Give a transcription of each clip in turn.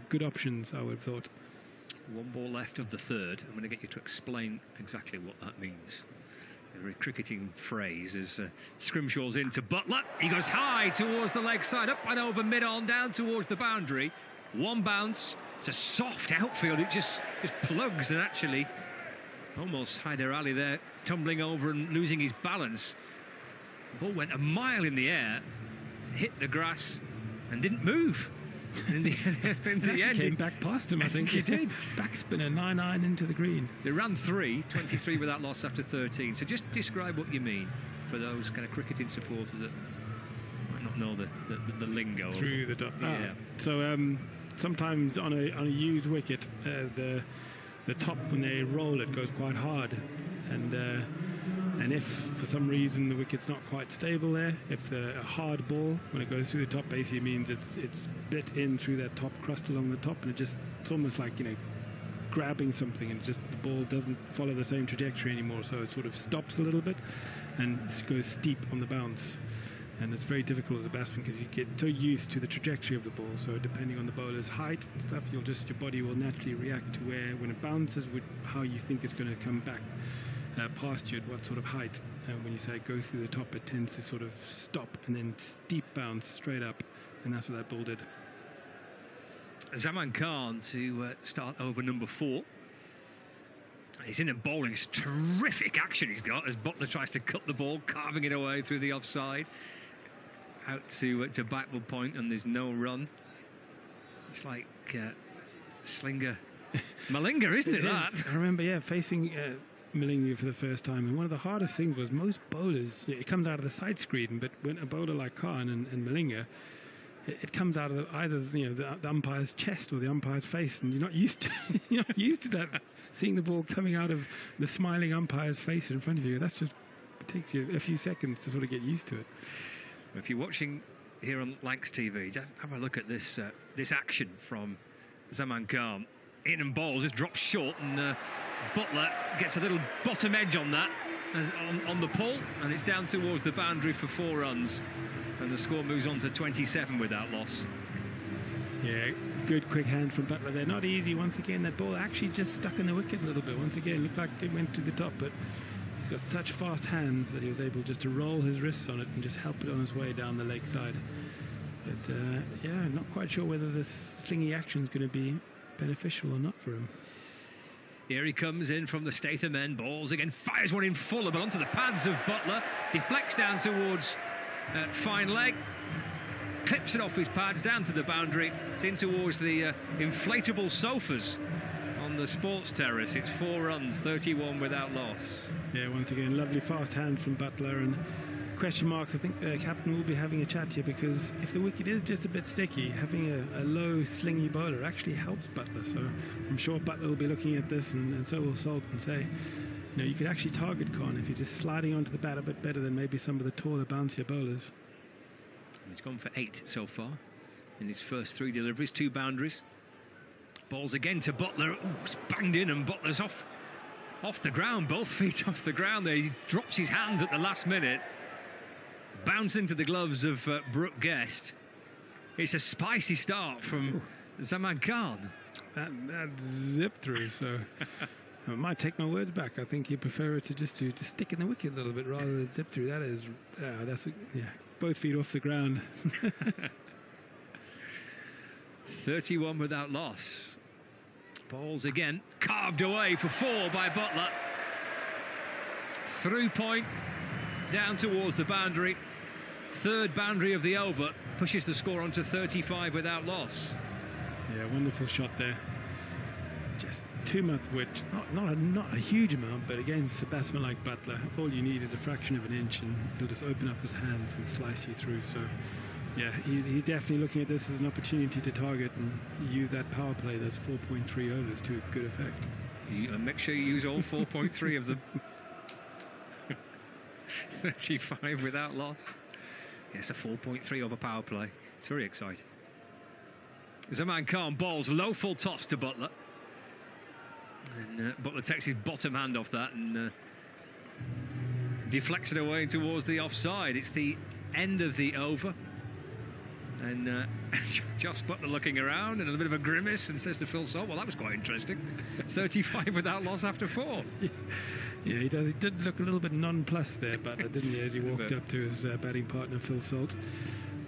good options, I would have thought. One ball left of the third. I'm going to get you to explain exactly what that means. A very cricketing phrase as Scrimshaw's into Butler. He goes high towards the leg side, up and over mid-on, down towards the boundary. One bounce. It's a soft outfield. It just plugs, and actually almost Hyder Ali there tumbling over and losing his balance. The ball went a mile in the air, hit the grass and didn't move. In the end, came back past him, I think. He did. Backspinner, 9-9 into the green. They ran 23 without loss after 13. So just describe what you mean for those kind of cricketing supporters that might not know the lingo. Through the top. Yeah. So sometimes on a used wicket, the top, when they roll it, goes quite hard, and if for some reason the wicket's not quite stable there, if a hard ball, when it goes through the top, basically means it's bit in through that top crust along the top, and it's almost like, you know, grabbing something, and just the ball doesn't follow the same trajectory anymore, so it sort of stops a little bit and goes steep on the bounce. And it's very difficult as a batsman because you get so used to the trajectory of the ball. So depending on the bowler's height and stuff, your body will naturally react to where, when it bounces, with how you think it's going to come back past you at what sort of height. And when you say it goes through the top, it tends to sort of stop and then steep bounce straight up, and that's what that ball did. Zaman Khan to start over number 4. He's in and bowling. It's terrific action he's got as Butler tries to cut the ball, carving it away through the offside. Out to backward point, and there's no run. It's like Slinger Malinga, isn't it? That I remember, facing Malinga for the first time, and one of the hardest things was most bowlers, it comes out of the side screen, but when a bowler like Khan and Malinga, it comes out of either the umpire's chest or the umpire's face, and you're not used to that, seeing the ball coming out of the smiling umpire's face in front of you. It takes you a few seconds to sort of get used to it. If you're watching here on Lancs TV, have a look at this action from Zaman Khan. In and ball just drops short, and Butler gets a little bottom edge on that, on the pull, and it's down towards the boundary for 4 runs, and the score moves on to 27 without loss. Yeah, good quick hand from Butler there. Not easy. Once again, that ball actually just stuck in the wicket a little bit. Once again, looked like it went to the top, but he's got such fast hands that he was able just to roll his wrists on it and just help it on his way down the leg side. But yeah, not quite sure whether this slingy action is going to be beneficial or not for him. Here he comes in from the Statham end, balls again, fires one in full, but onto the pads of Butler, deflects down towards fine leg, clips it off his pads, down to the boundary. It's in towards the inflatable sofas on the sports terrace. It's 4 runs, 31 without loss. Yeah, once again, lovely fast hand from Butler, and question marks. I think the captain will be having a chat here, because if the wicket is just a bit sticky, having a low slingy bowler actually helps Butler. So I'm sure Butler will be looking at this, and so will Salt, and say, you know, you could actually target Khan if you're just sliding onto the bat a bit better than maybe some of the taller, bouncier bowlers. He's gone for 8 so far in his first 3 deliveries, 2 boundaries. Balls again to Butler. Ooh, it's banged in, and Butler's off the ground, both feet off the ground there. He drops his hands at the last minute. Bounce into the gloves of Brooke Guest. It's a spicy start from Zaman Khan. That zipped through, so I might take my words back. I think you prefer it to stick in the wicket a little bit rather than zip through. That is, both feet off the ground. 31 without loss. Balls again, carved away for 4 by Butler. Through point, down towards the boundary. 3rd boundary of the over, pushes the score on to 35 without loss. Yeah, wonderful shot there. Just too much width, not a huge amount, but against a batsman like Butler, all you need is a fraction of an inch, and he'll just open up his hands and slice you through. So yeah, he's definitely looking at this as an opportunity to target and use that power play, those 4.3 overs, to good effect. Make sure you use all 4.3 of them. 35 without loss. Yes, a 4.3 over power play. It's very exciting. Zaman Khan balls low full toss to Butler. And Butler takes his bottom hand off that and deflects it away towards the offside. It's the end of the over. And Josh Butler looking around and a bit of a grimace and says to Phil Salt, well, that was quite interesting. 35 without loss after 4. Yeah, he does. He did look a little bit nonplussed there, Butler, didn't he, as he walked up to his batting partner, Phil Salt.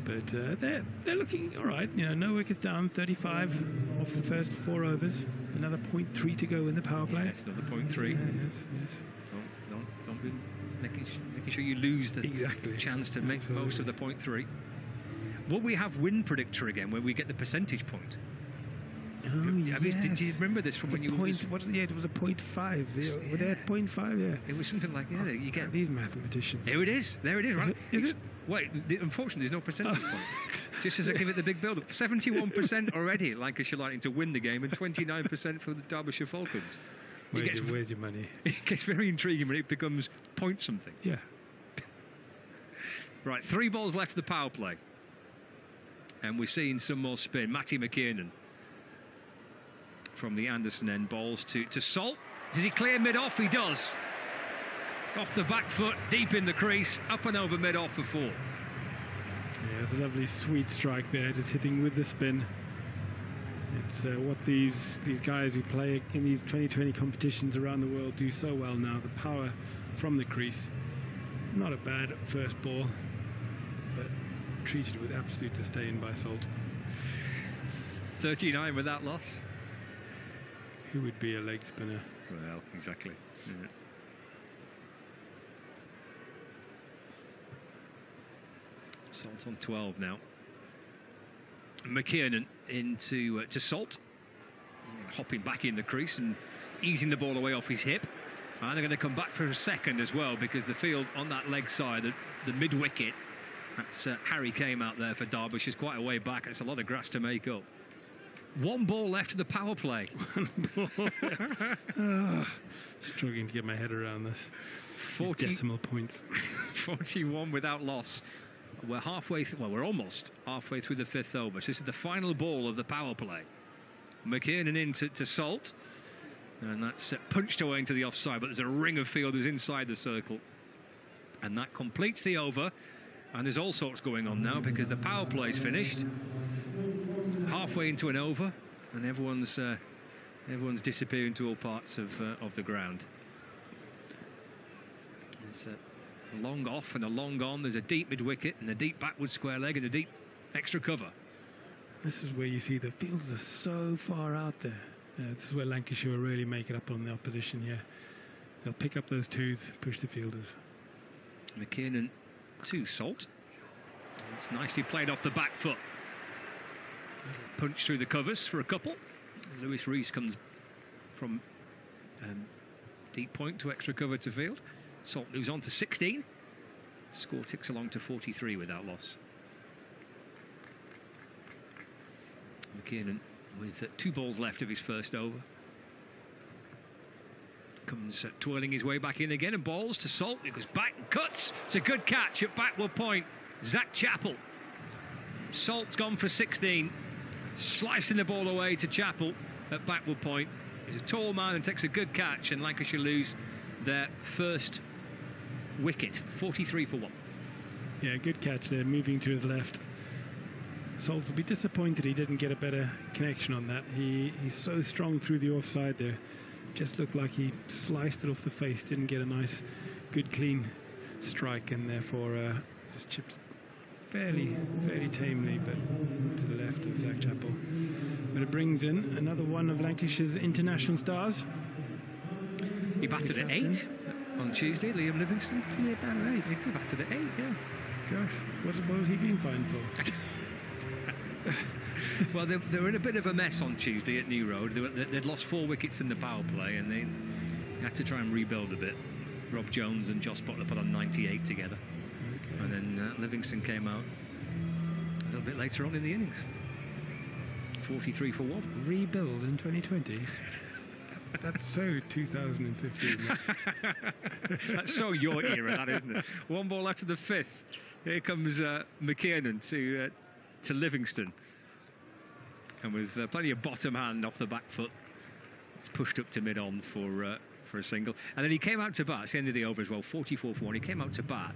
But they're looking all right. You know, no wickets down, 35 off the first 4 overs. Another 0.3 to go in the power play. Yes, another 0.3. Yes. Don't be making sure you lose the chance to make most of the 0.3. Will we have win predictor again where we get the percentage point? Oh, yes. Did you remember this from when you... It was a 0.5. Were they at 0.5? Yeah. It was something like, yeah, you get... These mathematicians. There it is, right? Is it? Wait, unfortunately, there's no percentage point. Just as I give it the big build-up. 71% already, Lancashire Lightning to win the game, and 29% for the Derbyshire Falcons. Where's your money? It gets very intriguing when it becomes point something. Yeah. Right, 3 balls left of the power play. And we're seeing some more spin. Matty McKiernan from the Anderson end, balls to Salt. Does he clear mid-off? He does. Off the back foot, deep in the crease, up and over mid-off for 4. Yeah, it's a lovely sweet strike there, just hitting with the spin. It's what these guys who play in these 2020 competitions around the world do so well now. The power from the crease. Not a bad first ball, but treated with absolute disdain by Salt. 39 without loss. Who would be a leg spinner? Well, exactly. Yeah. Salt on 12 now. McKiernan into to Salt, hopping back in the crease and easing the ball away off his hip. And they're going to come back for a second as well, because the field on that leg side, the mid wicket, that's Harry came out there for Derbyshire, is quite a way back. It's a lot of grass to make up. 1 ball left of the power play. Struggling to get my head around this. 40 decimal points. 41 without loss. We're halfway well, we're almost halfway through the 5th over. So this is the final ball of the power play. McKiernan in to Salt. And that's punched away into the offside, but there's a ring of fielders inside the circle. And that completes the over. And there's all sorts going on now, because the power play's finished. Halfway into an over, and everyone's disappearing to all parts of the ground. It's a long off and a long on. There's a deep mid wicket and a deep backward square leg and a deep extra cover. This is where you see the fields are so far out there. This is where Lancashire will really make it up on the opposition here. They'll pick up those 2s, push the fielders. McKiernan to Salt. It's nicely played off the back foot. Punch through the covers for a couple. Lewis Rees comes from deep point to extra cover to field. Salt moves on to 16. Score ticks along to 43 without loss. McKiernan with 2 balls left of his first over. Comes twirling his way back in again, and balls to Salt. He goes back and cuts. It's a good catch at backward point. Zach Chappell. Salt's gone for 16. Slicing the ball away to Chappell at backward point. He's a tall man and takes a good catch, and Lancashire lose their first wicket. 43 for 1. Yeah, good catch there, moving to his left. Salt will be disappointed he didn't get a better connection on that. He's so strong through the offside there. Just looked like he sliced it off the face, didn't get a nice, good, clean strike, and therefore just chipped fairly tamely, but to the left of Zach Chappell. But it brings in another one of Lancashire's international stars. He batted at 8 on Tuesday, Liam Livingston. Yeah, batted 8. He batted at 8, yeah. Gosh, what was he being fined for? Well, they were in a bit of a mess on Tuesday at New Road. They'd lost 4 wickets in the power play, and they had to try and rebuild a bit. Rob Jones and Josh Butler put on 98 together. Okay. And then Livingston came out a little bit later on in the innings. 43 for 1. Rebuild in 2020? That's so 2015. That's so your era, that, isn't it? 1 ball after the 5th. Here comes McKiernan to Livingston. And with plenty of bottom hand off the back foot, it's pushed up to mid-on for a single. And then he came out to bat. It's the end of the over as well, 44 for 1. He came out to bat,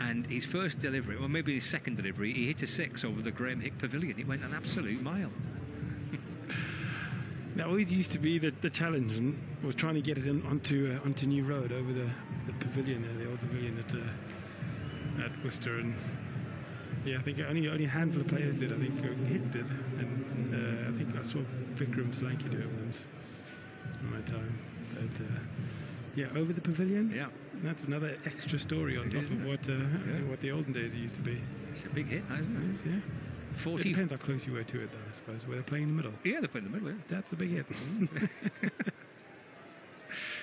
And his first delivery, or maybe his second delivery, he hit a 6 over the Graham Hick Pavilion. It went an absolute mile. That always used to be the challenge, and was trying to get it onto New Road over the pavilion, the old pavilion at Worcester. And yeah, I think only a handful of players did. I think Hick did, and I think I saw Vikram Solanki do it once in my time. But yeah, over the pavilion. Yeah, that's another extra story on top of what the olden days used to be. It's a big hit, isn't it? Yeah. 40. It depends how close you were to it, though, I suppose. Were they playing in the middle? Yeah, they're playing in the middle, yeah. That's a big hit.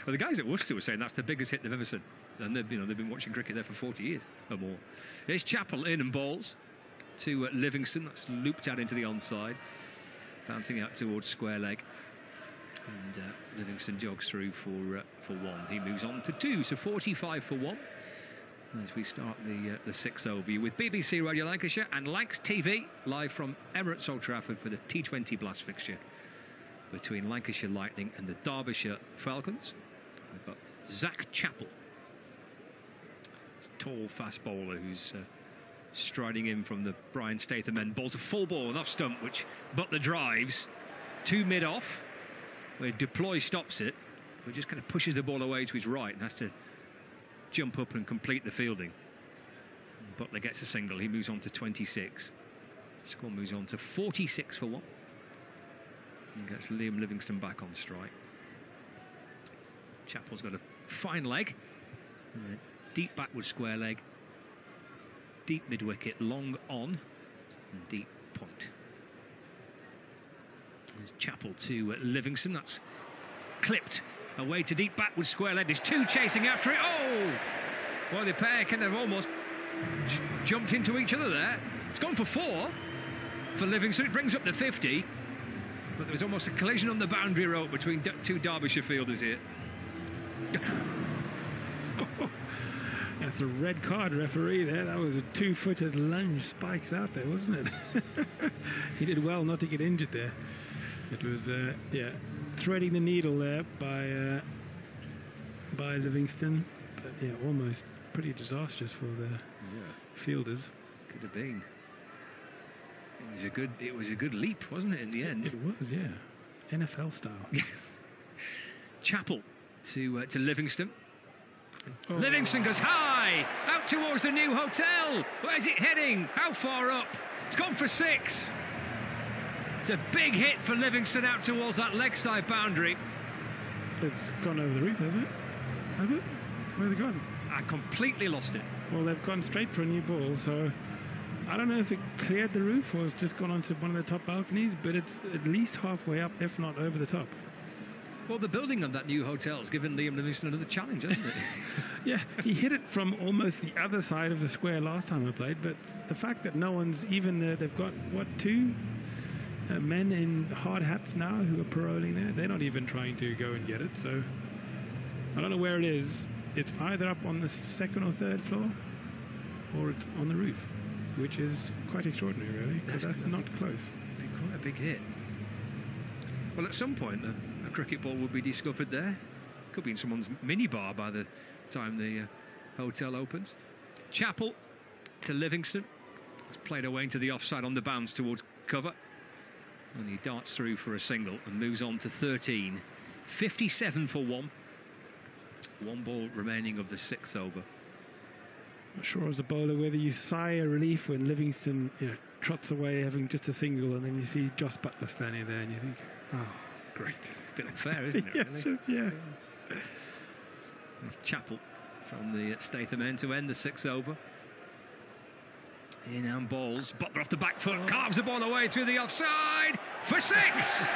Well, the guys at Worcester were saying that's the biggest hit they've ever seen. And they've been watching cricket there for 40 years or more. Here's Chappell in and balls to Livingston. That's looped out into the onside. Bouncing out towards square leg. And Livingston jogs through for 1. He moves on to 2, so 45 for 1. As we start the 6th over with BBC Radio Lancashire and Lancs TV live from Emirates Old Trafford for the T20 Blast fixture between Lancashire Lightning and the Derbyshire Falcons. We've got Zach Chappell, tall fast bowler who's striding in from the Brian Statham end. Bowls a full ball, an off stump, which Butler drives to mid-off, where Deploy stops it, but just kind of pushes the ball away to his right and has to jump up and complete the fielding. Butler gets a single. He moves on to 26. Score moves on to 46 for 1. And gets Liam Livingston back on strike. Chappell's got a fine leg. Deep backward square leg. Deep mid-wicket, long on. And deep point. There's Chappell to Livingston. That's clipped away to deep backward square leg. There's 2 chasing after it. Oh! Well, the pair kind of almost jumped into each other there. It's gone for 4 for Livingston. It brings up the 50. But there was almost a collision on the boundary rope between 2 Derbyshire fielders here. That's a red card, referee there. That was a 2-footed lunge, spikes out there, wasn't it? He did well not to get injured there. It was, yeah, threading the needle there by Livingston, but yeah, almost pretty disastrous for the fielders. Could have been. It was a good leap, wasn't it, in the end? It was, yeah. NFL style. Chappell to Livingston. Oh. Livingston goes high, out towards the new hotel. Where's it heading? How far up? It's gone for 6. It's a big hit for Livingston out towards that leg side boundary. It's gone over the roof, has it? Has it? Where's it gone? I completely lost it. Well, they've gone straight for a new ball, so I don't know if it cleared the roof or it's just gone onto one of the top balconies, but it's at least halfway up, if not over the top. Well, the building of that new hotel's given Liam Livingston another challenge, hasn't it? Yeah, he hit it from almost the other side of the square last time I played, but the fact that no one's even they've got, what, 2 men in hard hats now who are paroling there. They're not even trying to go and get it, so I don't know where it is. It's either up on the 2nd or 3rd floor or it's on the roof, which is quite extraordinary, really, because that's not close. It'd be quite a big hit. Well, at some point, a cricket ball would be discovered there. Could be in someone's minibar by the time the hotel opens. Chappell to Livingston. It's played away into the offside on the bounce towards cover. And he darts through for a single and moves on to 13. 57 for 1. 1 ball remaining of the 6th over. Not sure as a bowler whether you sigh a relief when Livingston trots away having just a single, and then you see Joss Butler standing there and you think, oh, great. A bit unfair, isn't it? Yes, really? just, yeah. There's Chappell from the Statham end to end the 6th over. In and balls. Butler off the back foot, carves the ball away through the offside for 6.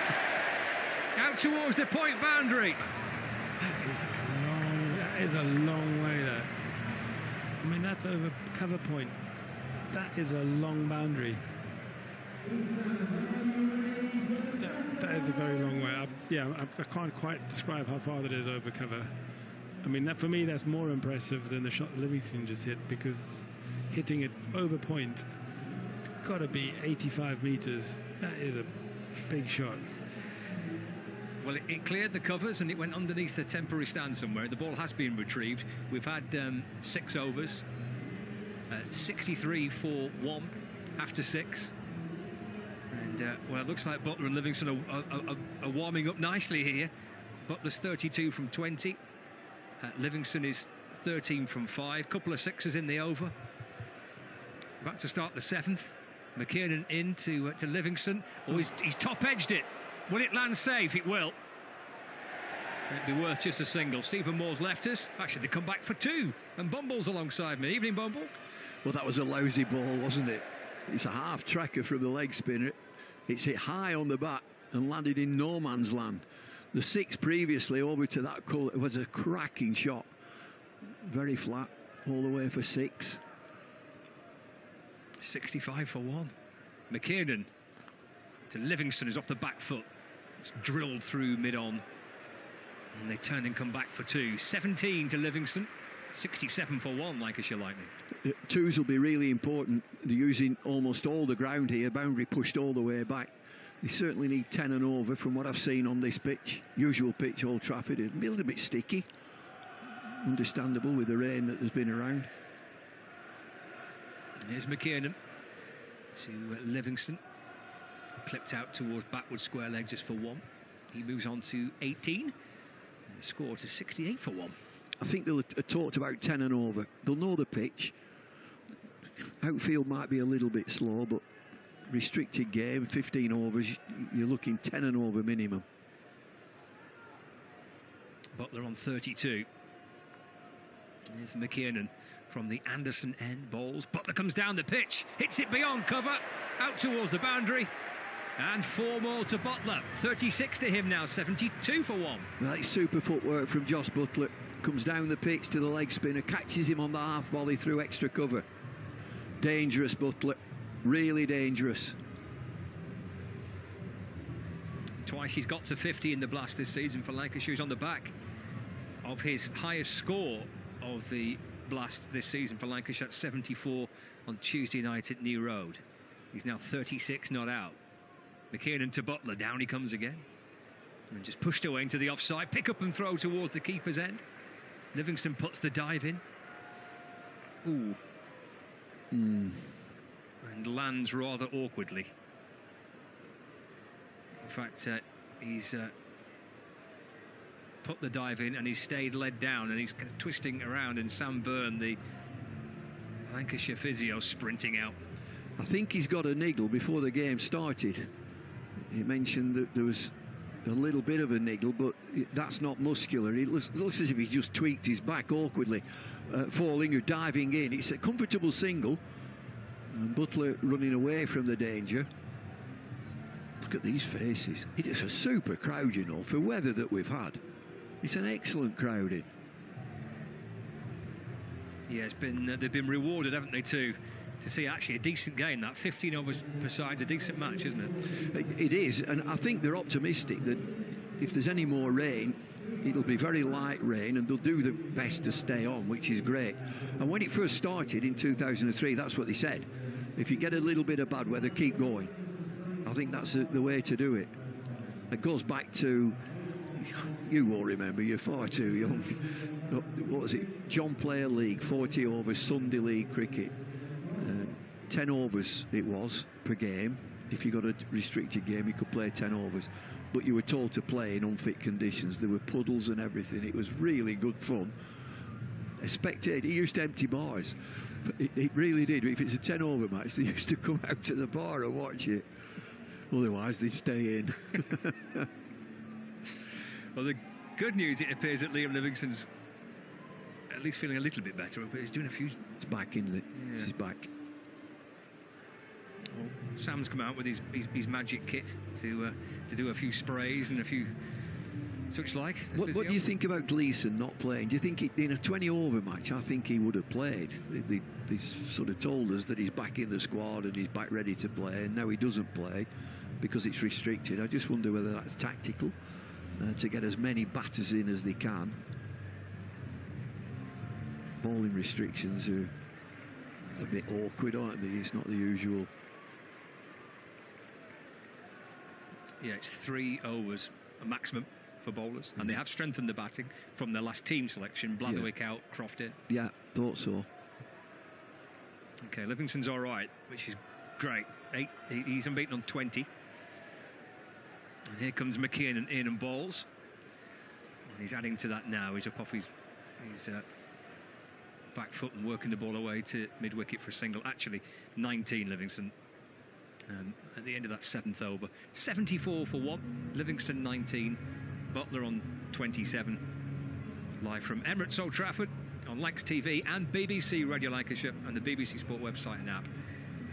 Out towards the point boundary. That is a long way there. I mean, that's over cover point. That is a long boundary. That is a very long way. I can't quite describe how far that is over cover. I mean, for me, that's more impressive than the shot Livingston just hit, because hitting it over point, it's got to be 85 metres. That is a big shot. Well, it cleared the covers and it went underneath the temporary stand somewhere. The ball has been retrieved. We've had 6 overs. 63 for 1 after 6. And well, it looks like Butler and Livingston are warming up nicely here. Butler's 32 from 20. Livingston is 13 from 5. Couple of sixes in the over. About to start the 7th. McKiernan in to Livingston. Oh, he's top-edged it. Will it land safe? It will. It'd be worth just a single. Stephen Moore's left us. Actually, they come back for 2. And Bumble's alongside me. Evening, Bumble. Well, that was a lousy ball, wasn't it? It's a half tracker from the leg spinner. It's hit high on the bat and landed in no man's land. The 6 previously over to that colour was a cracking shot. Very flat, all the way for 6. 65 for 1. McKiernan to Livingston, is off the back foot. It's drilled through mid-on. And they turn and come back for 2. 17 to Livingston. 67 for 1, Lancashire Lightning. 2s will be really important. They're using almost all the ground here. Boundary pushed all the way back. They certainly need 10 and over from what I've seen on this pitch. Usual pitch, Old Trafford. It'll be a little bit sticky. Understandable with the rain that there's been around. Here's McKiernan to Livingston. Clipped out towards backward square leg just for 1. He moves on to 18. And the score to 68 for 1. I think they'll have talked about 10 and over. They'll know the pitch. Outfield might be a little bit slow, but restricted game, 15 overs, you're looking 10 and over minimum. Butler on 32. Here's McKiernan from the Anderson end. Balls. Butler comes down the pitch, hits it beyond cover, out towards the boundary. And 4 more to Butler. 36 to him now, 72 for 1. Well, that's super footwork from Josh Butler. Comes down the pitch to the leg spinner, catches him on the half volley through extra cover. Dangerous, Butler. Really dangerous. Twice he's got to 50 in the Blast this season for Lancashire. He's on the back of his highest score of the Blast this season for Lancashire, 74 on Tuesday night at New Road. He's now 36 not out. McKiernan to Butler, down he comes again. And just pushed away into the offside, pick up and throw towards the keeper's end. Livingston puts the dive in. Ooh. And lands rather awkwardly. In fact, he's put the dive in and he's stayed led down and he's kind of twisting around, and Sam Byrne, the Lancashire physio, sprinting out. I think he's got a niggle before the game started. He mentioned that there was a little bit of a niggle, but that's not muscular. It looks as if he's just tweaked his back awkwardly, falling or diving in. It's a comfortable single. And Butler running away from the danger. Look at these faces. It's a super crowd, you know, for weather that we've had. It's an excellent crowding. Yeah, it's been they've been rewarded, haven't they, too, to see actually a decent game. That 15 overs per side's a decent match, isn't it? It is, and I think they're optimistic that if there's any more rain, it'll be very light rain and they'll do the best to stay on, which is great. And when it first started in 2003, that's what they said. If you get a little bit of bad weather, keep going. I think that's the way to do it. It goes back to, you won't remember, you're far too young. What was it? John Player League, 40 overs, Sunday League cricket. 10 overs it was per game. If you got a restricted game, you could play 10 overs. But you were told to play in unfit conditions. There were puddles and everything. It was really good fun. A spectator, he used to empty bars. It really did. If it's a 10 over match, they used to come out to the bar and watch it. Otherwise, they'd stay in. Well, the good news, it appears that Liam Livingston's at least feeling a little bit better, but he's doing a few... It's back, isn't it? Yeah. He's back. Well, Sam's come out with his magic kit to do a few sprays and a few such like. What do you think about Gleeson not playing? Do you think in a 20 over match, I think he would have played? They sort of told us that he's back in the squad and he's back ready to play, and now he doesn't play because it's restricted. I just wonder whether that's tactical to get as many batters in as they can. Bowling restrictions are a bit awkward, aren't they? It's not the usual. Yeah, it's 3 overs, a maximum for bowlers, and they have strengthened the batting from their last team selection. Blatherwick out, Croft in. Yeah, thought so. Okay, Livingston's all right, which is great. He's unbeaten on 20. And here comes McKeon and in and balls. And he's adding to that now. He's up off his back foot and working the ball away to mid-wicket for a single. Actually, 19 Livingston. At the end of that 7th over. 74 for 1. Livingston 19. Butler on 27. Live from Emirates Old Trafford on Lancs TV and BBC Radio Lancashire and the BBC Sport website and app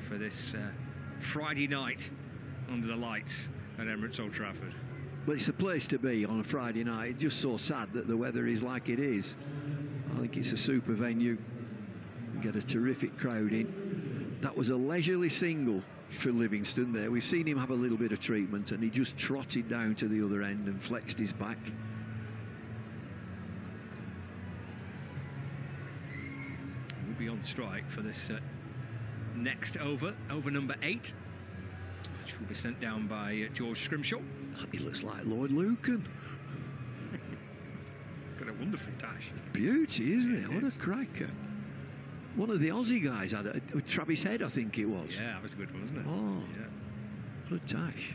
for this Friday night under the lights at Emirates Old Trafford. Well, it's a place to be on a Friday night. It's just so sad that the weather is like it is. I think it's a super venue. You get a terrific crowd in. That was a leisurely single for Livingston there. We've seen him have a little bit of treatment and he just trotted down to the other end and flexed his back. We'll be on strike for this next over number 8, which will be sent down by George Scrimshaw. He looks like Lord Lucan. Got a wonderful dash. Beauty, isn't it? What a cracker. One of the Aussie guys had it, Travis Head, I think it was. Yeah, that was a good one, wasn't it? Oh, yeah. What a dash.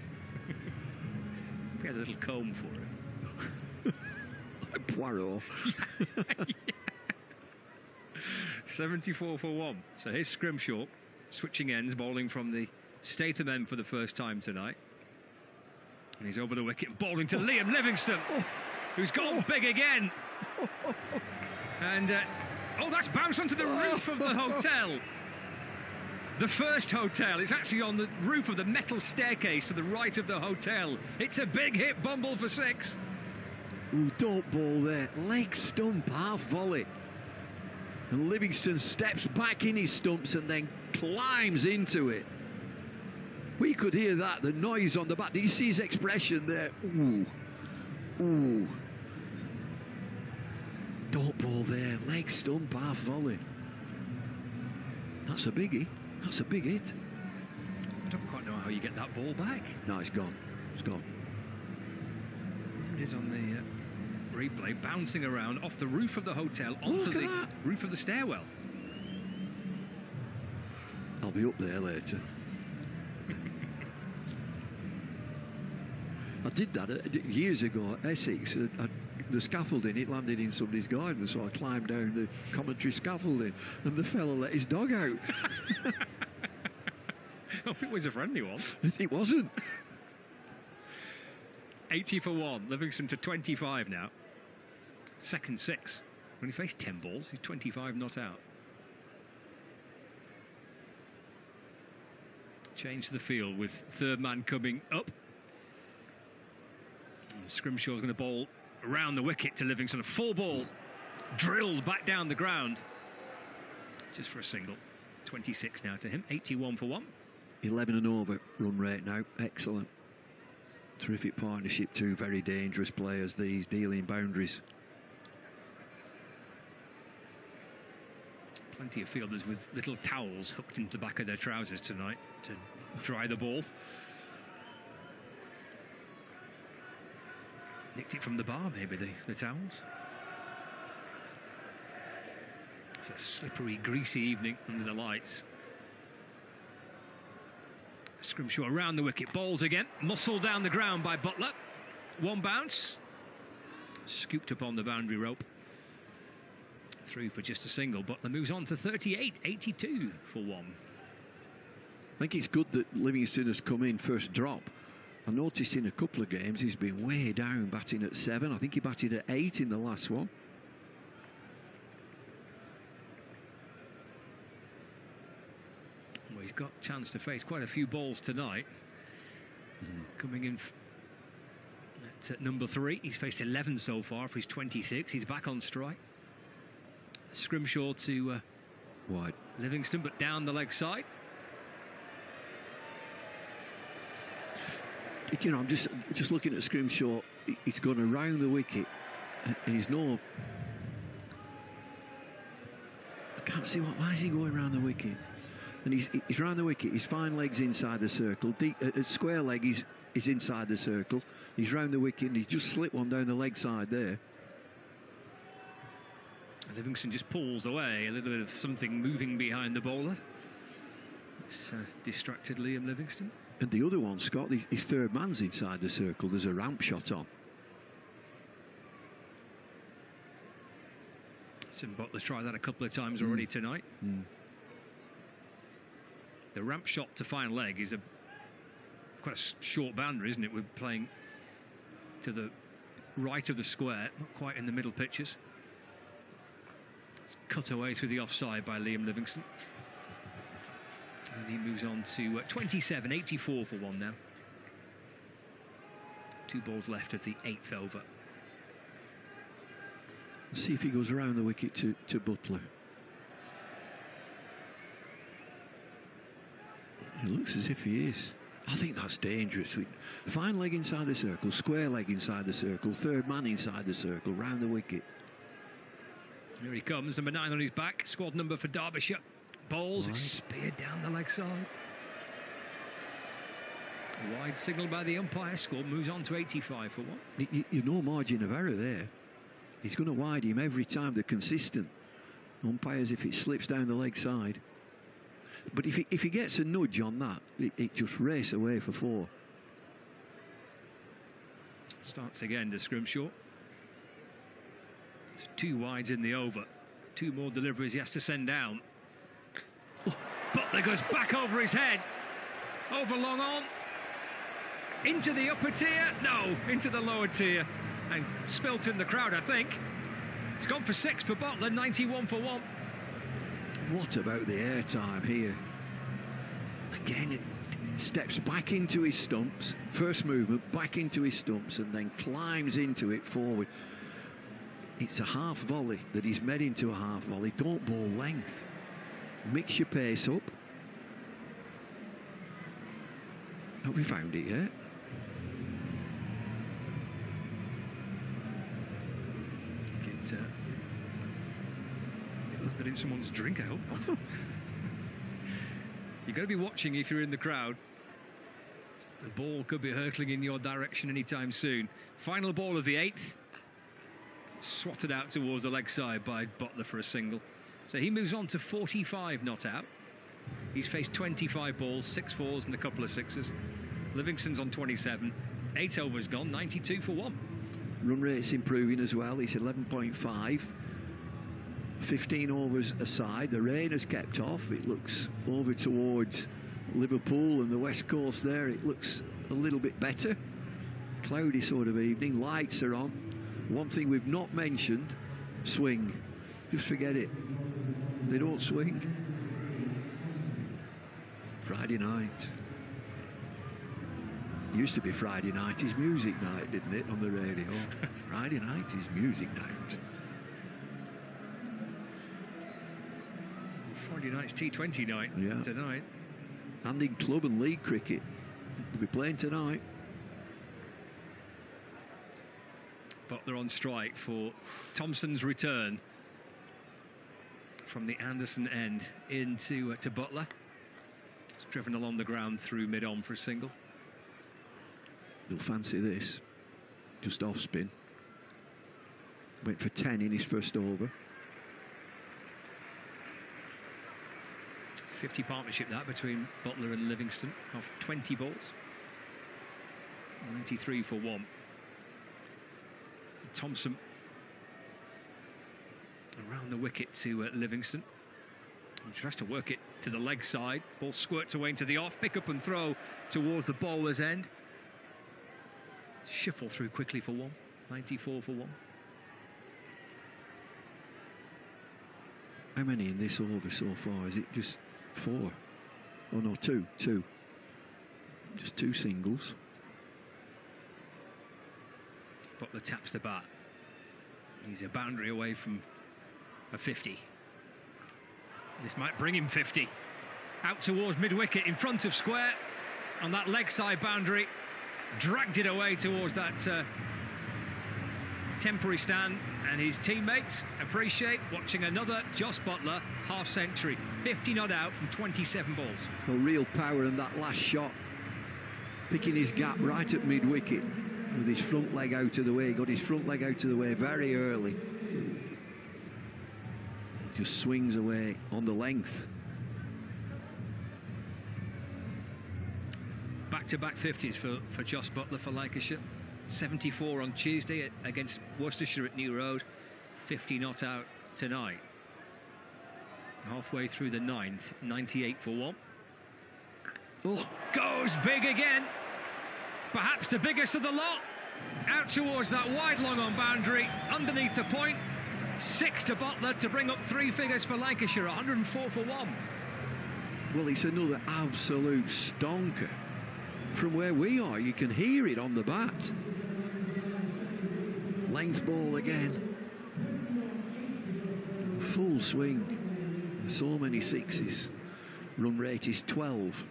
He has a little comb for it. Like Poirot. 74 for 1. So here's Scrimshaw switching ends, bowling from the Statham end for the first time tonight. And he's over the wicket, bowling to Liam Livingston, who's gone big again. And, oh, that's bounced onto the roof of the hotel. The first hotel. It's actually on the roof of the metal staircase to the right of the hotel. It's a big hit, Bumble for 6. Ooh, don't ball there. Leg stump, half volley. And Livingston steps back in his stumps and then climbs into it. We could hear that, the noise on the bat. Did you see his expression there? Ooh. Ooh. Don't ball there. Leg stump, half volley. That's a biggie. That's a big hit. I don't quite know how you get that ball back. No, it's gone. It's gone. There it is on the replay, bouncing around off the roof of the hotel onto the roof of the stairwell. I'll be up there later. I did that years ago at Essex. The scaffolding, it landed in somebody's garden, so I climbed down the commentary scaffolding and the fella let his dog out. Oh, it was a friendly one. It wasn't. 80 for 1. Livingston to 25 now. Second 6. When he faced 10 balls, he's 25 not out. Change the field with third man coming up. And Scrimshaw's going to bowl around the wicket to Livingston. A full ball drilled back down the ground. Just for a single. 26 now to him. 81 for 1. 11 and over run rate now. Excellent. Terrific partnership. Two very dangerous players, these, dealing boundaries. Plenty of fielders with little towels hooked into the back of their trousers tonight to dry the ball. Nicked it from the bar, maybe, the towels. It's a slippery, greasy evening under the lights. Scrimshaw around the wicket, bowls again, muscled down the ground by Butler. One bounce, scooped up on the boundary rope. Through for just a single. Butler moves on to 38, 82 for 1. I think it's good that Livingston has come in first drop. I noticed in a couple of games he's been way down, batting at 7. I think he batted at 8 in the last one. Well, he's got a chance to face quite a few balls tonight. Coming in at number 3. He's faced 11 so far for his 26. He's back on strike. Scrimshaw to wide. Livingston, but down the leg side. You know, I'm just looking at Scrimshaw. He's gone around the wicket, and he's no. I can't see why is he going around the wicket? And he's round the wicket. His fine leg's inside the circle. Square leg is inside the circle. He's round the wicket, and he's just slipped one down the leg side there. Livingston just pulls away, a little bit of something moving behind the bowler. It's distracted Liam Livingston. And the other one, Scott, his third man's inside the circle. There's a ramp shot on. Sim Butler's tried that a couple of times already tonight. The ramp shot to fine leg is quite a short boundary, isn't it? We're playing to the right of the square, not quite in the middle pitches. It's cut away through the offside by Liam Livingston. And he moves on to 27, 84 for one now. 2 balls left of the 8th over. Let's see if he goes around the wicket to Butler. It looks as if he is. I think that's dangerous. Fine leg inside the circle, square leg inside the circle, third man inside the circle, round the wicket. Here he comes, number 9 on his back, squad number for Derbyshire. Bowls, speared down the leg side. A wide signal by the umpire, score moves on to 85 for one. You're no margin of error there. He's going to wide him every time. They're consistent. Umpires, if it slips down the leg side. But if he gets a nudge on that, it just race away for 4. Starts again to Scrimshaw. So 2 wides in the over. 2 more deliveries he has to send down. Butler goes back over his head. Over long on. Into the upper tier. No, into the lower tier. And spilt in the crowd, I think. It's gone for 6 for Butler, 91 for 1. What about the airtime here? Again, it steps back into his stumps. First movement, back into his stumps, and then climbs into it forward. It's a half volley that he's made into a half volley. Don't bowl length. Mix your pace up. Have we found it yet? That in someone's drink, I hope not. You've got to be watching if you're in the crowd. The ball could be hurtling in your direction anytime soon. Final ball of the 8th. Swatted out towards the leg side by Butler for a single. So he moves on to 45 not out. He's faced 25 balls, 6 fours and a couple of sixes. Livingston's on 27. 8 overs gone, 92 for 1. Run rate's improving as well. He's 11.5. 15 overs aside. The rain has kept off. It looks over towards Liverpool and the west coast there. It looks a little bit better. Cloudy sort of evening. Lights are on. One thing we've not mentioned, swing. Just forget it. They don't swing. Friday night. Used to be Friday night is music night, didn't it, on the radio? Friday night is music night. Friday night's T20 night tonight. And in club and league cricket. They'll be playing tonight. Butler on strike for Thompson's return from the Anderson end into to Butler. It's driven along the ground through mid-on for a single. They'll fancy this. Just off spin. Went for 10 in his first over. 50 partnership that between Butler and Livingston off 20 balls. 93 for 1. So Thompson around the wicket to Livingston. He tries to work it to the leg side. Ball squirts away into the off. Pick up and throw towards the bowler's end. Shuffle through quickly for 1. 94 for 1. How many in this over so far? Is it just 4? Oh no, 2. Just 2 singles. Butler taps the bat. He's a boundary away from a 50. This might bring him 50. Out towards mid-wicket in front of square. On that leg side boundary. Dragged it away towards that temporary stand, and his teammates appreciate watching another Jos Butler half century. 50 not out from 27 balls. Well, real power in that last shot, picking his gap right at mid-wicket with his front leg out of the way. He got his front leg out of the way very early. just swings away on the length. Back-to-back 50s for Jos Buttler for Lancashire. 74 on Tuesday against Worcestershire at New Road. 50 not out tonight. Halfway through the 9th, 98 for 1. Oh, Goes big again. Perhaps the biggest of the lot. Out towards that wide long on boundary, underneath the point. 6 to Buttler to bring up 3 figures for Lancashire, 104 for 1. well, it's another absolute stonker. From where we are, you can hear it on the bat. Length ball again. Full swing. So many sixes. Run rate is 12.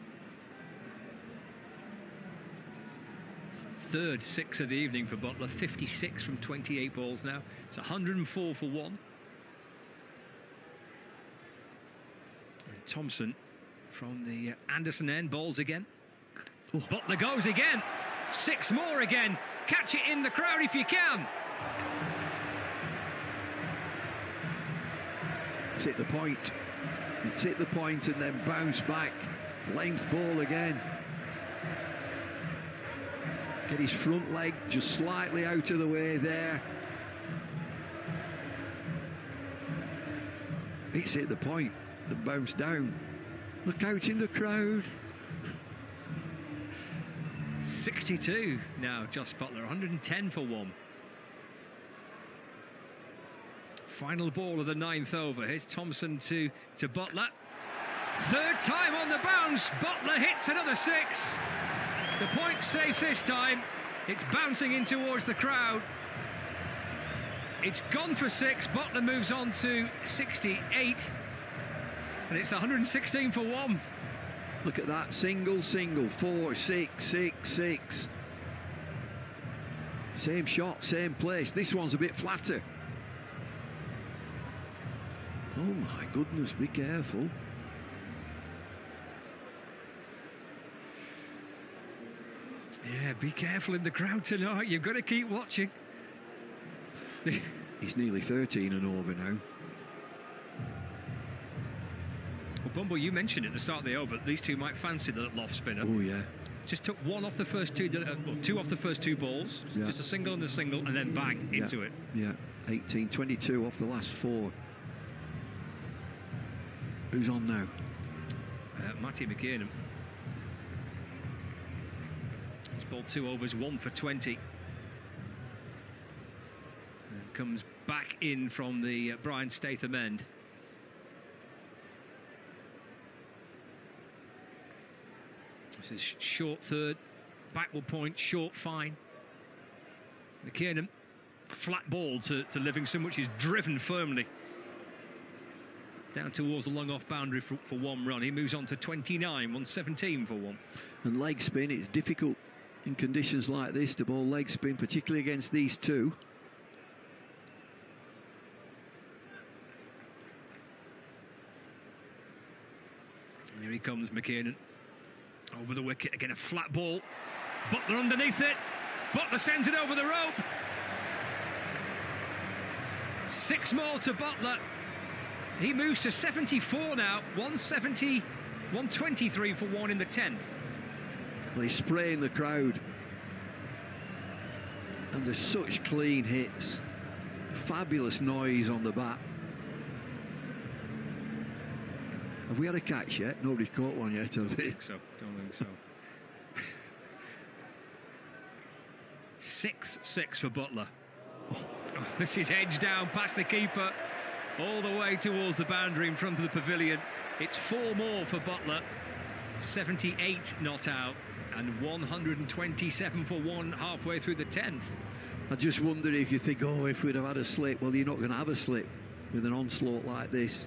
Third 6 of the evening for Buttler, 56 from 28 balls now. It's 104 for 1. And Thompson from the Anderson end bowls again. Oh. Buttler goes again. 6 more again. Catch it in the crowd if you can. It's hit the point. It's hit the point and then bounce back. Length ball again. Get his front leg just slightly out of the way there. It's hit the point and bounced down. Look out in the crowd. 62 now, Jos Buttler, 110 for 1. Final ball of the 9th over. Here's Thompson to Buttler. Third time on the bounce. Buttler hits another 6. The point safe this time. It's bouncing in towards the crowd. It's gone for 6. Buttler moves on to 68. And it's 116 for 1. Look at that. Single, 4, 6, 6, 6. Same shot, same place. This one's a bit flatter. Oh my goodness, be careful. Yeah, be careful in the crowd tonight. You've got to keep watching. He's nearly 13 and over now. Well, Bumble, you mentioned at the start of the over that these two might fancy the loft spinner. Oh yeah. Just took 1 off the first 2, well, 2 off the first 2 balls. Yeah. Just a single and a single, and then bang into it. Yeah, 18, 22 off the last 4. Who's on now? Matty McKiernan. He's bowled 2 overs, 1 for 20. And comes back in from the Brian Statham end. This is short third, backward point, short fine. McKiernan, flat ball to Livingston, which is driven firmly down towards the long off boundary for 1 run. He moves on to 29, 117 for 1. And leg spin, it's difficult in conditions like this to bowl leg spin, particularly against these two. Here he comes, McKiernan. Over the wicket, again a flat ball. Buttler underneath it. Buttler sends it over the rope. 6 more to Buttler. He moves to 74 now, 170, 123 for 1 in the 10th. Well, he's spraying the crowd. And there's such clean hits. Fabulous noise on the bat. Have we had a catch yet? Nobody's caught one yet, have they? Don't think so. 6-6 for Buttler. Oh, this is edged down past the keeper, all the way towards the boundary in front of the pavilion. It's 4 more for Buttler. 78 not out and 127 for 1 halfway through the 10th. I just wonder if you think, oh, if we'd have had a slip. Well, you're not going to have a slip with an onslaught like this.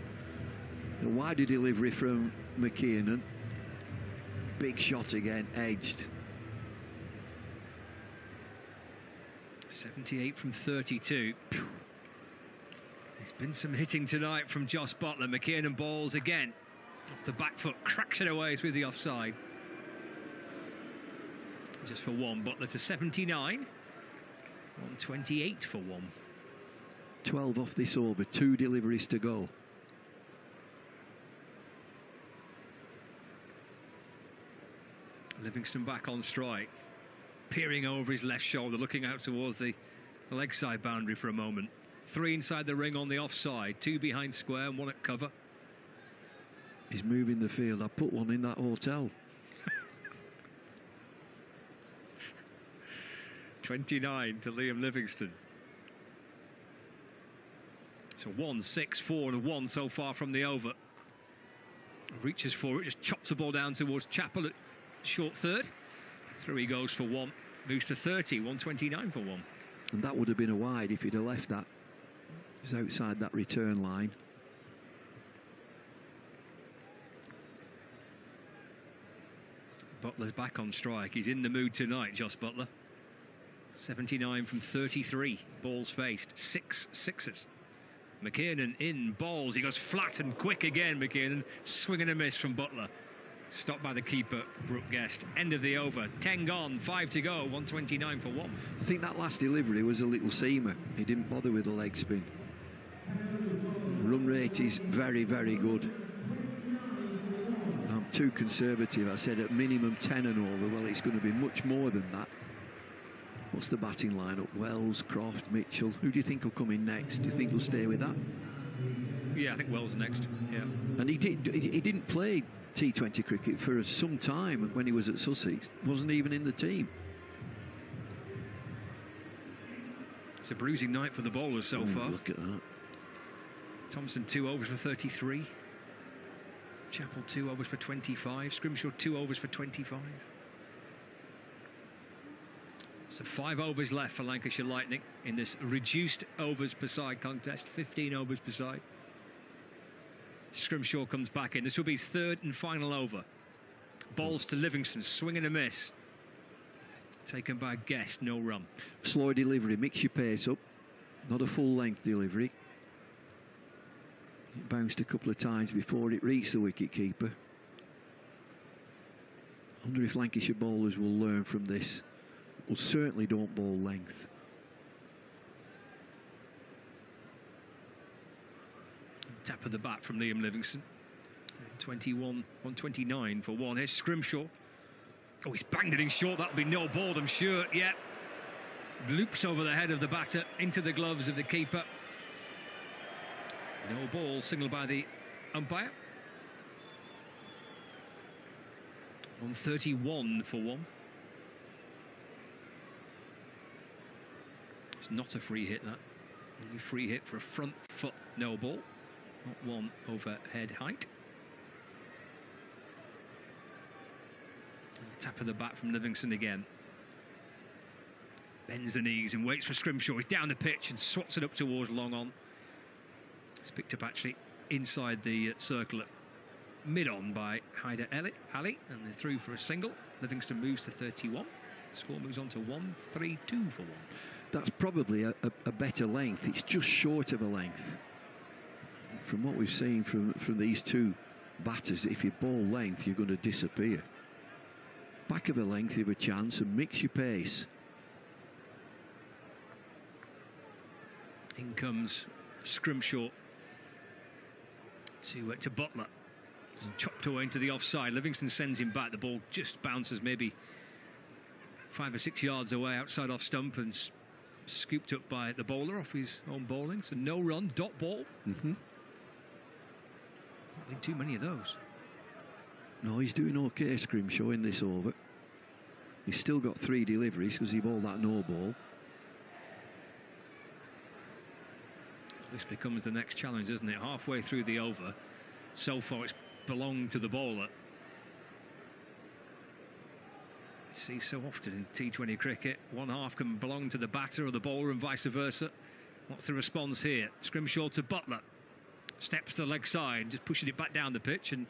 A wider delivery from McKiernan. Big shot again, edged. 78 from 32. There's been some hitting tonight from Jos Buttler. McKiernan bowls again. Off the back foot, cracks it away through the offside. Just for 1, Buttler to 79. 128 for 1. 12 off this over, 2 deliveries to go. Livingston back on strike, peering over his left shoulder, looking out towards the leg side boundary for a moment. 3 inside the ring on the offside, 2 behind square and 1 at cover. He's moving the field. I put one in that hotel. 29 to Liam Livingston. So 1, 6, 4 and a 1 so far from the over. Reaches for it, just chops the ball down towards Chappell at short third. Through he goes for 1, moves to 30, 129 for 1. And that would have been a wide if he'd have left that. It was outside that return line. Butler's back on strike. He's in the mood tonight, Jos Buttler. 79 from 33. Balls faced. 6 sixes. McKiernan in balls. He goes flat and quick again, McKiernan. Swing and a miss from Butler. Stopped by the keeper, Brooke Guest. End of the over. 10 gone, 5 to go. 129 for 1. I think that last delivery was a little seamer. He didn't bother with the leg spin. Run rate is very, very good. I'm too conservative. I said at minimum 10 and over. Well, it's going to be much more than that. What's the batting lineup? Wells, Croft, Mitchell. Who do you think will come in next? Do you think he'll stay with that? Yeah, I think Wells next. Yeah. And he didn't play T20 cricket for some time when he was at Sussex. Wasn't even in the team. It's a bruising night for the bowlers so far. Look at that. Thompson 2 overs for 33. Chappell 2 overs for 25. Scrimshaw 2 overs for 25. So 5 overs left for Lancashire Lightning in this reduced overs per side contest. 15 overs per side. Scrimshaw comes back in. This will be his 3rd and final over. Balls to Livingston, swing and a miss. Taken by Guest, no run. Slow delivery, mix your pace up. Not a full length delivery. It bounced a couple of times before it reached the wicket keeper. I wonder if Lancashire bowlers will learn from this. Well, certainly don't bowl length. Tap of the bat from Liam Livingston. 21, 129 for 1. Here's Scrimshaw. Oh, he's banged it in short. That'll be no ball, I'm sure. Yeah. Loops over the head of the batter into the gloves of the keeper. No ball, signalled by the umpire. 131 for 1. It's not a free hit, that. Only free hit for a front foot no ball. Not one over head height. Tap of the bat from Livingston again. Bends the knees and waits for Scrimshaw. He's down the pitch and swats it up towards long on. It's picked up actually inside the circle at mid-on by Haider Ali, and they're through for a single. Livingston moves to 31. The score moves on to 132 for 1. That's probably a better length. It's just short of a length. From what we've seen from these two batters, if you bowl length, you're going to disappear. Back of a length, you have a chance, and mix your pace. In comes Scrimshaw to Butler. He's chopped away into the offside. Livingston sends him back. The ball just bounces maybe 5 or 6 yards away outside off stump and scooped up by the bowler off his own bowling. So no run, dot ball. Not been too many of those. No, he's doing okay, Scrimshaw, in this over. He's still got 3 deliveries because he bowled that no ball. This becomes the next challenge, isn't it? Halfway through the over. So far it's belonged to the bowler. See so often in T20 cricket, one half can belong to the batter or the bowler and vice versa. What's the response here? Scrimshaw to Butler. Steps to the leg side, just pushing it back down the pitch and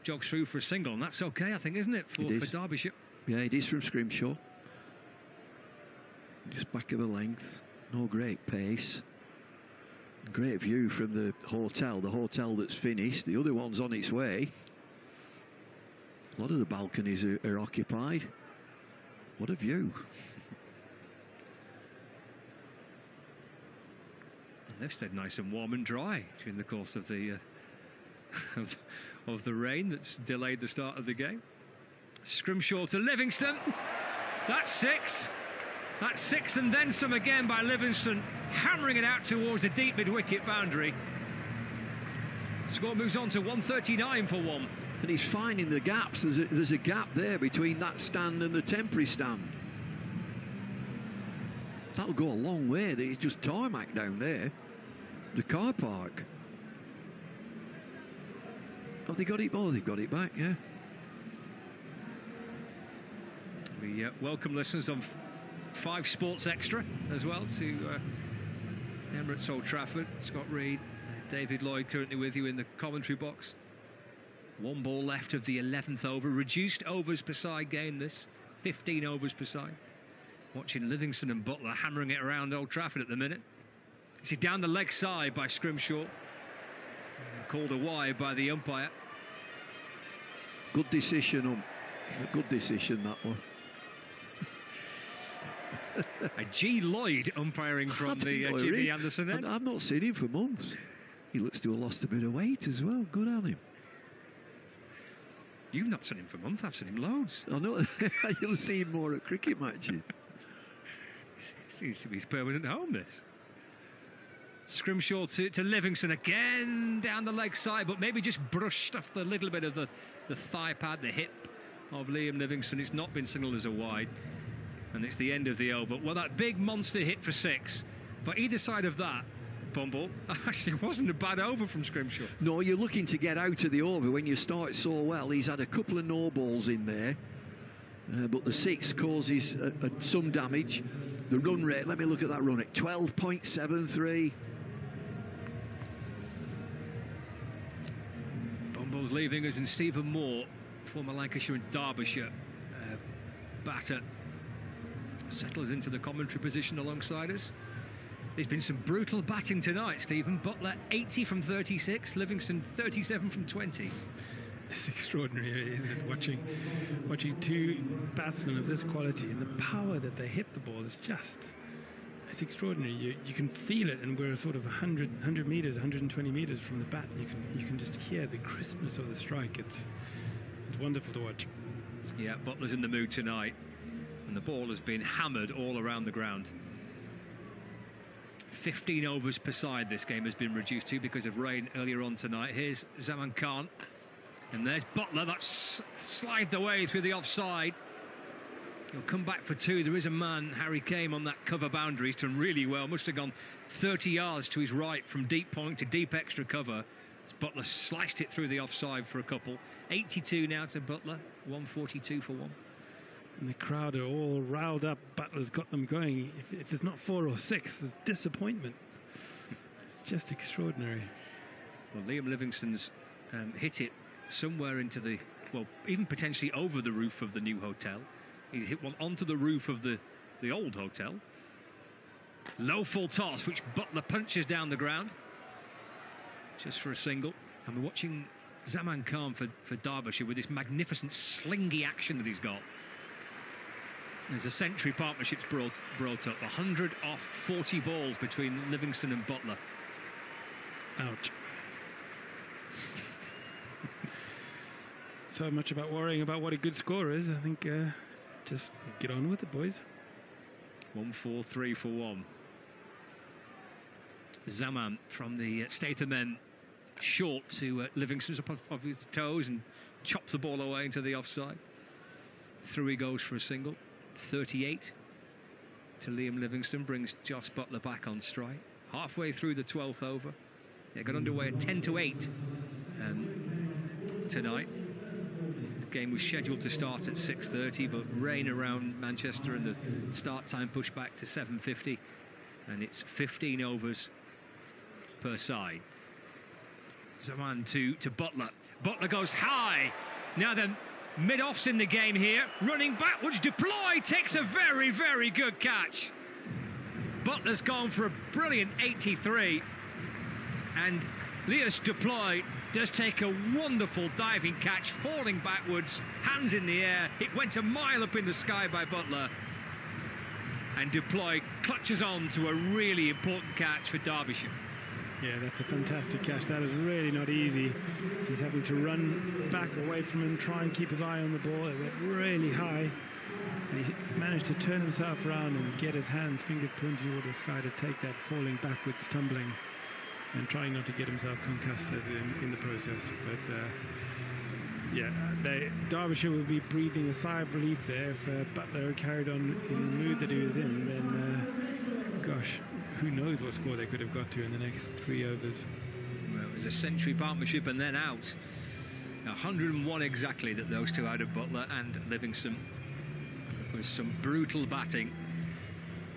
jogs through for a single. And that's okay, I think, isn't it, for Derbyshire? Yeah, it is from Scrimshaw. Just back of a length. No great pace. Great view from the hotel that's finished. The other one's on its way. A lot of the balconies are occupied. What a view. And they've stayed nice and warm and dry during the course of the of the rain that's delayed the start of the game. Scrimshaw to Livingston. That's 6. That's 6 and then some again by Livingston, hammering it out towards the deep mid-wicket boundary. Score moves on to 139 for 1. And he's finding the gaps. There's a gap there between that stand and the temporary stand. That'll go a long way. There's just tarmac down there. The car park. Have they got it? Oh, they've got it back, yeah. We welcome listeners on 5 Sports Extra as well to Emirates Old Trafford. Scott Reed, David Lloyd currently with you in the commentary box. 1 ball left of the 11th over. Reduced overs per side game this. 15 overs per side. Watching Livingston and Butler hammering it around Old Trafford at the minute. This is down the leg side by Scrimshaw. Called a wide by the umpire. Good decision, good decision, that one. A G. Lloyd umpiring from the Jimmy Anderson end. I've not seen him for months. He looks to have lost a bit of weight as well. Good on him. You've not seen him for months. I've seen him loads. I know. You'll see him more at cricket matches. Seems to be his permanent home, this. Scrimshaw to Livingston again down the leg side, but maybe just brushed off the little bit of the thigh pad, the hip of Liam Livingston. It's not been signalled as a wide, and it's the end of the over. Well, that big monster hit for 6, but either side of that, Bumble, actually wasn't a bad over from Scrimshaw. No, you're looking to get out of the over when you start so well. He's had a couple of no balls in there, but the 6 causes some damage. The run rate, let me look at that run rate, 12.73. Bumble's leaving us, and Stephen Moore, former Lancashire and Derbyshire batter, settles into the commentary position alongside us. There's been some brutal batting tonight, Stephen. Butler 80 from 36, Livingston 37 from 20. It's extraordinary, isn't it? Watching 2 batsmen of this quality and the power that they hit the ball is just, it's extraordinary. You can feel it, and we're sort of 100 meters, 120 meters from the bat. You can just hear the crispness of the strike. It's wonderful to watch. Yeah, Butler's in the mood tonight, and the ball has been hammered all around the ground. 15 overs per side this game has been reduced to because of rain earlier on tonight. Here's Zaman Khan, and there's Butler. That's slid the way through the offside. He'll come back for 2. There is a man, Harry Kame, on that cover boundary. He's done really well. Must have gone 30 yards to his right from deep point to deep extra cover. As Butler sliced it through the offside for a couple. 82 now to Butler, 142 for 1. And the crowd are all riled up. Butler's got them going. If it's not 4 or 6, there's disappointment. It's just extraordinary. Well, Liam Livingston's hit it somewhere into the, well, even potentially over the roof of the new hotel. He's hit one onto the roof of the old hotel. Low full toss, which Butler punches down the ground. Just for a single. And we're watching Zaman Khan for Derbyshire with this magnificent slingy action that he's got. There's a century partnerships brought up. 100 off 40 balls between Livingston and Butler. Ouch. So much about worrying about what a good score is. I think just get on with it, boys. 1-4-3 for 1. Zaman from the Statham end, short to Livingston's up off his toes and chops the ball away into the offside. Through he goes for a single. 38 to Liam Livingston, brings Josh Butler back on strike. Halfway through the 12th over. It got underway at 10-8 tonight. The game was scheduled to start at 6:30, but rain around Manchester and the start time pushed back to 7:50, and it's 15 overs per side. Zaman to Butler. Butler goes high. Now then, mid-offs in the game here, running backwards. Deploy takes a very, very good catch. Butler's gone for a brilliant 83, and Leas Deploy does take a wonderful diving catch, falling backwards, hands in the air. It went a mile up in the sky by Butler, and Deploy clutches on to a really important catch for Derbyshire. Yeah, that's a fantastic catch. That is really not easy. He's having to run back away from him, try and keep his eye on the ball. It went really high. And he managed to turn himself around and get his hands, fingers pointing toward the sky to take that falling backwards, tumbling, and trying not to get himself concussed in the process. But yeah, Derbyshire will be breathing a sigh of relief there if Butler had carried on in the mood that he was in. Then, gosh, who knows what score they could have got to in the next 3 overs. Well, it was a century partnership and then out. 101 exactly that those two had of Butler and Livingston. It was some brutal batting,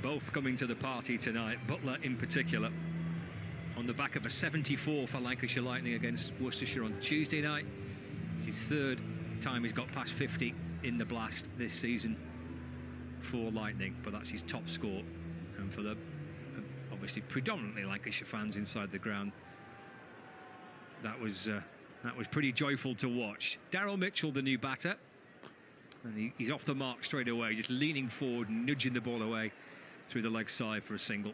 both coming to the party tonight. Butler in particular, on the back of a 74 for Lancashire Lightning against Worcestershire on Tuesday night. It's his 3rd time he's got past 50 in the Blast this season for Lightning, but that's his top score. And for the obviously predominantly Lancashire fans inside the ground, that was pretty joyful to watch. Daryl Mitchell, the new batter, and he's off the mark straight away, just leaning forward and nudging the ball away through the leg side for a single.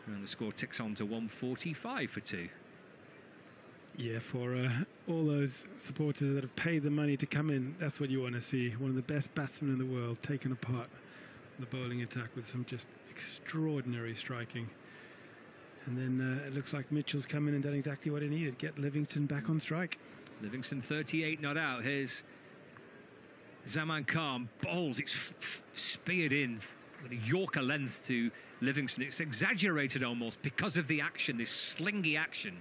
And the score ticks on to 145 for 2. Yeah, for all those supporters that have paid the money to come in, that's what you want to see. One of the best batsmen in the world taking apart the bowling attack with some just extraordinary striking. And then it looks like Mitchell's come in and done exactly what he needed, get Livingston back on strike. Livingston 38 not out. Here's Zaman Khan, bowls, it's speared in with a Yorker length to Livingston. It's exaggerated almost because of the action, this slingy action.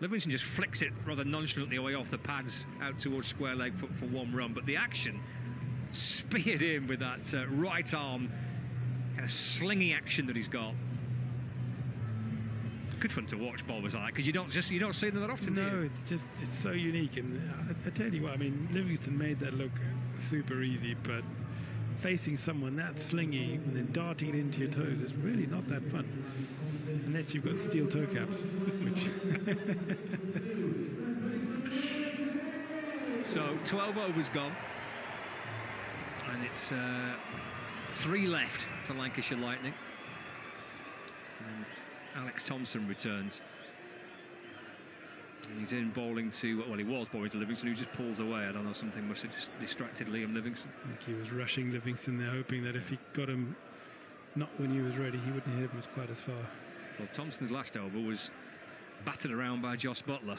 Livingston just flicks it rather nonchalantly away off the pads out towards square leg for 1 run, but the action speared in with that right arm kind of slingy action that he's got. Good fun to watch bowlers like, because you don't see them that often. No, it's so unique. And I tell you what, I mean, Livingston made that look super easy, but facing someone that slingy and then darting it into your toes is really not that fun, unless you've got steel toe caps. So 12 overs gone, and it's 3 left for Lancashire Lightning. And Alex Thompson returns. And he's in bowling to, well, he was bowling to Livingston, who just pulls away. I don't know, something must have just distracted Liam Livingston. I think he was rushing Livingston there, hoping that if he got him not when he was ready, he wouldn't hit him as quite as far. Well, Thompson's last over was battered around by Jos Butler.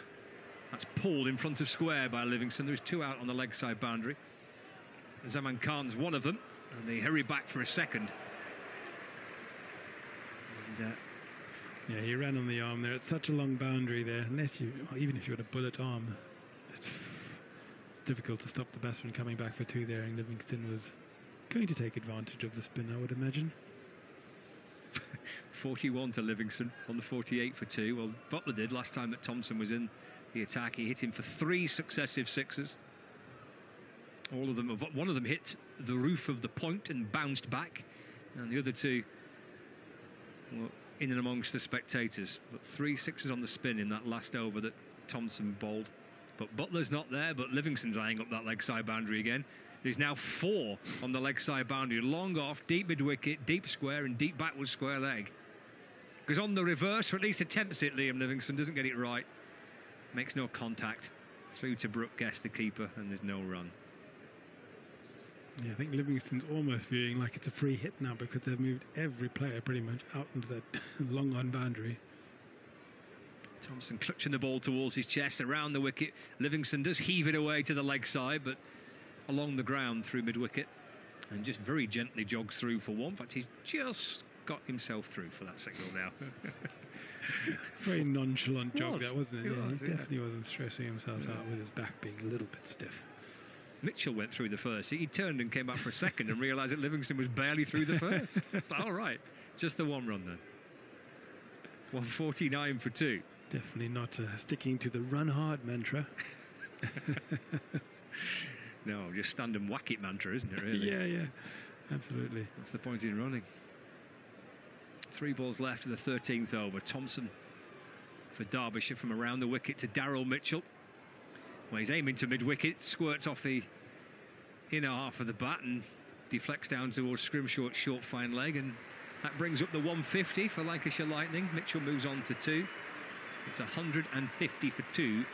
That's pulled in front of square by Livingston. There's 2 out on the leg side boundary. Zaman Khan's one of them, and they hurry back for a second. And, yeah, he ran on the arm there. It's such a long boundary there. Even if you had a bullet arm, it's difficult to stop the batsman coming back for 2 there. And Livingston was going to take advantage of the spin, I would imagine. 41 to Livingston on the 48 for 2. Well, Butler did last time that Thompson was in the attack. He hit him for 3 successive sixes. All of them, one of them hit the roof of the point and bounced back, and the other 2 were in and amongst the spectators. But 3 sixes on the spin in that last over that Thompson bowled. But Butler's not there, but Livingston's eyeing up that leg side boundary again. There's now 4 on the leg side boundary. Long off, deep mid-wicket, deep square and deep backwards square leg. Goes on the reverse, or at least attempts it, Liam Livingston. Doesn't get it right. Makes no contact. Through to Brooke Guest, the keeper, and there's no run. Yeah, I think Livingston's almost viewing like it's a free hit now, because they've moved every player pretty much out into that long on boundary. Thompson clutching the ball towards his chest, around the wicket. Livingston does heave it away to the leg side, but along the ground through mid-wicket, and just very gently jogs through for 1. In fact, he's just got himself through for that signal now. Very nonchalant jog, that wasn't it? He definitely wasn't stressing himself out with his back being a little bit stiff. Mitchell went through the first. He turned and came back for a second and realised that Livingston was barely through the first. It's like, all right, just the 1 run then. 149 for 2. Definitely not sticking to the run hard mantra. No, just stand and whack it mantra, isn't it, really? Yeah, absolutely. That's the point in running. 3 balls left of the 13th over. Thompson for Derbyshire from around the wicket to Daryl Mitchell. Well, he's aiming to mid-wicket, squirts off the inner half of the bat and deflects down towards Scrimshaw's short fine leg, and that brings up the 150 for Lancashire Lightning. Mitchell moves on to 2. It's 150 for 2,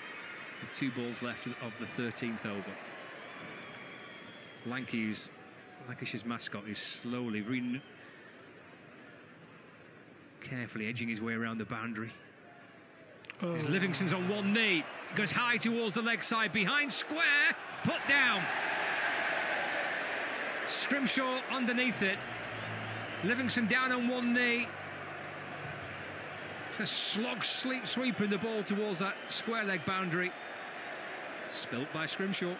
with 2 balls left of the 13th over. Lancashire's mascot is slowly, carefully edging his way around the boundary. Oh. As Livingston's on one knee, goes high towards the leg side, behind square, put down. Scrimshaw underneath it. Livingston down on one knee. Just sweeping the ball towards that square leg boundary. Spilt by Scrimshaw.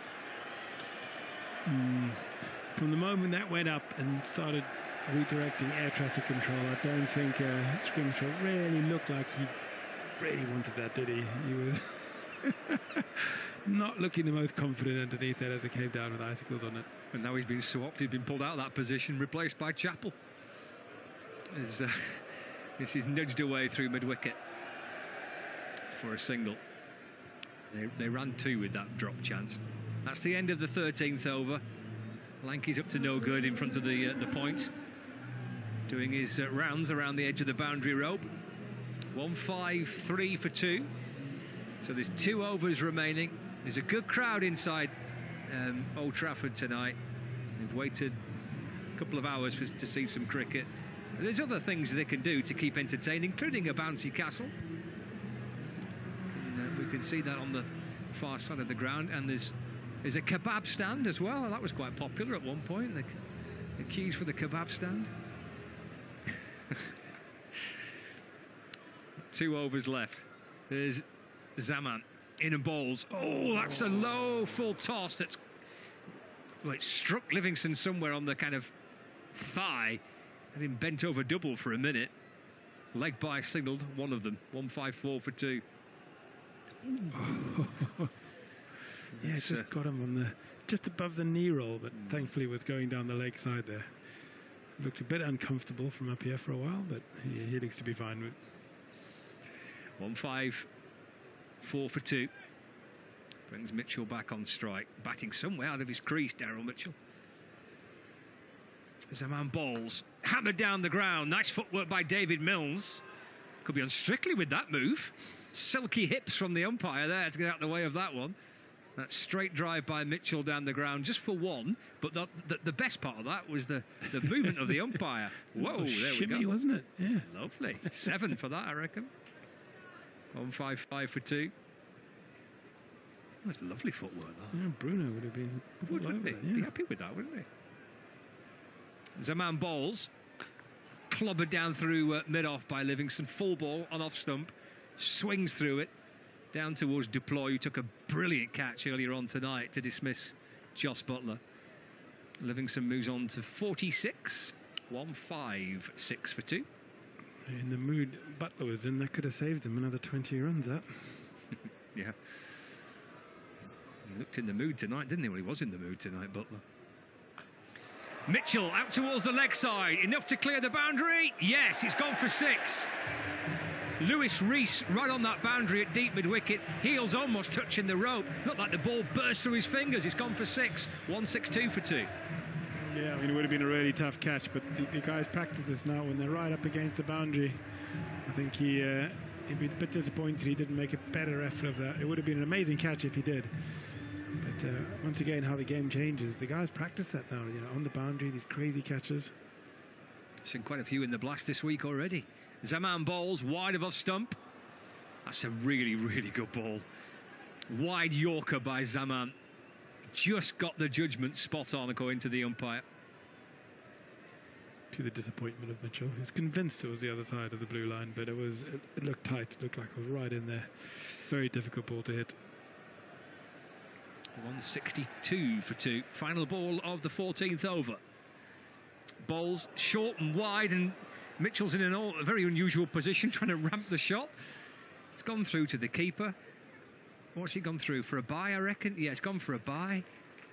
From the moment that went up and started redirecting air traffic control, I don't think Scrimshaw really looked like he really wanted that, did he? He was not looking the most confident underneath it as it came down with icicles on it. And now he's been swapped, he's been pulled out of that position, replaced by Chappell. As this is nudged away through mid-wicket for a single. They ran 2 with that drop chance. That's the end of the 13th over. Lanky's up to no good in front of the point, doing his rounds around the edge of the boundary rope. 153 for 2. So there's 2 overs remaining. There's a good crowd inside Old Trafford tonight. They've waited a couple of hours to see some cricket. And there's other things they can do to keep entertaining, including a bouncy castle. And, we can see that on the far side of the ground. And there's a kebab stand as well. That was quite popular at one point. The queues for the kebab stand. 2 overs left. There's Zaman in and bowls. Oh, that's a low full toss. Well, it struck Livingston somewhere on the kind of thigh. And been bent over double for a minute. Leg by signalled, one of them. 154 for 2. Yeah, it just got him on just above the knee roll, but thankfully was going down the leg side there. Looked a bit uncomfortable from up here for a while, but he looks to be fine with. 154 for 2. Brings Mitchell back on strike. Batting somewhere out of his crease, Daryl Mitchell. Zaman bowls. Hammered down the ground. Nice footwork by David Mills. Could be on Strictly with that move. Silky hips from the umpire there to get out of the way of that one. That straight drive by Mitchell down the ground just for 1. But the best part of that was the movement of the umpire. Whoa, there shimmy, we go. Wasn't it? Yeah. Lovely. 7 for that, I reckon. 155 for 2. That's lovely footwork, that. Yeah, Bruno would have been... Wouldn't he? Yeah. Be happy with that, wouldn't he? Zaman bowls. Clobbered down through mid-off by Livingston. Full ball on off stump. Swings through it. Down towards Duploy, who took a brilliant catch earlier on tonight to dismiss Jos Buttler. Livingston moves on to 46. 156 for 2. In the mood Buttler was in, that could have saved him another 20 runs, that. Yeah. He looked in the mood tonight, didn't he? Well, he was in the mood tonight, Buttler. Mitchell out towards the leg side. Enough to clear the boundary? Yes, it's gone for 6. Lewis Rees right on that boundary at deep mid-wicket. Heels almost touching the rope. Looked like the ball burst through his fingers. It's gone for 6. 162 for 2. Yeah, I mean, it would have been a really tough catch, but the guys practice this now when they're right up against the boundary. I think he'd be a bit disappointed he didn't make a better effort of that. It would have been an amazing catch if he did. But once again, how the game changes. The guys practice that now, on the boundary, these crazy catches. Seen quite a few in the blast this week already. Zaman bowls wide above stump. That's a really, really good ball. Wide Yorker by Zaman. Just got the judgment spot on, according to the umpire. To the disappointment of Mitchell. He was convinced it was the other side of the blue line, but it looked tight. It looked like it was right in there. Very difficult ball to hit. 162 for 2. Final ball of the 14th over. Bowls short and wide, and Mitchell's in a very unusual position, trying to ramp the shot. It's gone through to the keeper. What's he gone through? For a bye, I reckon? Yeah, it's gone for a bye.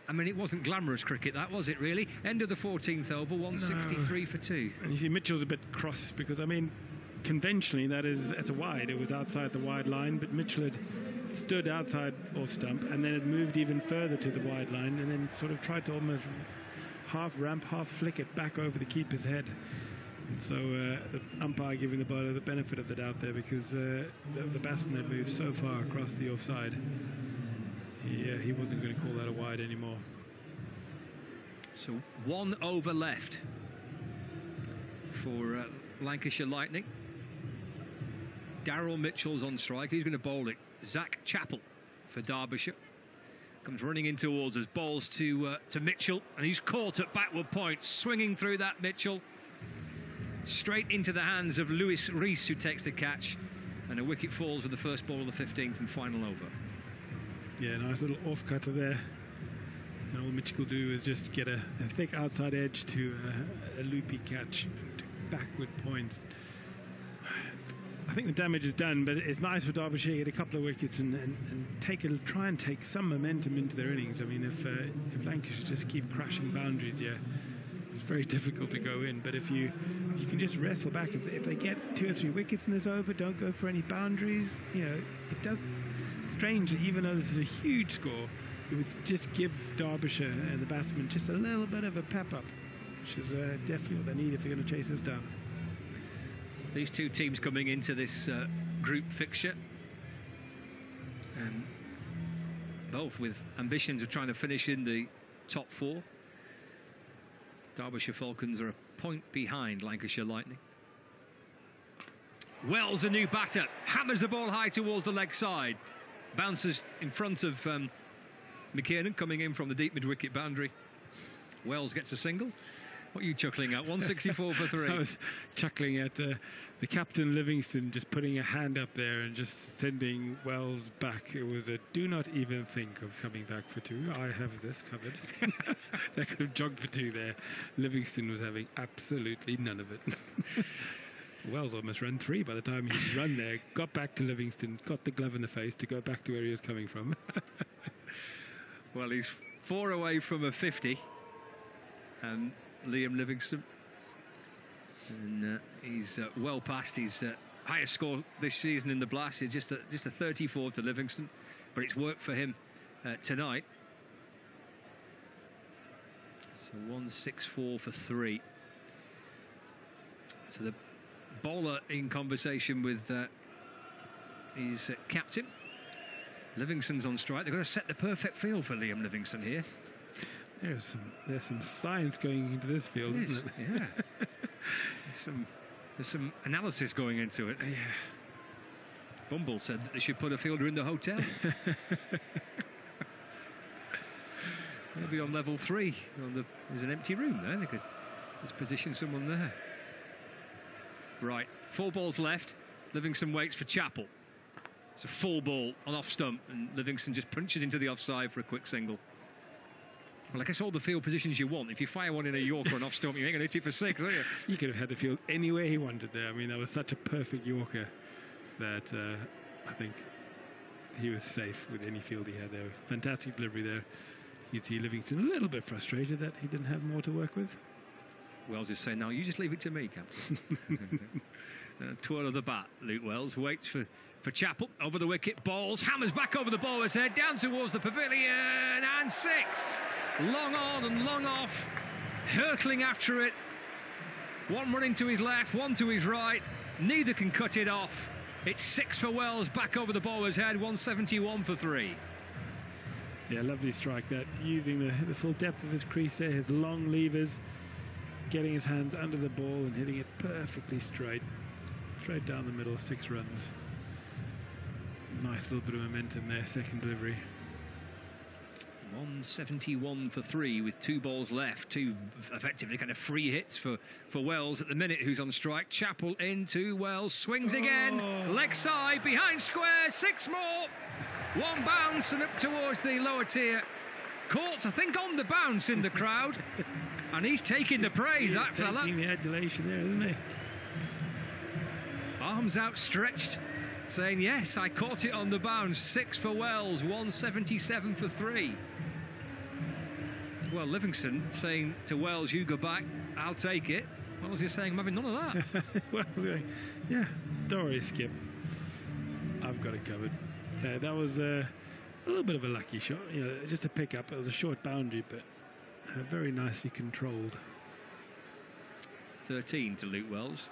I mean, it wasn't glamorous cricket, that, was it, really? End of the 14th over, 163 for 2. And you see, Mitchell's a bit cross because, I mean, conventionally, that is as a wide. It was outside the wide line, but Mitchell had stood outside off stump and then it moved even further to the wide line and then sort of tried to almost half ramp, half flick it back over the keeper's head. And so the umpire giving the bowler the benefit of the doubt there, because the batsman had moved so far across the offside. He wasn't going to call that a wide anymore. So 1 over left for Lancashire Lightning. Daryl Mitchell's on strike. He's going to bowl it. Zach Chappell for Derbyshire comes running in towards us. Bowls to Mitchell, and he's caught at backward point, swinging through that. Mitchell straight into the hands of Lewis Rees, who takes the catch, and a wicket falls with the first ball of the 15th and final over. Yeah, nice little off cutter there. And all Mitchell will do is just get a thick outside edge to a loopy catch, to backward points. I think the damage is done, but it's nice for Derbyshire to get a couple of wickets and try and take some momentum into their innings. I mean, if Lancashire just keep crashing boundaries here, it's very difficult to go in. But if you can just wrestle back, if they get 2 or 3 wickets in this over, don't go for any boundaries. You know, it does. Strangely, even though this is a huge score, it would just give Derbyshire and the batsmen just a little bit of a pep up, which is definitely what they need if they're going to chase this down. These two teams coming into this group fixture, both with ambitions of trying to finish in the top 4. Derbyshire Falcons are a point behind Lancashire Lightning. Wells, a new batter, hammers the ball high towards the leg side. Bounces in front of McKiernan, coming in from the deep mid-wicket boundary. Wells gets a single. What are you chuckling at? 164 for 3. I was chuckling at the captain Livingston just putting a hand up there and just sending Wells back. It was a do not even think of coming back for 2. I have this covered. They could have jogged for 2 there. Livingston was having absolutely none of it. Wells almost ran 3 by the time he run there, got back to Livingston, got the glove in the face to go back to where he was coming from. Well, he's 4 away from a 50, and Liam Livingston, and he's well past his highest score this season in the Blast. It's just a 34 to Livingston, but it's worked for him tonight. So 164 for 3. So the bowler in conversation with his captain. Livingston's on strike. They've got to set the perfect field for Liam Livingston here. There's some science going into this field, isn't it? Yeah. There's some analysis going into it. Yeah. Bumble said that they should put a fielder in the hotel. Maybe on level 3. There's an empty room there. They could just position someone there. Right, 4 balls left. Livingston waits for Chappell. It's a full ball on off stump, and Livingston just punches into the offside for a quick single. Well, I guess all the field positions you want. If you fire one in a Yorker on off stump, you ain't going to hit it for 6, are you? You could have had the field anywhere he wanted there. I mean, that was such a perfect Yorker that I think he was safe with any field he had there. Fantastic delivery there. You'd see Livingston a little bit frustrated that he didn't have more to work with. Wells is saying, "No, you just leave it to me, Captain." Twirl of the bat. Luke Wells waits for Chappell over the wicket, bowls, hammers back over the bowler's head, down towards the pavilion, and 6. Long on and long off, hurtling after it. One running to his left, one to his right. Neither can cut it off. It's 6 for Wells, back over the bowler's head, 171 for 3. Yeah, lovely strike that, using the full depth of his crease there, his long levers, getting his hands under the ball and hitting it perfectly straight down the middle. 6 runs. Nice little bit of momentum there, second delivery. 171 for 3 with 2 balls left. 2 effectively kind of free hits for Wells at the minute, who's on strike. Chappell into Wells, swings again, leg side, behind square, 6 more. 1 bounce and up towards the lower tier. Caught, I think, on the bounce in the crowd. And he's taking the praise, that fella. Taking the adulation there, isn't he? Arms outstretched, saying, yes, I caught it on the bounce. 6 for Wells, 177 for 3. Well, Livingston saying to Wells, you go back, I'll take it. Wells is saying, I'm having none of that. Wells going, yeah, don't worry, Skip. I've got it covered. That was a little bit of a lucky shot, just a pick up. It was a short boundary, but very nicely controlled. 13 to Luke Wells.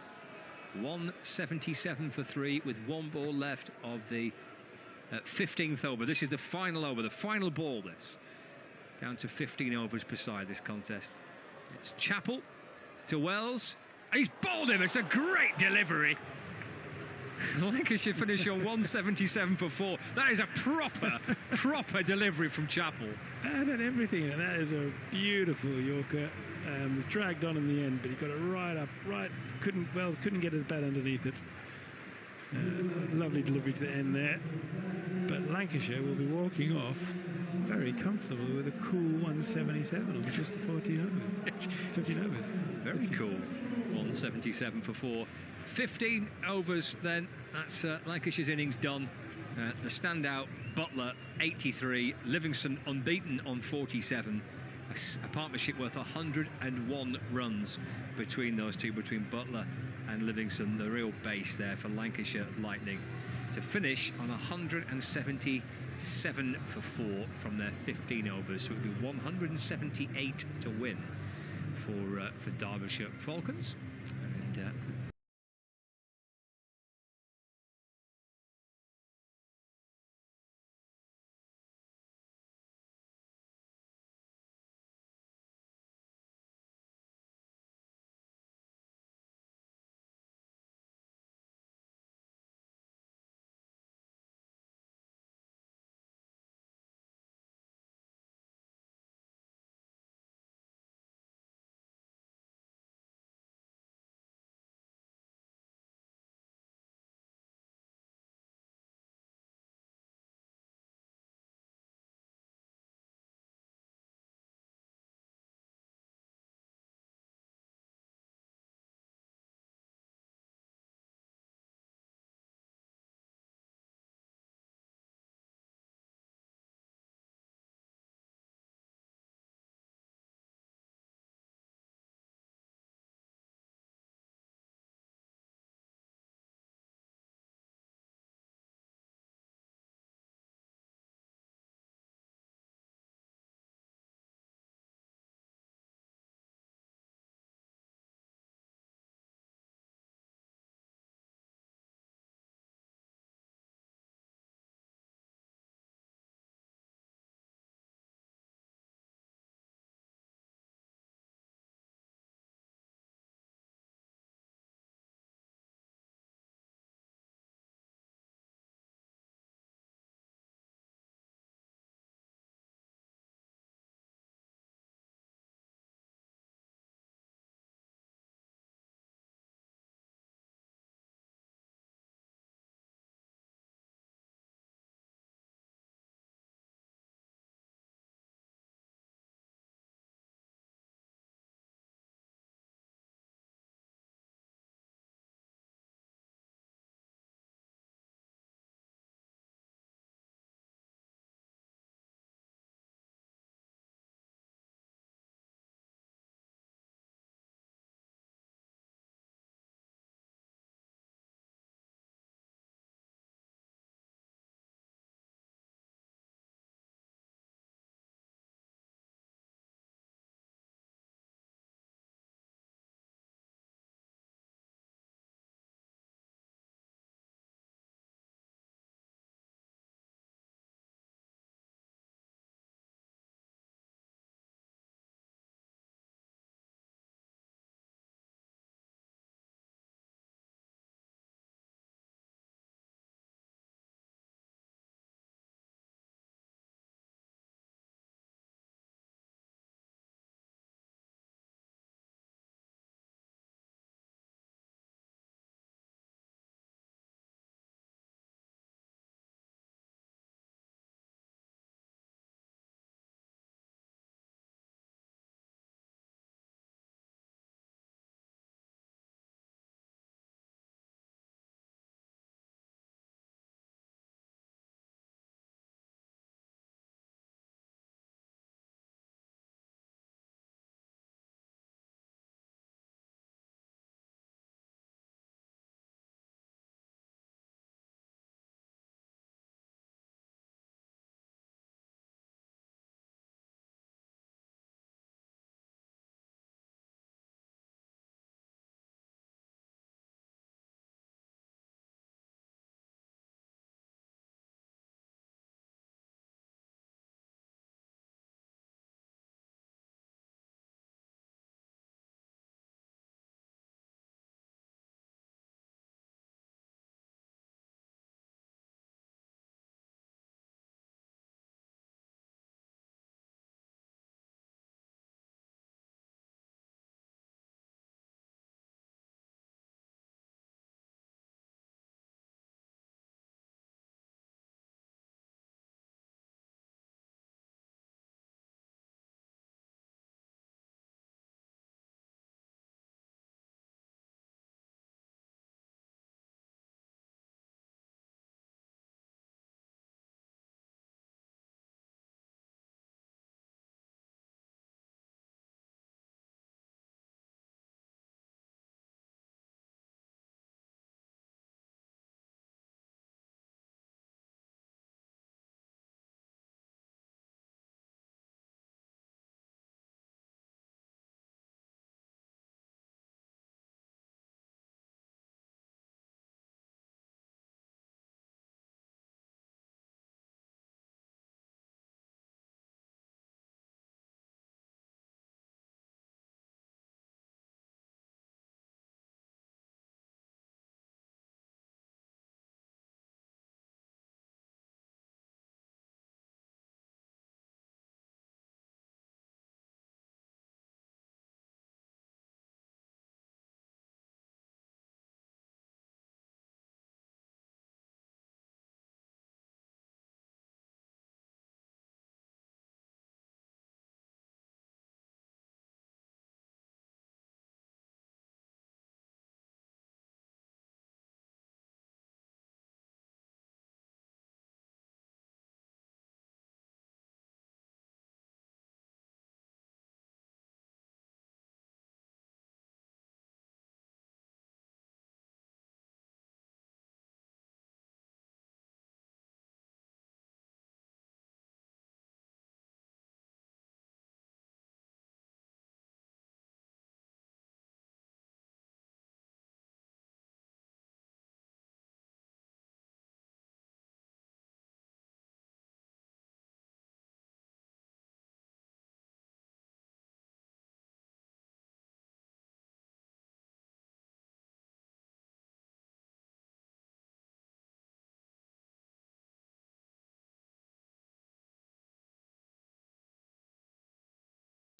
177 for 3 with 1 ball left of the 15th over. This is the final over, the final ball this. Down to 15 overs per side this contest. It's Chappell to Wells. He's bowled him. It's a great delivery. Lancashire finish on 177 for 4. That is a proper delivery from Chappell. And then everything. And that is a beautiful Yorker. Dragged on in the end, but he got it right up. Wells couldn't get his bat underneath it. Lovely delivery to the end there. But Lancashire will be walking off very comfortable with a cool 177 on just the 14 overs. 15 overs. Very cool. 177 for 4. 15 overs then. That's Lancashire's innings done. The standout, Butler, 83. Livingston unbeaten on 47. A partnership worth 101 runs between those two, between Butler and Livingston. The real base there for Lancashire Lightning to finish on 177 for 4 from their 15 overs. So it would be 178 to win for Derbyshire Falcons. And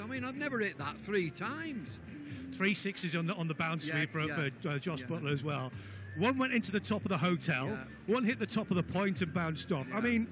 I mean, I'd never hit that 3 times. 3 sixes on the bounce Yeah, sweep for Josh yeah. Butler as well. One went into the top of the hotel, Yeah. one hit the top of the point and bounced off. Yeah. I mean,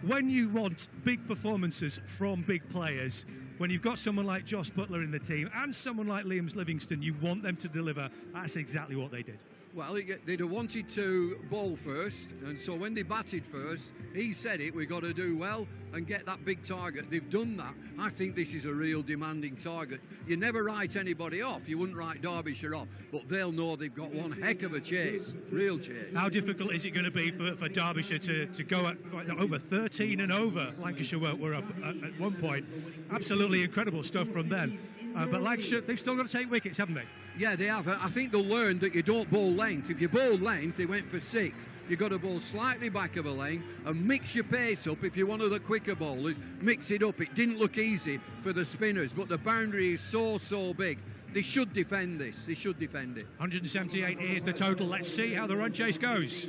when you want big performances from big players, when you've got someone like Josh Butler in the team and someone like Liam Livingston, you want them to deliver. That's exactly what they did. Well, they'd have wanted to bowl first, and so when they batted first, he said it, we've got to do well and get that big target. They've done that. I think this is a real demanding target. You never write anybody off. You wouldn't write Derbyshire off, but they'll know they've got one heck of a chase, real chase. How difficult is it going to be for Derbyshire to go at over 13 and over? Lancashire were up at one point. Absolutely incredible stuff from them. But Lancashire, they've still got to take wickets, haven't they? Yeah, they have. I think they'll learn that you don't bowl length. If you bowl length, they went for 6. You've got to bowl slightly back of a length and mix your pace up. If you're one of the quicker bowlers, mix it up. It didn't look easy for the spinners, but the boundary is so big. They should defend this. They should defend it. 178 is the total. Let's see how the run chase goes.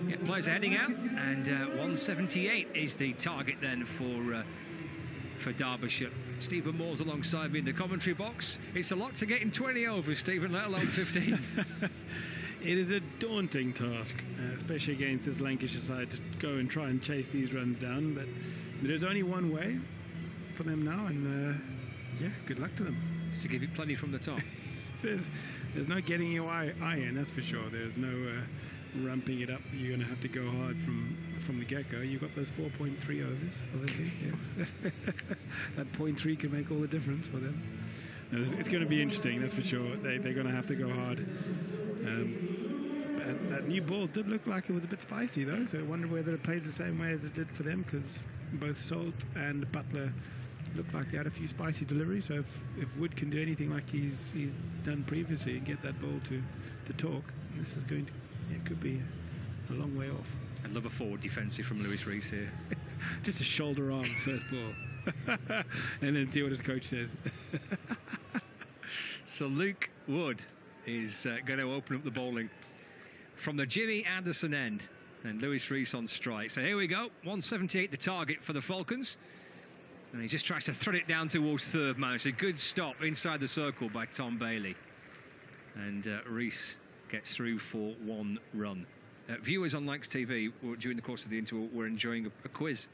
Yeah, players are heading out, and 178 is the target then for Derbyshire. Stephen Moore's alongside me in the commentary box. It's a lot to get in 20 overs, Stephen, let alone 15. It is a daunting task, especially against this Lancashire side, to go and try and chase these runs down. But there's only one way for them now, and yeah, good luck to them. It's to give it plenty from the top. There's no getting your eye in, that's for sure. There's no ramping it up. You're going to have to go hard from the get-go. You've got those 4.3 overs, obviously. Yes. That 0.3 can make all the difference for them. No, it's going to be interesting, that's for sure. They're going to have to go hard. That new ball did look like it was a bit spicy, though, so I wonder whether it plays the same way as it did for them, because both Salt and Butler looked like they had a few spicy deliveries. So if Wood can do anything like he's done previously and get that ball to talk, this is going to, it could be a long way off. I'd love a forward defensive from Lewis Rees here. Just a shoulder arm first ball. And then see what his coach says. So Luke Wood is going to open up the bowling from the Jimmy Anderson end, and Lewis Rees on strike. So here we go, 178 the target for the Falcons, and he just tries to thread it down towards third man. It's a good stop inside the circle by Tom Bailey, and Rees gets through for 1 run. Viewers on Lancs TV during the course of the interval were enjoying a quiz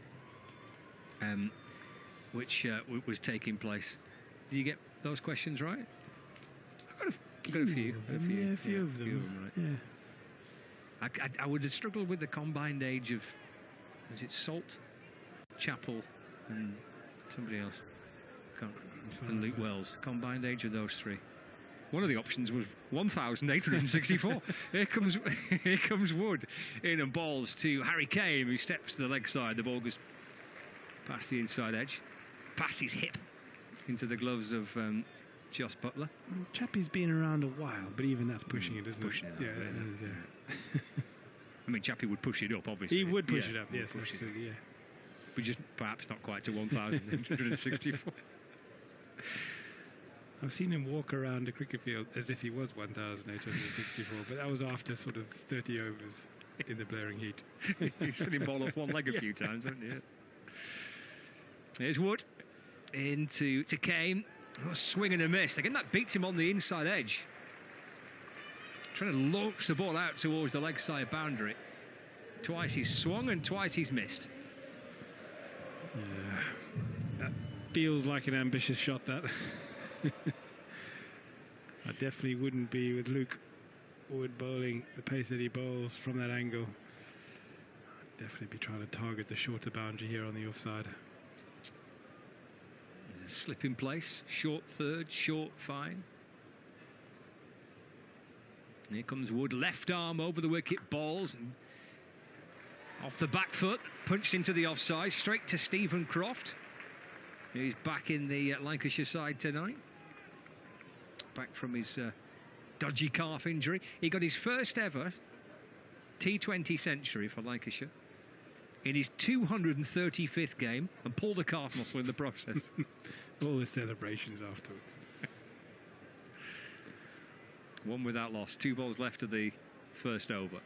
which was taking place. Did you get those questions right? I've got a few. A few of them. Yeah. I would have struggled with the combined age of, is it Salt, Chappell, and somebody else? And Luke Wells. Combined age of those 3. One of the options was 1,864. Here comes Wood in and balls to Harry Kane, who steps to the leg side. The ball goes past the inside edge, past his hip, into the gloves of Josh Butler. Chappie's been around a while, but even that's pushing it, isn't pushing it? It up, yeah. I mean, Chappie would push it up, obviously. He would push it up, yes, absolutely, yeah. But just perhaps not quite to 1,864. I've seen him walk around the cricket field as if he was 1,864, but that was after sort of 30 overs in the blaring heat. You've seen him ball off one leg a few times, haven't you? Here's Wood into Kane. Oh, swing and a miss. Again, that beats him on the inside edge. Trying to launch the ball out towards the leg side boundary. Twice he's swung and twice he's missed. Yeah, that feels like an ambitious shot, that. I definitely wouldn't be with Luke Wood bowling the pace that he bowls from that angle. I'd definitely be trying to target the shorter boundary here on the offside. Slip in place, short third, short fine. Here comes Wood, left arm over the wicket, balls and off the back foot, punched into the offside, straight to Stephen Croft. He's back in the Lancashire side tonight. Back from his dodgy calf injury. He got his first ever T20 century for Lancashire in his 235th game and pulled a calf muscle in the process. All the celebrations afterwards. 1 without loss, 2 balls left of the first over.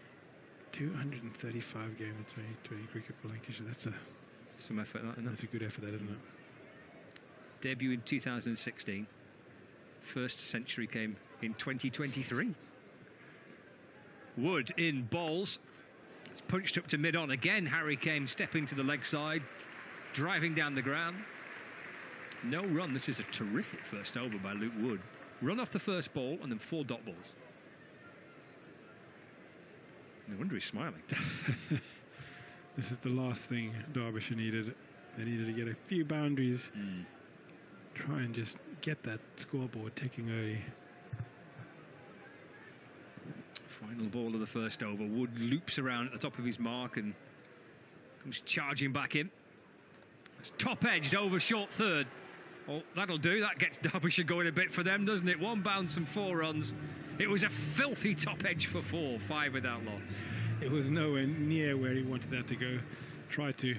235 games in 2020 cricket for Lancashire. That's some effort, isn't it? That's a good effort, that, isn't it? Debut in 2016. First century came in 2023. Wood in balls. It's punched up to mid-on again. Harry Kane stepping to the leg side, driving down the ground. No run. This is a terrific first over by Luke Wood. Run off the first ball and then 4 dot balls. No wonder he's smiling. This is the last thing Derbyshire needed. They needed to get a few boundaries. Try and just get that scoreboard ticking early. Final ball of the first over. Wood loops around at the top of his mark and comes charging back in. It's top-edged over short third. Oh, that'll do. That gets Derbyshire going a bit for them, doesn't it? 1 bounce and 4 runs. It was a filthy top edge for 4, 5 without loss. It was nowhere near where he wanted that to go. Tried to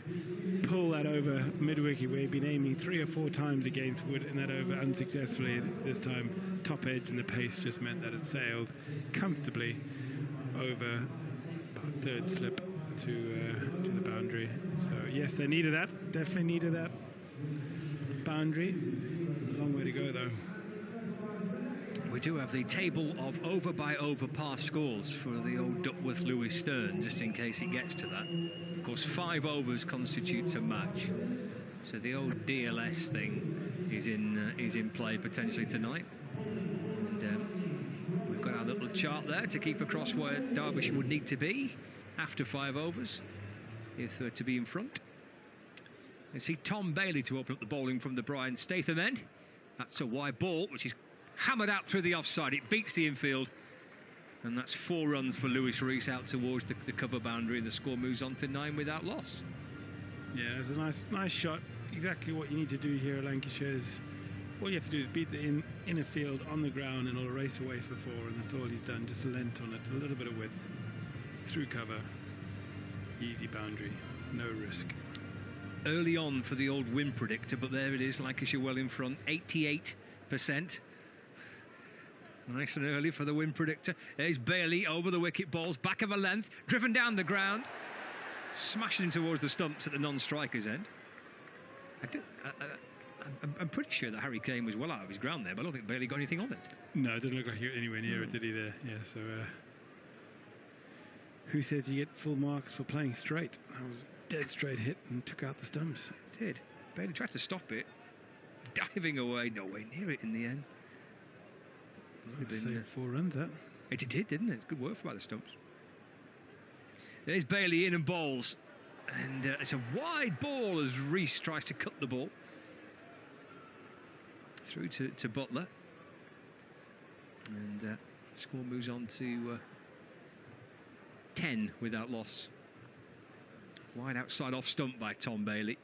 pull that over mid-wicket where he'd been aiming 3 or 4 times against Wood in that over unsuccessfully. This time, top edge and the pace just meant that it sailed comfortably over about third slip to the boundary. So yes, they needed that. Definitely needed that boundary. A long way to go though. We do have the table of over by over par scores for the old Duckworth Lewis Stern, just in case it gets to that. Of course, 5 overs constitutes a match, so the old DLS thing is in play potentially tonight. And we've got our little chart there to keep across where Derbyshire would need to be after 5 overs if to be in front. You see Tom Bailey to open up the bowling from the Brian Statham end. That's a wide ball, which is hammered out through the offside. It beats the infield, and that's 4 runs for Lewis Rees out towards the cover boundary. The score moves on to 9 without loss. Yeah, it's a nice shot. Exactly what you need to do here at Lancashire is all you have to do is beat the inner field on the ground, and it'll race away for 4, and that's all he's done. Just lent on it, a little bit of width through cover, easy boundary, no risk. Early on for the old win predictor, but there it is, Lancashire well in front, 88%. Nice and early for the win predictor. There's Bailey over the wicket, balls back of a length, driven down the ground, smashing towards the stumps at the non-striker's end. I'm pretty sure that Harry Kane was well out of his ground there, but I don't think Bailey got anything on it. No, it didn't look like he got anywhere near it, did he there? Yeah, so who says you get full marks for playing straight? That was a dead straight hit and took out the stumps. It did. Bailey tried to stop it, diving away, no way near it in the end. Saved 4 runs, that. It did, didn't it? It's good work by the stumps. There's Bailey in and bowls. And it's a wide ball as Rees tries to cut the ball. Through to Butler. And the score moves on to 10 without loss. Wide outside off stump by Tom Bailey,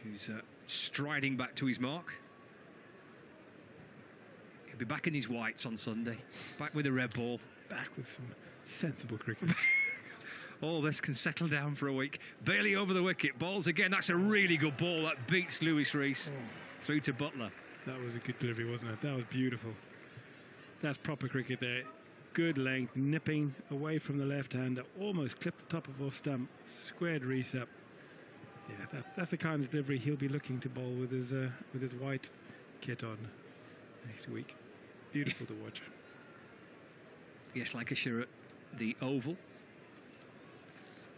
who's striding back to his mark. He'll be back in his whites on Sunday. Back with a red ball. Back with some sensible cricket. All this can settle down for a week. Bailey over the wicket. Balls again. That's a really good ball. That beats Lewis Rees through to Butler. That was a good delivery, wasn't it? That was beautiful. That's proper cricket there. Good length, nipping away from the left-hander. Almost clipped the top of off stump. Squared Rees up. Yeah, that's the kind of delivery he'll be looking to bowl with his white kit on next week. Beautiful to watch. Yes, Lancashire at the Oval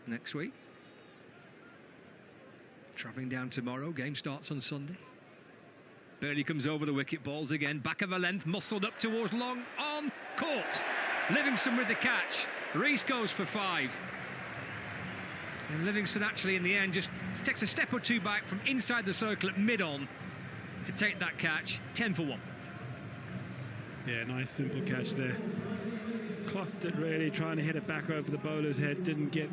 next week. Travelling down tomorrow. Game starts on Sunday. Bailey comes over the wicket, balls again, back of a length, muscled up towards long, on, caught. Livingston with the catch. Rees goes for 5. And Livingston actually in the end just takes a step or 2 back from inside the circle at mid-on to take that catch. 10 for 1. Yeah, nice simple catch there. Clothed it really, trying to hit it back over the bowler's head. Didn't get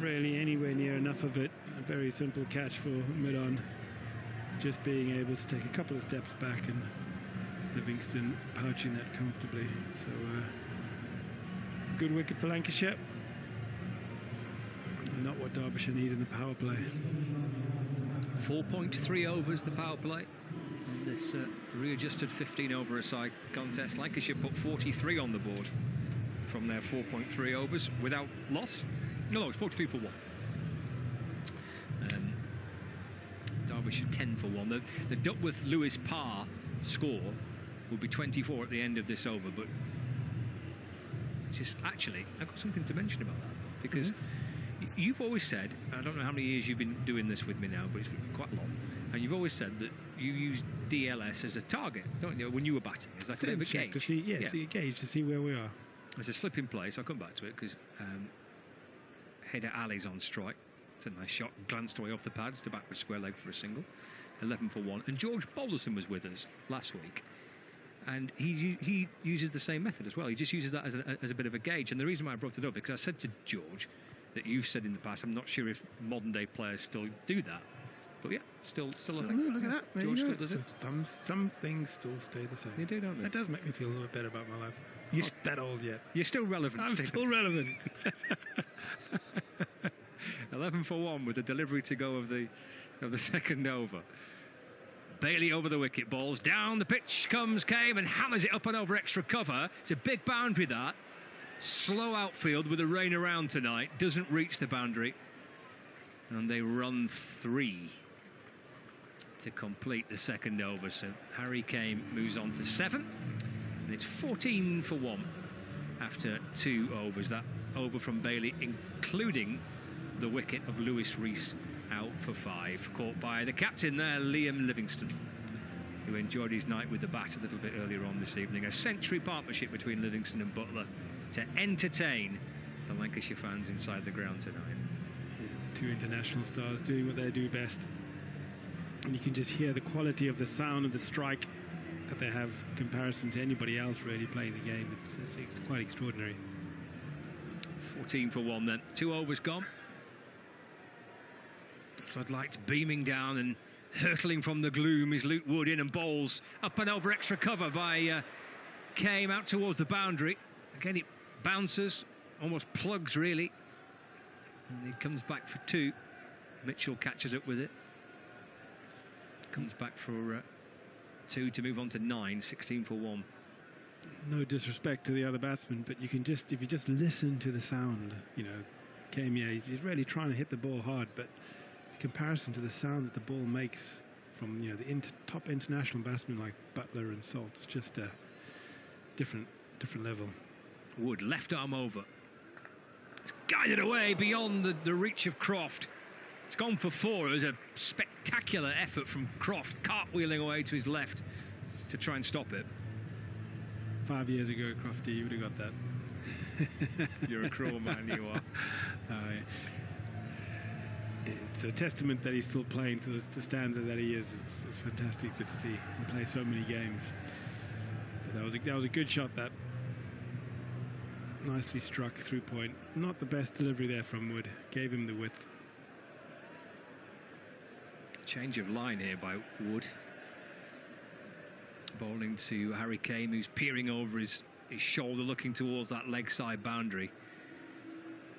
really anywhere near enough of it. A very simple catch for mid-on. Just being able to take a couple of steps back and Livingston pouching that comfortably. So good wicket for Lancashire. Not what Derbyshire need in the power play. 4.3 overs the power play. This readjusted 15-over-a-side contest. Lancashire put 43 on the board from their 4.3 overs without loss. No, it's 43 for 1. Derbyshire 10 for 1. The Duckworth-Lewis par score will be 24 at the end of this over, but just actually, I've got something to mention about that, because you've always said, I don't know how many years you've been doing this with me now, but it's quite long, and you've always said that you use DLS as a target, don't you, when you were batting? It's like a bit of a gauge. To see, to gauge, to see where we are. There's a slip in place. I'll come back to it because header Ali's on strike. It's a nice shot, glanced away off the pads to backward square leg for a single. 11 for 1. And George Boulderson was with us last week, and he uses the same method as well. He just uses that as a bit of a gauge. And the reason why I brought it up, because I said to George that you've said in the past, I'm not sure if modern day players still do that. But yeah, still a thing. Look at that. George still does it. Some things still stay the same. They do, don't they? That does make me feel a little bit better about my life. You're not that old yet. You're still relevant, I'm Stephen. still relevant. 11 for 1 with the delivery to go of the second over. Bailey over the wicket, balls down the pitch, came and hammers it up and over extra cover. It's a big boundary, that. Slow outfield with the rain around tonight, doesn't reach the boundary. And they run 3 to complete the second over. So Harry Kane moves on to 7. And it's 14 for 1 after 2 overs. That over from Bailey, including the wicket of Lewis Rees, out for 5. Caught by the captain there, Liam Livingston, who enjoyed his night with the bat a little bit earlier on this evening. A century partnership between Livingston and Butler to entertain the Lancashire fans inside the ground tonight. Two international stars doing what they do best. And you can just hear the quality of the sound of the strike that they have in comparison to anybody else really playing the game. It's quite extraordinary. 14 for 1 then. 2 overs gone. Floodlights beaming down and hurtling from the gloom is Luke Wood in and bowls up and over extra cover by Kame out towards the boundary. Again, it bounces, almost plugs really. And he comes back for 2. Mitchell catches up with it. Comes back for 2 to move on to 9, 16 for 1. No disrespect to the other batsmen, but you can just, if you just listen to the sound, you know, Kame, he's really trying to hit the ball hard, but in comparison to the sound that the ball makes from, you know, the top international batsmen like Butler and Salt, it's just a different level. Wood, left arm over. It's guided away beyond the reach of Croft. It's gone for 4. It was a spectacular effort from Croft, cartwheeling away to his left to try and stop it. 5 years ago, Crofty, you would have got that. You're a cruel man, you are. It's a testament that he's still playing to the standard that he is. It's fantastic to see him play so many games. But that was a good shot, that. Nicely struck through point. Not the best delivery there from Wood. Gave him the width. Change of line here by Wood. Bowling to Harry Kame, who's peering over his shoulder, looking towards that leg side boundary.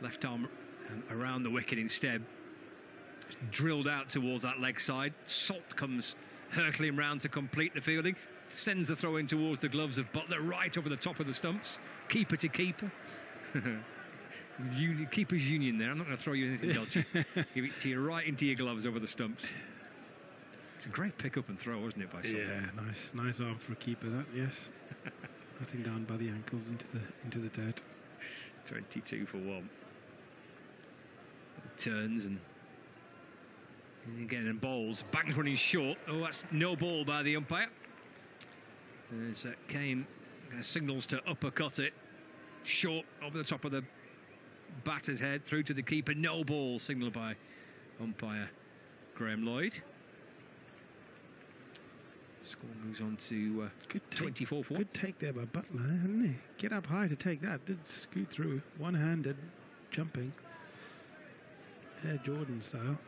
Left arm around the wicket instead. Drilled out towards that leg side. Salt comes hurtling round to complete the fielding. Sends the throw in towards the gloves of Butler, right over the top of the stumps. Keeper to keeper. Keeper's union there. I'm not going to throw you anything dodgy. Give it to you right into your gloves over the stumps. It's a great pick up and throw, wasn't it, by Salt? Yeah, nice arm for a keeper, that, yes. Nothing down by the ankles into the dirt. 22 for 1. Turns and again and bowls. Bangs running short. Oh, that's no ball by the umpire. There's Kame signals to uppercut it. Short over the top of the batter's head through to the keeper. No ball signalled by umpire Graham Lloyd. Score moves on to 24 for 1. Good take there by Butler, didn't he? Get up high to take that. Did scoot through. One-handed jumping. Air Jordan style.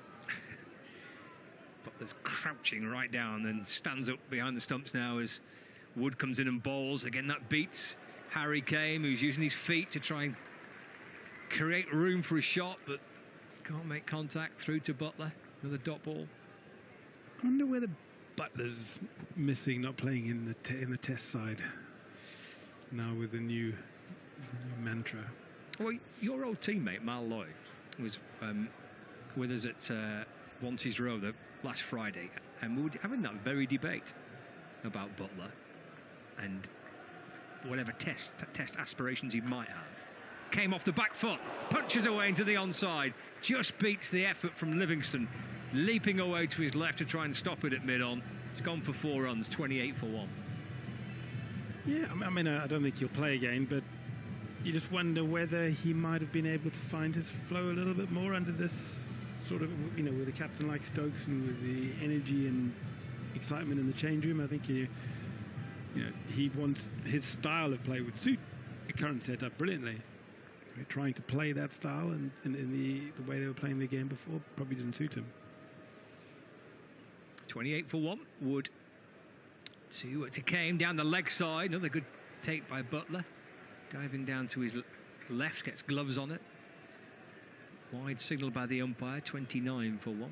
Butler's crouching right down and stands up behind the stumps now as Wood comes in and bowls. Again, that beats Harry Kame, who's using his feet to try and create room for a shot, but can't make contact. Through to Butler. Another dot ball. I wonder whether Butler's missing, not playing in the test side now with the new mantra. Well, your old teammate Mal Lloyd was with us at once his row last Friday, and we were having that very debate about Butler and whatever test aspirations he might have. Came off the back foot, punches away into the onside, just beats the effort from Livingston, leaping away to his left to try and stop it at mid-on. It's gone for 4 runs, 28 for 1. Yeah, I mean, I don't think he'll play again, but you just wonder whether he might have been able to find his flow a little bit more under this sort of, you know, with a captain like Stokes and with the energy and excitement in the change room. I think he wants his style of play would suit the current setup brilliantly. Trying to play that style and in the way they were playing the game before probably didn't suit him. 28 for 1. Wood to Kane down the leg side. Another good take by Butler. Diving down to his left, gets gloves on it. Wide signal by the umpire, 29 for 1. 1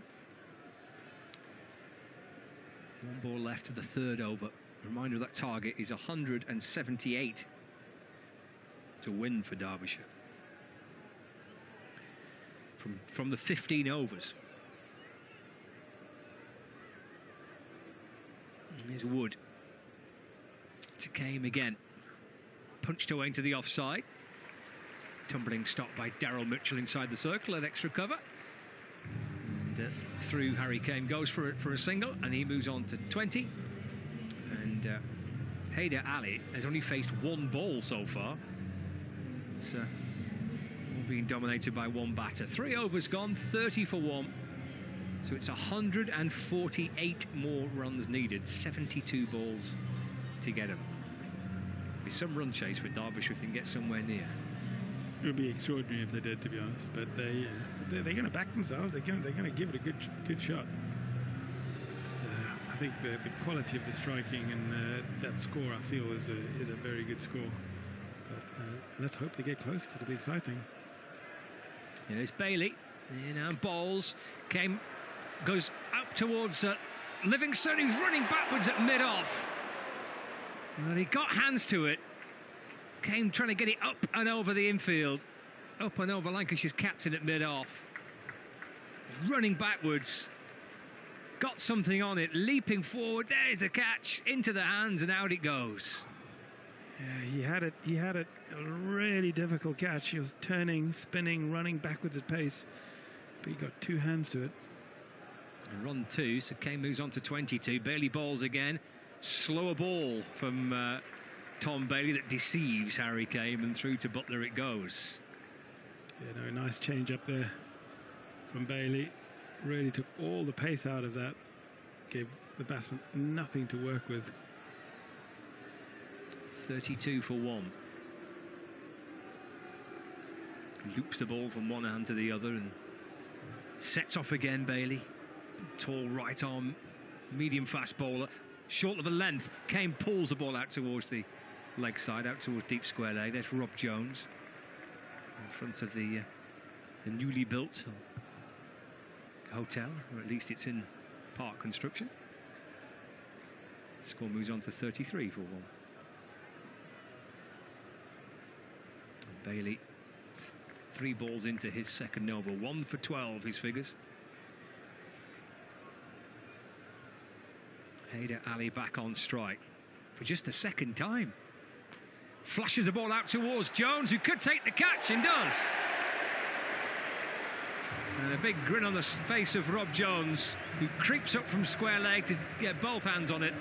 ball left of the 3rd over. Reminder that target is 178 to win for Derbyshire. From the 15 overs. And here's Wood. To Kane again. Punched away into the offside. Tumbling stop by Daryl Mitchell inside the circle, an extra cover. And through Harry Kane goes for a single, and he moves on to 20. And Haider Ali has only faced 1 ball so far. It's all being dominated by 1 batter. 3 overs gone, 30 for 1. So it's 148 more runs needed, 72 balls to get him. Be some run chase for Derbyshire if they can get somewhere near. It would be extraordinary if they did, to be honest. But they're going to back themselves. They're going to give it a good shot. But, I think the quality of the striking and that score, I feel, is a very good score. But let's hope they get close, because it'll be exciting. Here's Bailey. In and bowls. Kane goes up towards Livingston, who's running backwards at mid-off. Well, he got hands to it. Kane trying to get it up and over the infield. Up and over Lancashire's captain at mid-off. Running backwards. Got something on it. Leaping forward. There's the catch. Into the hands and out it goes. Yeah, he had it a really difficult catch. He was turning, spinning, running backwards at pace, but he got 2 hands to it. And run 2, so Kane moves on to 22. Bailey bowls again. Slower ball from Tom Bailey that deceives Harry Kane, and through to Butler it goes. Yeah, no, nice change up there from Bailey. Really took all the pace out of that. Gave the batsman nothing to work with. 32 for 1. Loops the ball from one hand to the other and sets off again. Bailey, tall right arm, medium fast bowler, short of a length. Kane pulls the ball out towards the leg side, out towards deep square leg. There's Rob Jones in front of the newly built hotel, or at least it's in park construction. Score moves on to 33 for 1. Bailey, 3 balls into his second over, 1 for 12 his figures. Haider Ali back on strike for just the 2nd time. Flashes the ball out towards Jones, who could take the catch and does. And a big grin on the face of Rob Jones, who creeps up from square leg to get both hands on it.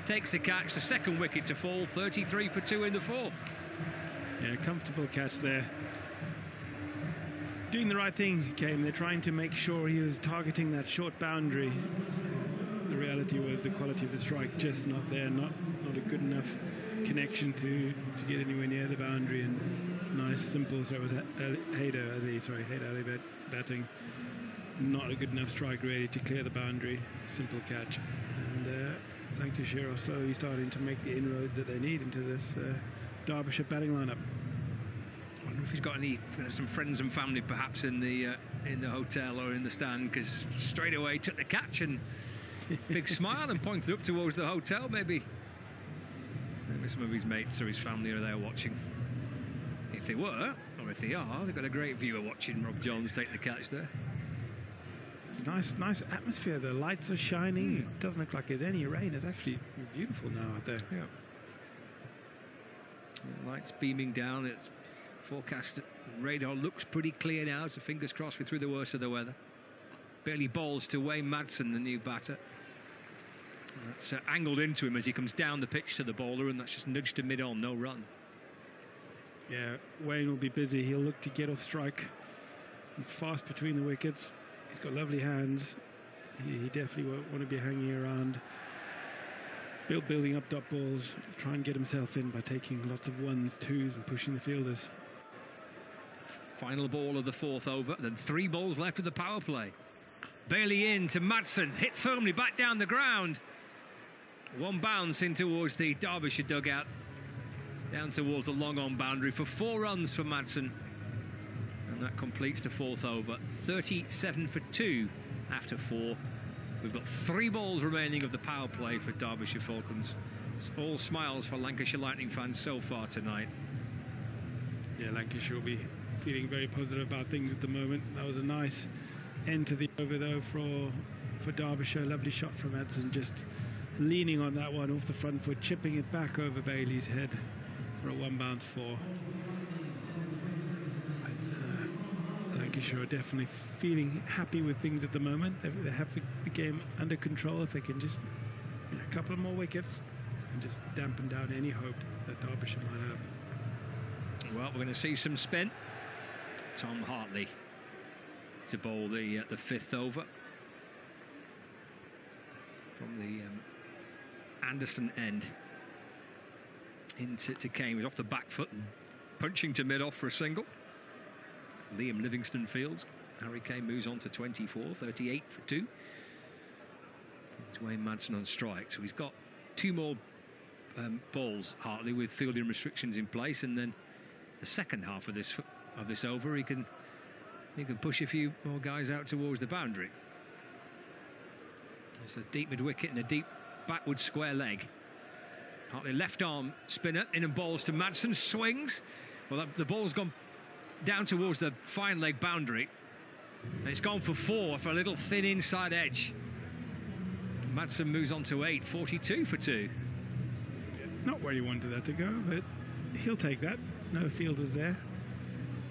Takes the catch, the 2nd wicket to fall, 33 for 2 in the 4th. Yeah, comfortable catch there. Doing the right thing, Kane. They're trying to make sure he was targeting that short boundary. The reality was the quality of the strike just not there, not a good enough connection to get anywhere near the boundary. And nice, simple. So it was Haider Ali batting. Not a good enough strike really to clear the boundary. Simple catch. And Lancashire are slowly starting to make the inroads that they need into this Derbyshire batting lineup. I wonder if he's got some friends and family perhaps in the hotel or in the stand, because straight away took the catch and big smile and pointed up towards the hotel. Maybe some of his mates or his family are there watching. If they were, or if they are, they've got a great viewer watching Rob Jones take the catch there. It's a nice atmosphere. The lights are shining. It doesn't look like there's any rain. It's actually beautiful now out there. Yeah. The lights beaming down. It's forecast radar looks pretty clear now, so fingers crossed we're through the worst of the weather. Bailey bowls to Wayne Madsen, the new batter. That's angled into him as he comes down the pitch to the bowler, and that's just nudged to mid-on, no run. Yeah, Wayne will be busy. He'll look to get off strike. He's fast between the wickets. He's got lovely hands. He definitely won't want to be hanging around. Building up dot balls, try and get himself in by taking lots of ones, twos and pushing the fielders. Final ball of the 4th over, then 3 balls left of the power play. Bailey in to Madsen, hit firmly back down the ground. One bounce in towards the Derbyshire dugout, down towards the long on boundary for 4 runs for Madsen. And that completes the 4th over. 37 for 2 after 4. We've got 3 balls remaining of the power play for Derbyshire Falcons. It's all smiles for Lancashire Lightning fans so far tonight. Yeah, Lancashire will be feeling very positive about things at the moment. That was a nice end to the over though for Derbyshire. Lovely shot from Edson, just leaning on that one off the front foot, chipping it back over Bailey's head for a 1 bounce 4. Lancashire are definitely feeling happy with things at the moment. They have the game under control. If they can just a couple of more wickets and just dampen down any hope that Derbyshire might have. Well, we're going to see some spin. Tom Hartley to bowl the 5th over from the Anderson end into Kane. He's off the back foot and punching to mid-off for a single. Liam Livingston fields. Harry Kane moves on to 24, 38 for 2. It's Wayne Madsen on strike, so he's got 2 more balls, Hartley, with fielding restrictions in place, and then the second half of this over, he can push a few more guys out towards the boundary. It's a deep mid-wicket and a deep backward square leg. Hartley left arm spinner in and bowls to Madsen, swings. Well, the ball's gone down towards the fine leg boundary. And it's gone for 4 for a little thin inside edge. Madsen moves on to 8, 42 for 2. Not where he wanted that to go, but he'll take that. No fielders there.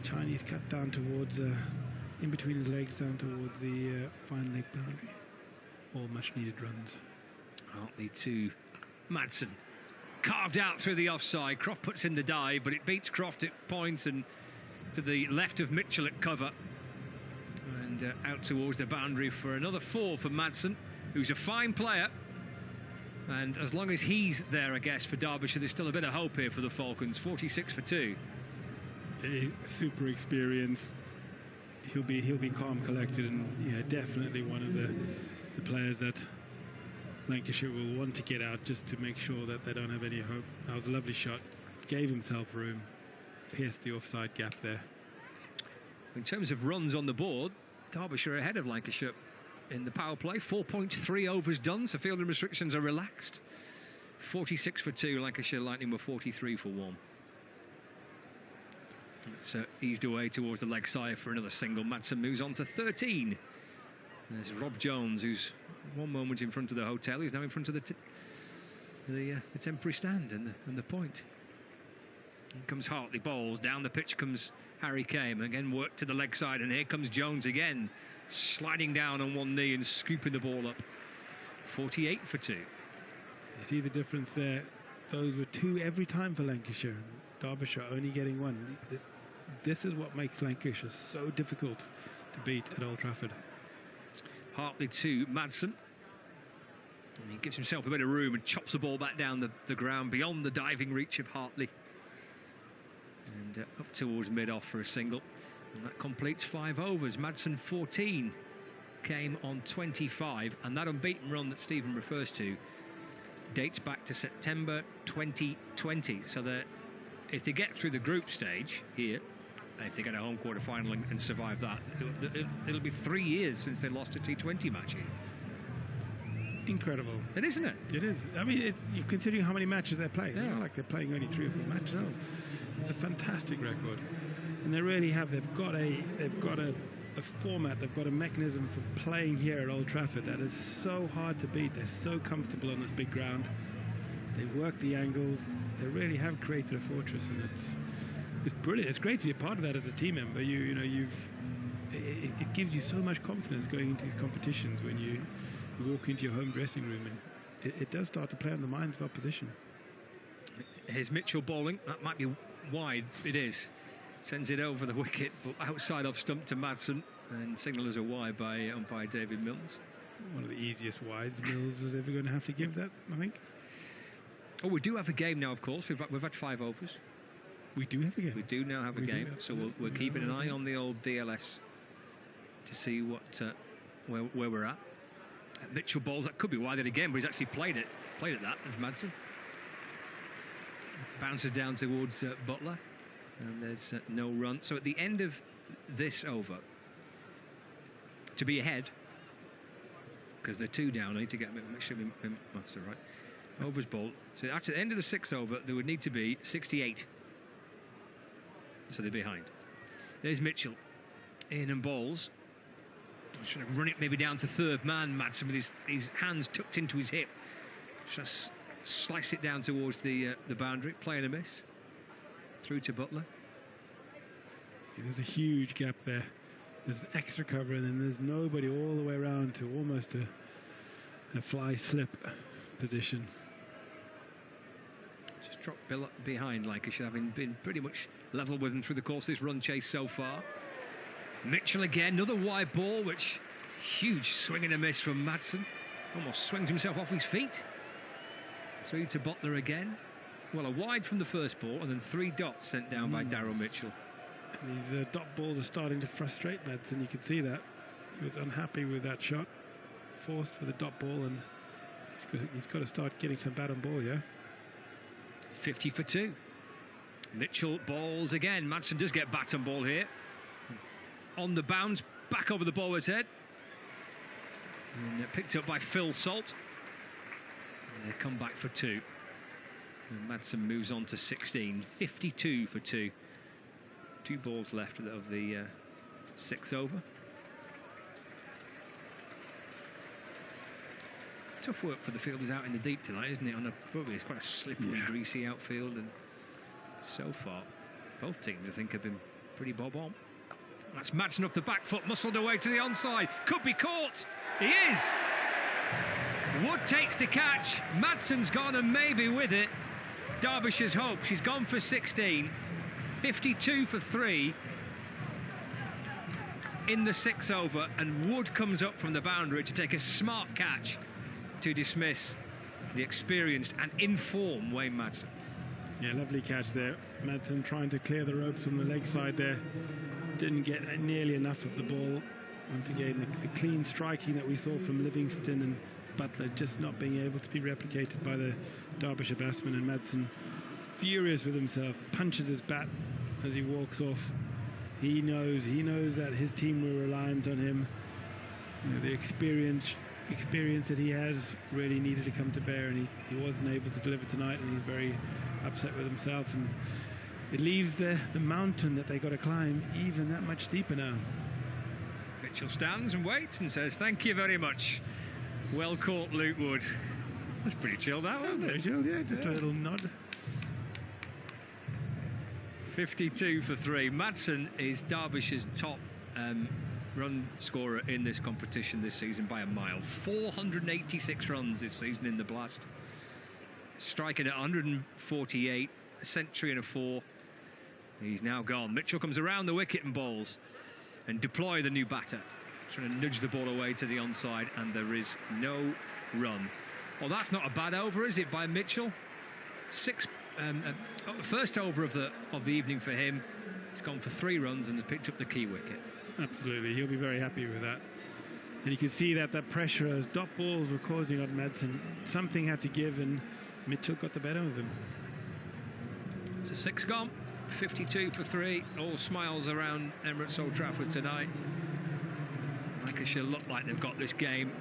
Chinese cut down towards, in between his legs, down towards the fine leg boundary. All much needed runs. Hartley to Madsen. Carved out through the offside. Croft puts in the dive, but it beats Croft at points and to the left of Mitchell at cover. And out towards the boundary for another 4 for Madsen, who's a fine player. And as long as he's there, I guess, for Derbyshire, there's still a bit of hope here for the Falcons. 46 for 2. He's super experienced. He'll be calm, collected, and definitely one of the players that Lancashire will want to get out just to make sure that they don't have any hope. That was a lovely shot. Gave himself room. Pierced the offside gap there. In terms of runs on the board, Derbyshire ahead of Lancashire in the power play. 4.3 overs done, so fielding restrictions are relaxed. 46 for 2. Lancashire Lightning were 43 for 1. It's eased away towards the leg side for another single. Madsen moves on to 13. There's Rob Jones, who's one moment in front of the hotel. He's now in front of the temporary stand and the point. In comes Hartley, bowls. Down the pitch comes Harry Kane. Again, work to the leg side, and here comes Jones again, sliding down on one knee and scooping the ball up. 48 for 2. You see the difference there? Those were 2 every time for Lancashire. Derbyshire only getting 1. This is what makes Lancashire so difficult to beat at Old Trafford. Hartley to Madsen. And he gives himself a bit of room and chops the ball back down the ground beyond the diving reach of Hartley. And up towards mid-off for a single. And that completes 5 overs. Madsen 14 came on 25. And that unbeaten run that Stephen refers to dates back to September 2020. So that if they get through the group stage here, and if they get a home quarter final and survive that, it'll be 3 years since they lost a T20 match here. Incredible. It isn't it? It is. I mean, you're considering how many matches they're playing. Yeah. It's not like they're playing only 3 or 4 matches. It's a fantastic record, and they really have. They've got a a format, they've got a mechanism for playing here at Old Trafford that is so hard to beat. They're so comfortable on this big ground. They work the angles. They really have created a fortress, and it's brilliant. It's great to be a part of that as a team member. It gives you so much confidence going into these competitions when you walk into your home dressing room, and it does start to play on the minds of opposition. Here's Mitchell bowling. That might be wide. It is. Sends it over the wicket, but outside off stump to Madsen, and signal as a wide by umpire David Mills. One of the easiest wides Mills is ever going to have to give that, I think. Oh, we do have a game now, of course. We've had 5 overs. We do have a game. We do now have a game, so we're keeping an eye on the old DLS to see what where we're at. Mitchell bowls. That could be wide again, but he's actually played at that as Madsen. Bounces down towards Butler, and there's no run. So at the end of this over, to be ahead, because they're 2 down, I need to make sure my maths are right. Overs bowled. So after the end of the 6th over, there would need to be 68. So they're behind. There's Mitchell in and bowls. He's trying to run it maybe down to 3rd man. Madsen with his hands tucked into his hip. Just slice it down towards the boundary. Play and a miss. Through to Butler. There's a huge gap there. There's extra cover, and then there's nobody all the way around to almost a fly slip position. Just dropped behind Lancashire, having been pretty much level with them through the course of this run chase so far. Mitchell again, another wide ball, which is a huge swing and a miss from Madsen. Almost swings himself off his feet. Through to Butler again. Well, a wide from the first ball, and then 3 dots sent down by Daryl Mitchell. These dot balls are starting to frustrate Madsen. You can see that. He was unhappy with that shot. Forced for the dot ball, and he's got to start getting some bat on ball, yeah? 50 for 2. Mitchell bowls again. Madsen does get bat on ball here. On the bounce, back over the bowler's head. And picked up by Phil Salt. And they come back for 2. And Madsen moves on to 16. 52 for 2. 2 balls left of the 6th over. Tough work for the fielders out in the deep tonight, isn't it? Probably it's quite a slippery, greasy outfield, and so far, both teams I think have been pretty bob on. That's Madsen off the back foot, muscled away to the onside. Could be caught. He is. Wood takes the catch. Madsen's gone, and maybe with it, Derbyshire's hope. She's gone for 16. 52 for 3 in the 6th over, and Wood comes up from the boundary to take a smart catch to dismiss the experienced and in-form Wayne Madsen. Yeah, lovely catch there. Madsen trying to clear the ropes on the leg side there. Didn't get nearly enough of the ball. Once again, the clean striking that we saw from Livingston and Butler just not being able to be replicated by the Derbyshire batsman, and Madsen furious with himself, punches his bat as he walks off. He knows that his team were reliant on him. You know, the experience that he has really needed to come to bear, and he wasn't able to deliver tonight, and he's very upset with himself, and it leaves the mountain that they got to climb even that much steeper now. Mitchell stands and waits and says, "Thank you very much. Well caught, Luke Wood." That's pretty chilled out, wasn't it? Very chilled, yeah, just a little nod. 52 for 3. Madsen is Derbyshire's top run scorer in this competition this season by a mile. 486 runs this season in the Blast. Striking at 148, a century and a 4. He's now gone. Mitchell comes around the wicket and bowls, and Deploy, the new batter, trying to nudge the ball away to the onside, and there is no run. Well, that's not a bad over, is it, by Mitchell? First over of the evening for him. He's gone for 3 runs and has picked up the key wicket. Absolutely, he'll be very happy with that. And you can see that pressure as dot balls were causing on Madsen. Something had to give, and Mitchell got the better of him. So 6 gone, 52 for 3. All smiles around Emirates Old Trafford tonight. Lancashire look like they've got this game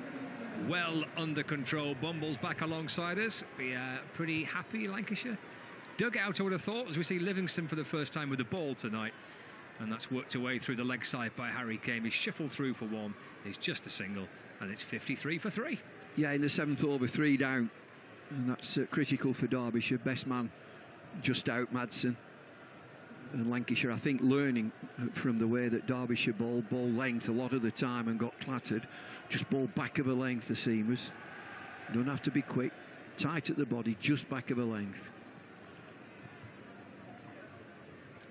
well under control. Bumble's back alongside us. Be pretty happy, Lancashire. Dugout, I would have thought, as we see Livingston for the first time with the ball tonight. And that's worked away through the leg side by Harry Kane. He's shuffled through for one. He's just a single, and it's 53 for 3. Yeah, in the 7th over, 3 down. And that's critical for Derbyshire. Best man just out, Madsen. And Lancashire, I think, learning from the way that Derbyshire ball length a lot of the time and got clattered. Just ball back of a length, the seamers. Don't have to be quick. Tight at the body, just back of a length.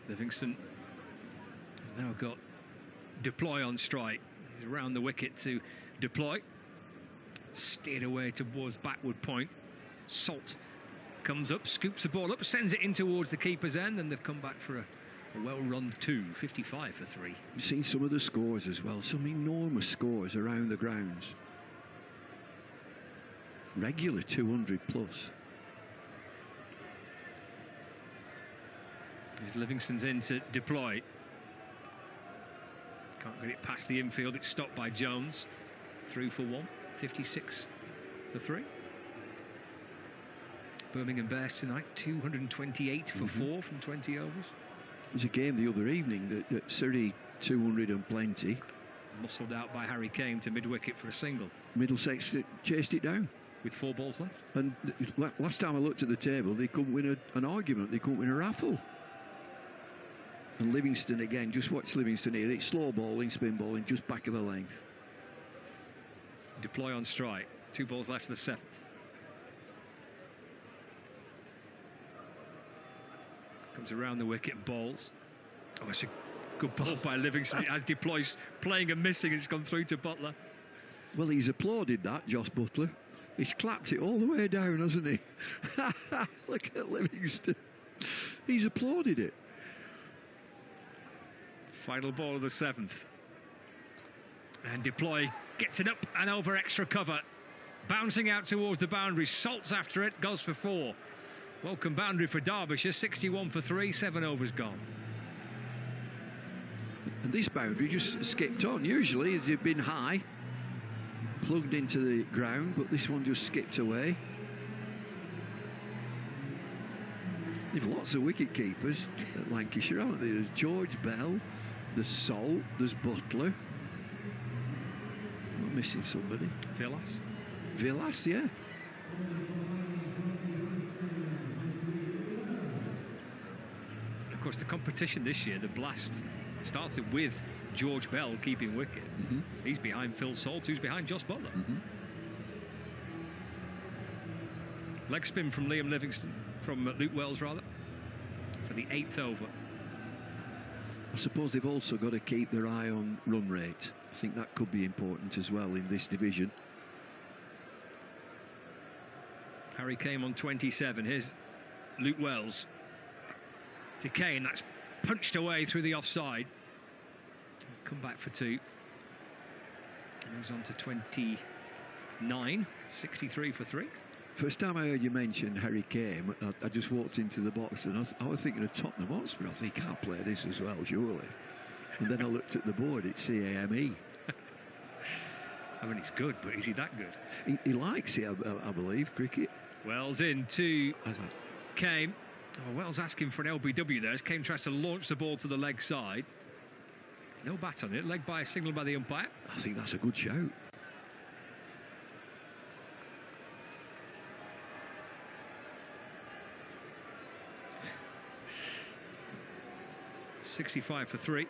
Livingston now got Deploy on strike. He's around the wicket to Deploy. Steered away towards backward point. Salt comes up, scoops the ball up, sends it in towards the keeper's end, and they've come back for a well-run 2, 55 for 3. You've seen some of the scores as well, some enormous scores around the grounds. Regular 200 plus. As Livingston's in to Deploy. Can't get it past the infield. It's stopped by Jones. Through for 1. 56 for 3. Birmingham Bears tonight. 228 for 4 from 20 overs. There was a game the other evening that Surrey 200 and plenty. Muscled out by Harry Kane to mid-wicket for a single. Middlesex chased it down. With 4 balls left. And last time I looked at the table, they couldn't win an argument. They couldn't win a raffle. And Livingston again, just watch Livingston here. It's slow bowling, spin bowling, just back of a length. Deploy on strike. 2 balls left for the 7th. Comes around the wicket, bowls. Oh, it's a good ball by Livingston. As Deploy's playing and missing, it's gone through to Butler. Well, he's applauded that, Josh Butler. He's clapped it all the way down, hasn't he? Look at Livingston. He's applauded it. Final ball of the 7th. And Deploy gets it up and over extra cover. Bouncing out towards the boundary. Salts after it, goes for 4. Welcome boundary for Derbyshire. 61 for 3, 7 overs gone. And this boundary just skipped on. Usually it's been high, plugged into the ground, but this one just skipped away. They've lots of wicket keepers at Lancashire, haven't they? There's George Bell, there's Salt, there's Butler. I'm not missing somebody. Villas. Villas, yeah. Of course, the competition this year, the Blast, started with George Bell keeping wicket. He's behind Phil Salt, who's behind Josh Butler. Leg spin from Liam Livingston, from Luke Wells rather, for the 8th over. I suppose they've also got to keep their eye on run rate. I think that could be important as well in this division. Harry Kane on 27. Here's Luke Wells to Kane. That's punched away through the offside. Come back for 2. Moves on to 29. 63 for 3. First time I heard you mention Harry Kane, I just walked into the box and I was thinking of Tottenham Hotspur. I think, he can't play this as well, surely. And then I looked at the board, it's CAME. I mean, it's good, but is he that good? He likes it, I believe, cricket. Wells in to Kane. Oh, Wells asking for an LBW there as Kane tries to launch the ball to the leg side. No bat on it, leg by a signal by the umpire. I think that's a good shout. .65 for 3.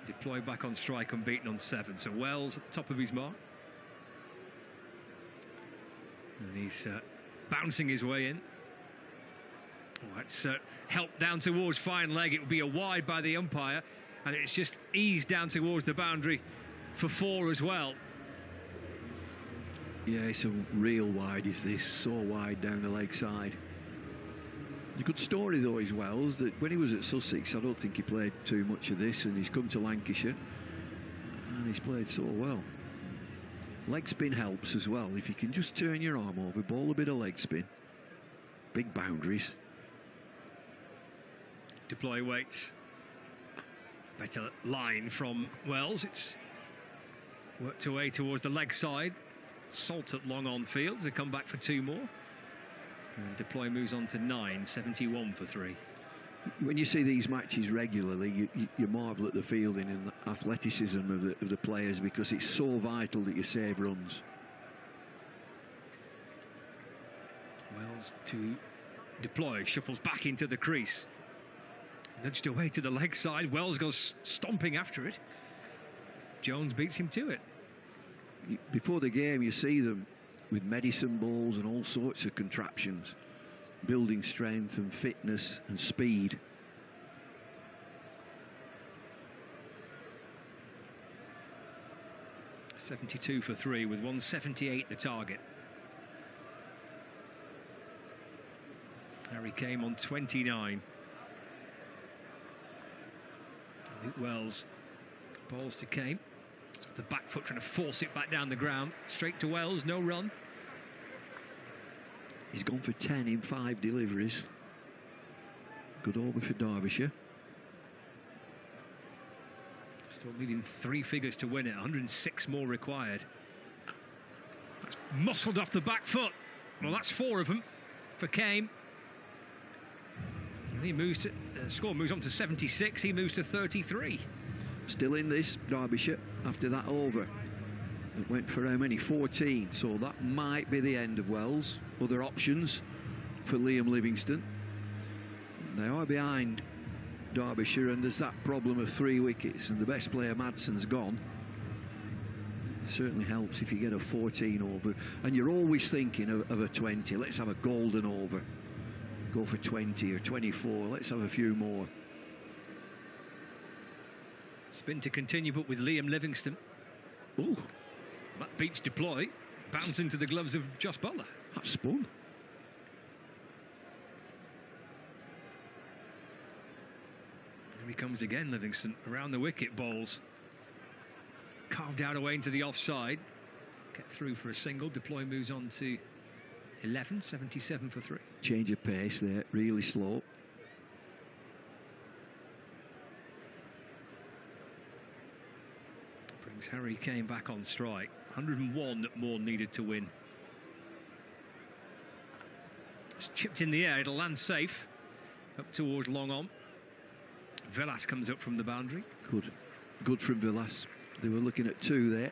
Deploy back on strike, unbeaten on 7. So Wells at the top of his mark. And he's bouncing his way in. Oh, that's helped down towards fine leg. It would be a wide by the umpire. And it's just eased down towards the boundary for 4 as well. Yeah, it's a real wide, is this. So wide down the leg side. A good story, though, is Wells, that when he was at Sussex, I don't think he played too much of this, and he's come to Lancashire, and he's played so well. Leg spin helps as well. If you can just turn your arm over, bowl a bit of leg spin. Big boundaries. Deploy waits. Better line from Wells. It's worked away towards the leg side. Salt at long on fields. They come back for 2 more. And Deploy moves on to 9, 71 for 3. When you see these matches regularly, you marvel at the fielding and the athleticism of the players, because it's so vital that you save runs. Wells to Deploy, shuffles back into the crease. Nudged away to the leg side. Wells goes stomping after it. Jones beats him to it. Before the game, you see them with medicine balls and all sorts of contraptions, building strength and fitness and speed. .72 for 3 with 178 the target. Harry came on 29. Luke Wells balls to Kane. The back foot trying to force it back down the ground. Straight to Wells, no run. He's gone for 10 in 5 deliveries. Good over for Derbyshire. Still needing 3 figures to win it. 106 more required. That's muscled off the back foot. Well, that's 4 of them for Kane. And he moves to, score moves on to 76. He moves to 33. Still in this, Derbyshire, after that over. It went for how many? 14. So that might be the end of Wells. Other options for Liam Livingston. They are behind Derbyshire, and there's that problem of 3 wickets, and the best player, Madson's, gone. It certainly helps if you get a 14 over. And you're always thinking of a 20. Let's have a golden over. Go for 20 or 24. Let's have a few more. Spin to continue, but with Liam Livingston. Oh, That beats Deploy. Bounce into the gloves of Josh Butler. that's spun. Here he comes again, Livingston, around the wicket, bowls. Carved out away into the offside. Get through for a single. Deploy moves on to 11, 77 for 3. Change of pace there, really slow. Brings Harry Kane back on strike. 101 more needed to win. It's chipped in the air, it'll land safe. Up towards long on. Villas comes up from the boundary. Good from Villas. They were looking at 2 there.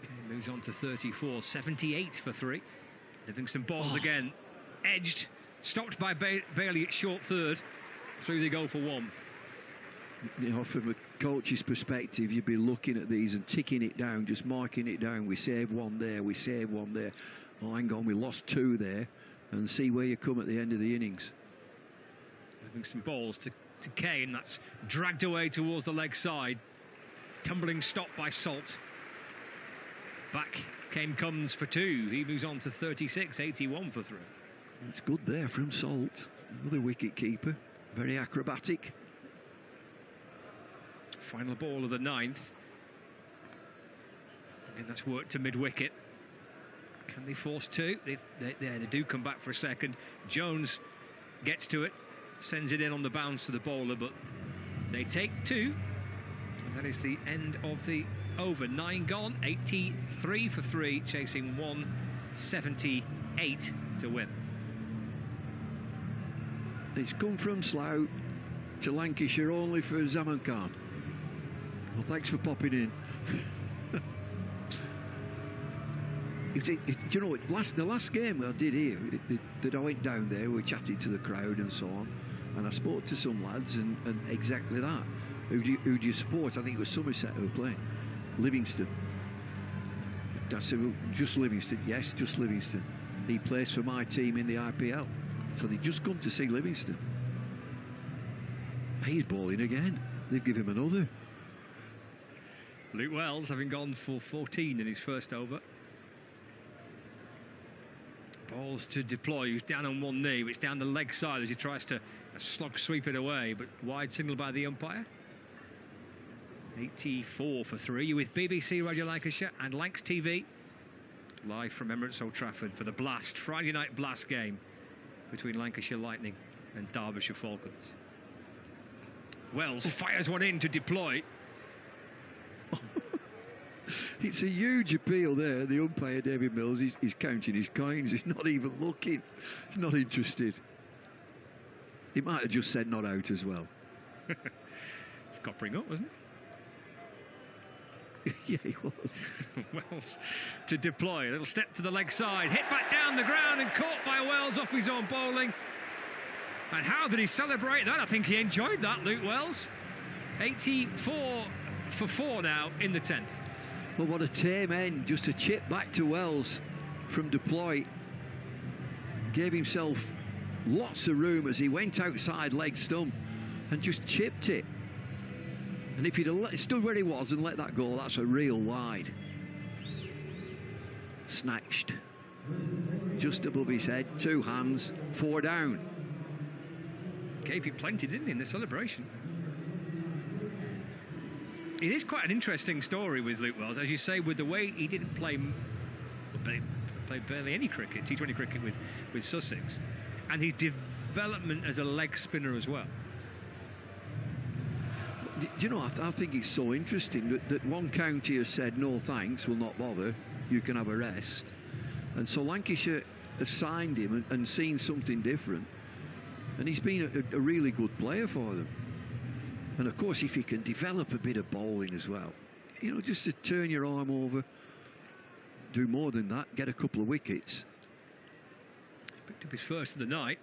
Kane moves on to 34, 78 for 3. Livingston balls again. Edged. Stopped by Bailey at short third. Through they go for 1. You know, from a coach's perspective, you'd be looking at these and ticking it down, just marking it down. We saved 1 there, we saved 1 there. Oh, hang on, we lost 2 there. And see where you come at the end of the innings. Livingston balls to Kane. That's dragged away towards the leg side. Tumbling stop by Salt. Back Kane comes for 2. He moves on to 36, 81 for 3. It's good there from Salt. Another wicket keeper. Very acrobatic. Final ball of the 9th. And that's worked to mid-wicket. Can they force 2? They do come back for a second. Jones gets to it. Sends it in on the bounce to the bowler, but they take 2. And that is the end of the over. 9 gone, 83 for 3, chasing 178 to win. It's come from Slough to Lancashire only for Zaman Khan. Well, thanks for popping in. You know, the last game I did here, that I went down there, we chatted to the crowd and so on, and I spoke to some lads, and exactly that. Who do you support? I think it was Somerset who were playing. Livingston. I said, well, just Livingston. Yes, just Livingston. He plays for my team in the IPL. So they just come to see Livingston. He's bowling again. They've given him another. Luke Wells having gone for 14 in his first over. Balls to Deploy, who's down on 1 knee. It's down the leg side as he tries to slog sweep it away, but wide signal by the umpire. 84 for 3. You're with BBC Radio Lancashire and Lancs TV, live from Emirates Old Trafford for the Blast, Friday night Blast game between Lancashire Lightning and Derbyshire Falcons. Wells fires one in to deploy. It's a huge appeal there. The umpire, David Mills, he's counting his coins. He's not even looking. He's not interested. He might have just said not out as well. It's coppering up, wasn't it? Yeah, he was. Wells to deploy. A little step to the leg side. Hit back down the ground and caught by Wells off his own bowling. And how did he celebrate that? I think he enjoyed that, Luke Wells. 84 for 4 now in the 10th. Well, what a tame end. Just a chip back to Wells from deploy. Gave himself lots of room as he went outside leg stump and just chipped it. And if he'd have stood where he was and let that go, that's a real wide. Snatched. Just above his head, 2 hands, 4 down. Gave him plenty, didn't he, in the celebration? It is quite an interesting story with Luke Wells, as you say, with the way he didn't play barely any cricket, T20 cricket with Sussex, and his development as a leg spinner as well. Do you know, I think it's so interesting that one county has said, no thanks, we'll not bother, you can have a rest. And so Lancashire have signed him and seen something different. And he's been a really good player for them. And of course, if he can develop a bit of bowling as well, you know, just to turn your arm over, do more than that, get a couple of wickets. Picked up his first of the night.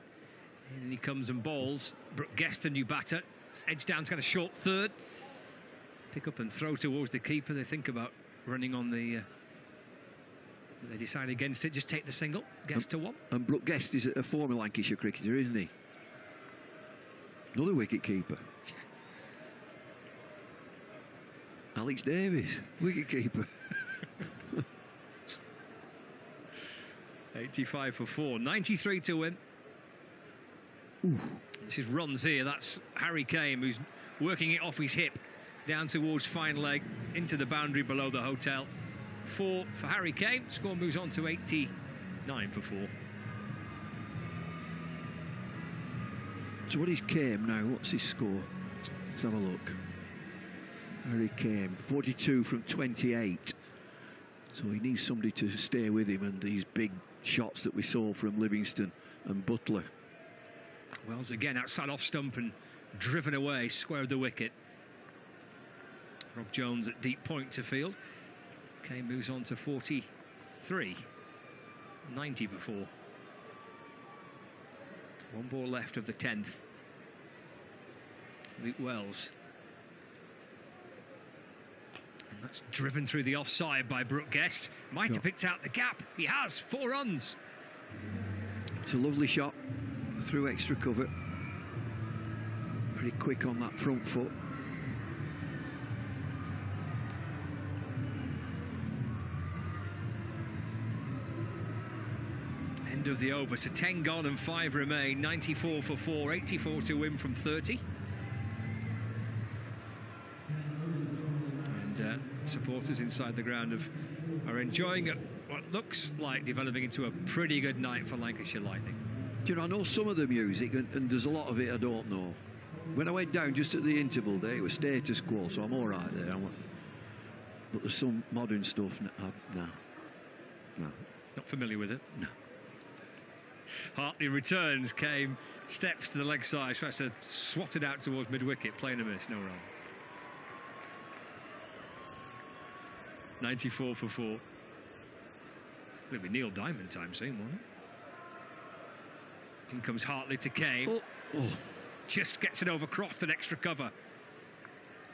And he comes and bowls. Brooke Guest, a new batter. Edge down to kind of short third. Pick up and throw towards the keeper. They think about running on the... they decide against it. Just take the single. Guest to 1. And Brooke Guest is a former Lancashire cricketer, isn't he? Another wicket keeper. Alex Davis, wicket keeper. 85 for 4. 93 to win. Ooh. This is runs here. That's Harry Kane, who's working it off his hip down towards fine leg into the boundary below the hotel. 4 for Harry Kane. Score moves on to 89 for 4. So what is Kane now? What's his score? Let's have a look. Harry Kane, 42 from 28. So he needs somebody to stay with him, and these big shots that we saw from Livingston and Butler. Wells again outside off stump and driven away, square of the wicket. Rob Jones at deep point to field. Kane moves on to 43. 90 before. 1 ball left of the 10th. Luke Wells. And that's driven through the offside by Brooke Guest. Might have picked out the gap. He has. 4 runs. It's a lovely shot through extra cover. Very quick on that front foot. End of the over, so 10 gone and 5 remain. 94 for 4, 84 to win from 30. And supporters inside the ground are enjoying what looks like developing into a pretty good night for Lancashire Lightning. Do you know, I know some of the music, and there's a lot of it I don't know. When I went down just at the interval there, it was status quo, so I'm all right there. But there's some modern stuff. No. Not familiar with it? No. Hartley returns, steps to the leg side, tries to swat it out towards mid-wicket, playing a miss, no run. 94 for 4. It'll be Neil Diamond time soon, won't it? In comes Hartley to Kane. Just gets it over Croft and extra cover.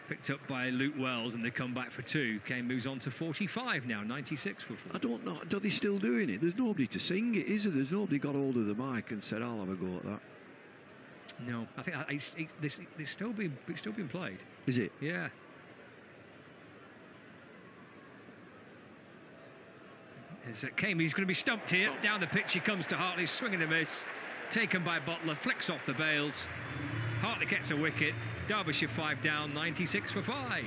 Picked up by Luke Wells, and they come back for 2. Kane moves on to 45 now, 96 for 4. I don't know. Are they still doing it? There's nobody to sing it, is there? There's nobody got hold of the mic and said, I'll have a go at that. No, I think it's still being played. Is it? Yeah. Kane, he's going to be stumped here. Down the pitch he comes to Hartley, swing and a miss. Taken by Butler, flicks off the bails. Hartley gets a wicket. Derbyshire 5 down, 96 for 5.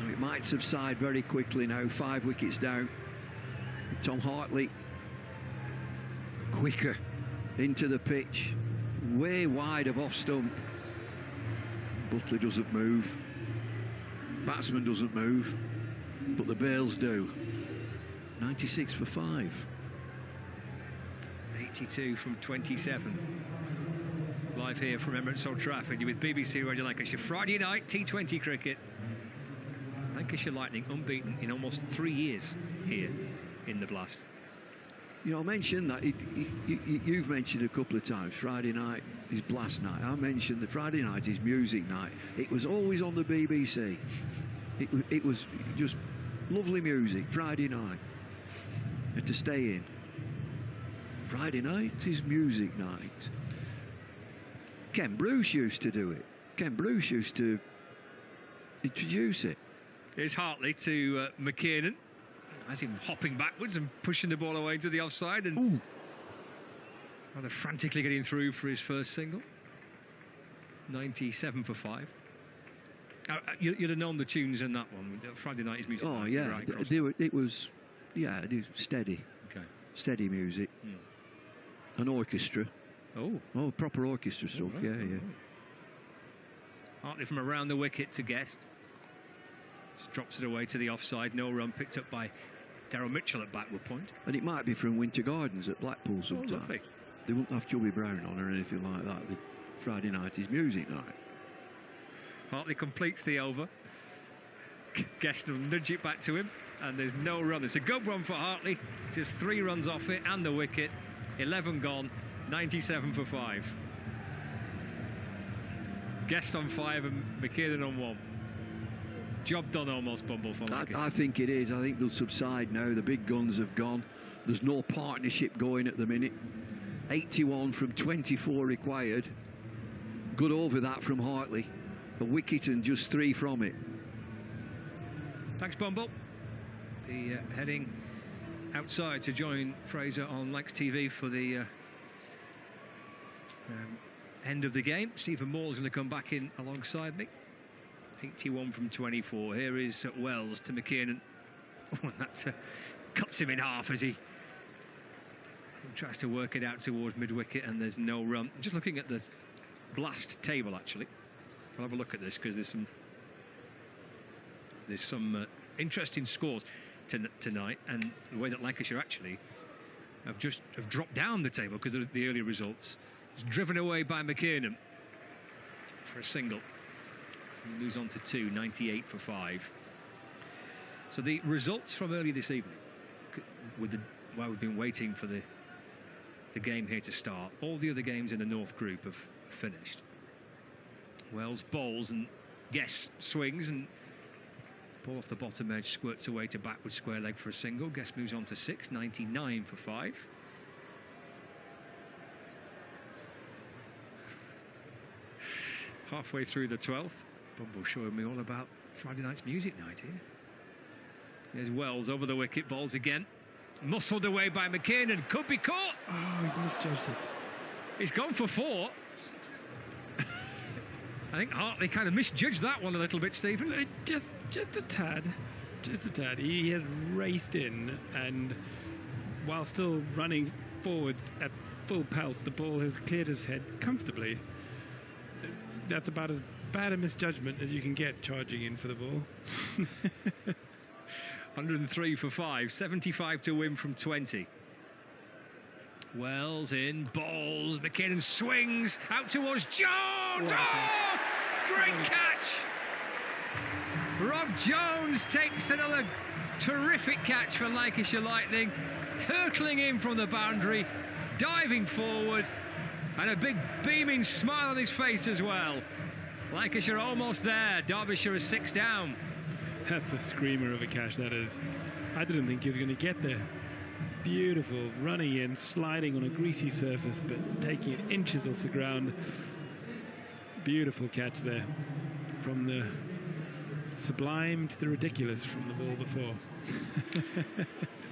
It might subside very quickly now, 5 wickets down. Tom Hartley, quicker into the pitch, way wide of off stump. Butler doesn't move. Batsman doesn't move. But the bails do. 96 for 5. 82 from 27. Live here from Emirates Old Trafford. You're with BBC Radio Lancashire. Friday night T20 cricket. Lancashire Lightning unbeaten in almost 3 years here in the Blast. You know, I mentioned that. You've mentioned a couple of times Friday night is Blast night. I mentioned that Friday night is music night. It was always on the BBC. It was just lovely music. Friday night. Had to stay in. Friday night is music night. Ken Bruce used to do it. Ken Bruce used to introduce it. Here's Hartley to McKiernan. As him hopping backwards and pushing the ball away to the offside, and rather frantically getting through for his first single. 97 for 5. You'd have known the tunes in that one. Friday night is music. Oh yeah, it was steady. Okay. Steady music. An orchestra. Oh, proper orchestra stuff. Right. Yeah. Hartley from around the wicket to Guest. Just drops it away to the offside. No run, picked up by Daryl Mitchell at backward point. And it might be from Winter Gardens at Blackpool sometime. They wouldn't have Chubby Brown on or anything like that. The Friday night is music night. Hartley completes the over. Guest will nudge it back to him, and there's no run. It's a good run for Hartley. Just 3 runs off it and the wicket. 11 gone. 97 for 5. Guest on 5 and McKiernan on 1. Job done almost, Bumble, for Lancashire. I think it is. I think they'll subside now. The big guns have gone. There's no partnership going at the minute. 81 from 24 required. Good over that from Hartley. A wicket and just 3 from it. Thanks, Bumble. The heading outside to join Fraser on Lancs TV for the end of the game. Stephen Moore's going to come back in alongside me. 81 from 24. Here is Wells to McKiernan. Oh, and that cuts him in half as he tries to work it out towards mid-wicket, and there's no run. Just looking at the Blast table, actually. I'll have a look at this because there's some interesting scores tonight, and the way that Lancashire actually have dropped down the table because of the early results. It's driven away by McKiernan for a single. He moves on to 2, 98 for 5. So the results from early this evening, while we've been waiting for the game here to start, all the other games in the North Group have finished. Wells bowls and Guest swings, and ball off the bottom edge squirts away to backward square leg for a single. Guest moves on to 6, 99 for 5. Halfway through the 12th, Bumble showing me all about Friday night's music night here. There's Wells over the wicket, bowls again. Muscled away by McKiernan, could be caught. Oh, he's misjudged it. He's gone for 4. I think Hartley kind of misjudged that one a little bit, Stephen. Just a tad. Just a tad. He had raced in, and while still running forward at full pelt, the ball has cleared his head comfortably. That's about as bad a misjudgment as you can get charging in for the ball. 103 for 5, 75 to win from 20. Wells in, bowls, McKiernan swings, out towards Jones! Oh, great catch! Rob Jones takes another terrific catch for Lancashire Lightning, hurtling in from the boundary, diving forward, and a big beaming smile on his face as well. Lancashire almost there. Derbyshire is 6 down. That's a screamer of a catch, that is. I didn't think he was going to get there. Beautiful, running in, sliding on a greasy surface, but taking it inches off the ground. Beautiful catch there. From the sublime to the ridiculous from the ball before.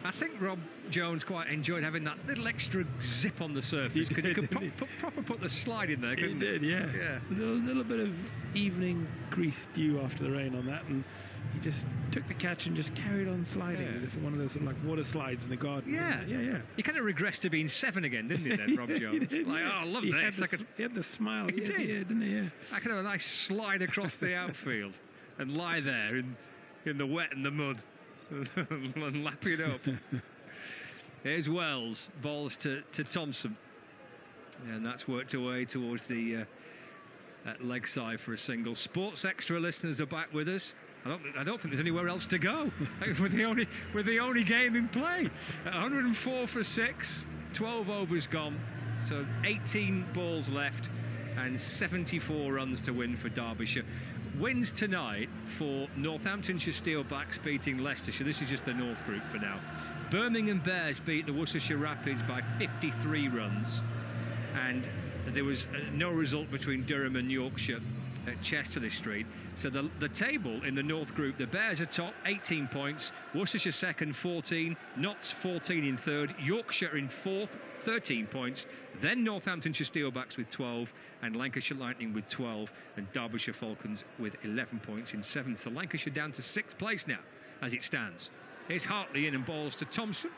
I think Rob Jones quite enjoyed having that little extra zip on the surface. He could proper put the slide in there, couldn't he? He did, yeah. A little bit of evening grease dew after the rain on that, and he just took the catch and just carried on sliding as if one of those sort of like water slides in the garden. Yeah. He kind of regressed to being 7 again, didn't he? Then Rob Jones, he like, oh, I love this. He had the smile. He did, didn't he? Yeah. I could have a nice slide across the outfield and lie there in the wet and the mud and lap it up. Here's Wells, balls to Thompson, and that's worked away towards the leg side for a single. Sports Extra listeners are back with us. I don't think there's anywhere else to go. We're the only game in play. 104 for 6, 12 overs gone, so 18 balls left and 74 runs to win for Derbyshire. Wins tonight for Northamptonshire Steelbacks beating Leicestershire. This is just the North Group for now. Birmingham Bears beat the Worcestershire Rapids by 53 runs, and there was no result between Durham and Yorkshire at Chesterley Street. So the table in the North Group, the Bears are top, 18 points, Worcestershire second, 14, Notts 14 in third, Yorkshire in fourth, 13 points, then Northamptonshire Steelbacks with 12, and Lancashire Lightning with 12, and Derbyshire Falcons with 11 points in seventh. So Lancashire down to 6th place now as it stands. Here's Hartley in and balls to Thompson,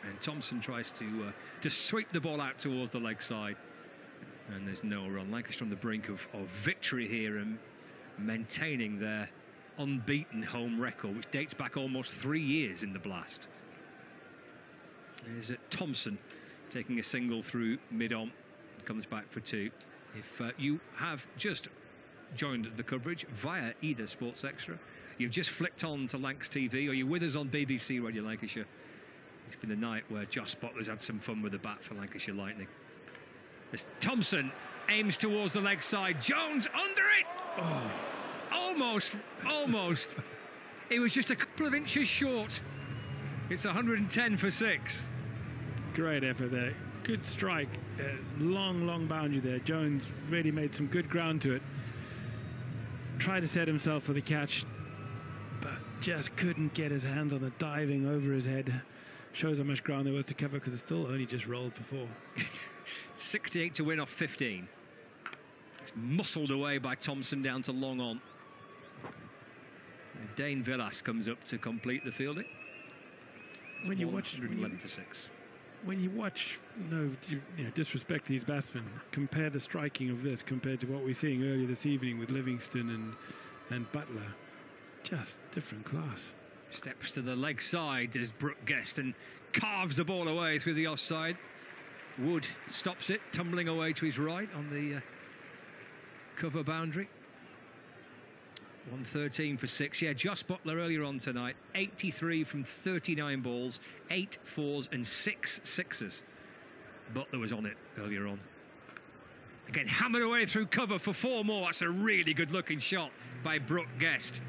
and Thompson tries to sweep the ball out towards the leg side, and there's no run. Lancashire on the brink of victory here and maintaining their unbeaten home record, which dates back almost 3 years in the Blast. There's Thompson taking a single through mid-on, comes back for 2. If you have just joined the coverage via either Sports Extra, you've just flicked on to Lancs TV, or you're with us on BBC Radio Lancashire, it's been a night where Josh Butler's had some fun with the bat for Lancashire Lightning. As Thompson aims towards the leg side, Jones under it! Oh, almost. It was just a couple of inches short. It's 110 for 6. Great effort there. Good strike. Long boundary there. Jones really made some good ground to it. Tried to set himself for the catch, but just couldn't get his hands on it, diving over his head. Shows how much ground there was to cover, because it still only just rolled for 4. 68 to win off 15. It's muscled away by Thompson down to long on. And Dane Villas comes up to complete the fielding. When you watch 111 for 6. When you watch, disrespect these batsmen, compare the striking of this compared to what we're seeing earlier this evening with Livingston and Butler. Just different class. Steps to the leg side as Brooke Guest and carves the ball away through the offside. Wood stops it, tumbling away to his right on the cover boundary. 113 for 6. Yeah, Josh Butler earlier on tonight, 83 from 39 balls, 8 fours and 6 sixes. Butler was on it earlier on. Again, hammered away through cover for 4 more. That's a really good looking shot by Brooke Guest.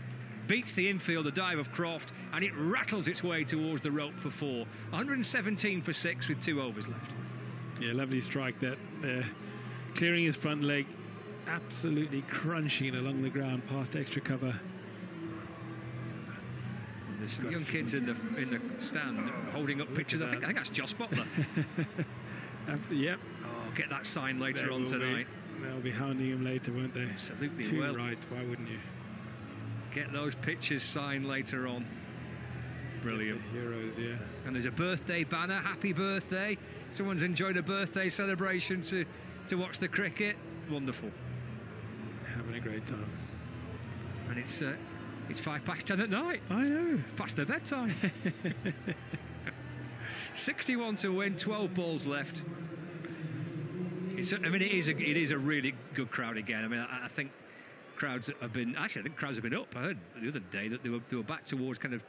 Beats the infield, the dive of Croft, and it rattles its way towards the rope for 4. 117 for 6 with 2 overs left. Yeah, lovely strike that. Clearing his front leg, absolutely crunching it along the ground past extra cover. There's some young kids in the stand holding up pictures. I think that's Josh Butler. Absolutely, yep. Oh, get that sign later on tonight. They'll be hounding him later, won't they? Absolutely. Too well, right. Why wouldn't you? Get those pictures signed later on. Brilliant. Heroes, yeah. And there's a birthday banner. Happy birthday. Someone's enjoyed a birthday celebration to watch the cricket. Wonderful. Having a great time. And it's 10:05 at night. I know. Past their bedtime. 61 to win, 12 balls left. It is a really good crowd again. I mean, I think crowds have been up. I heard the other day that they were back towards kind of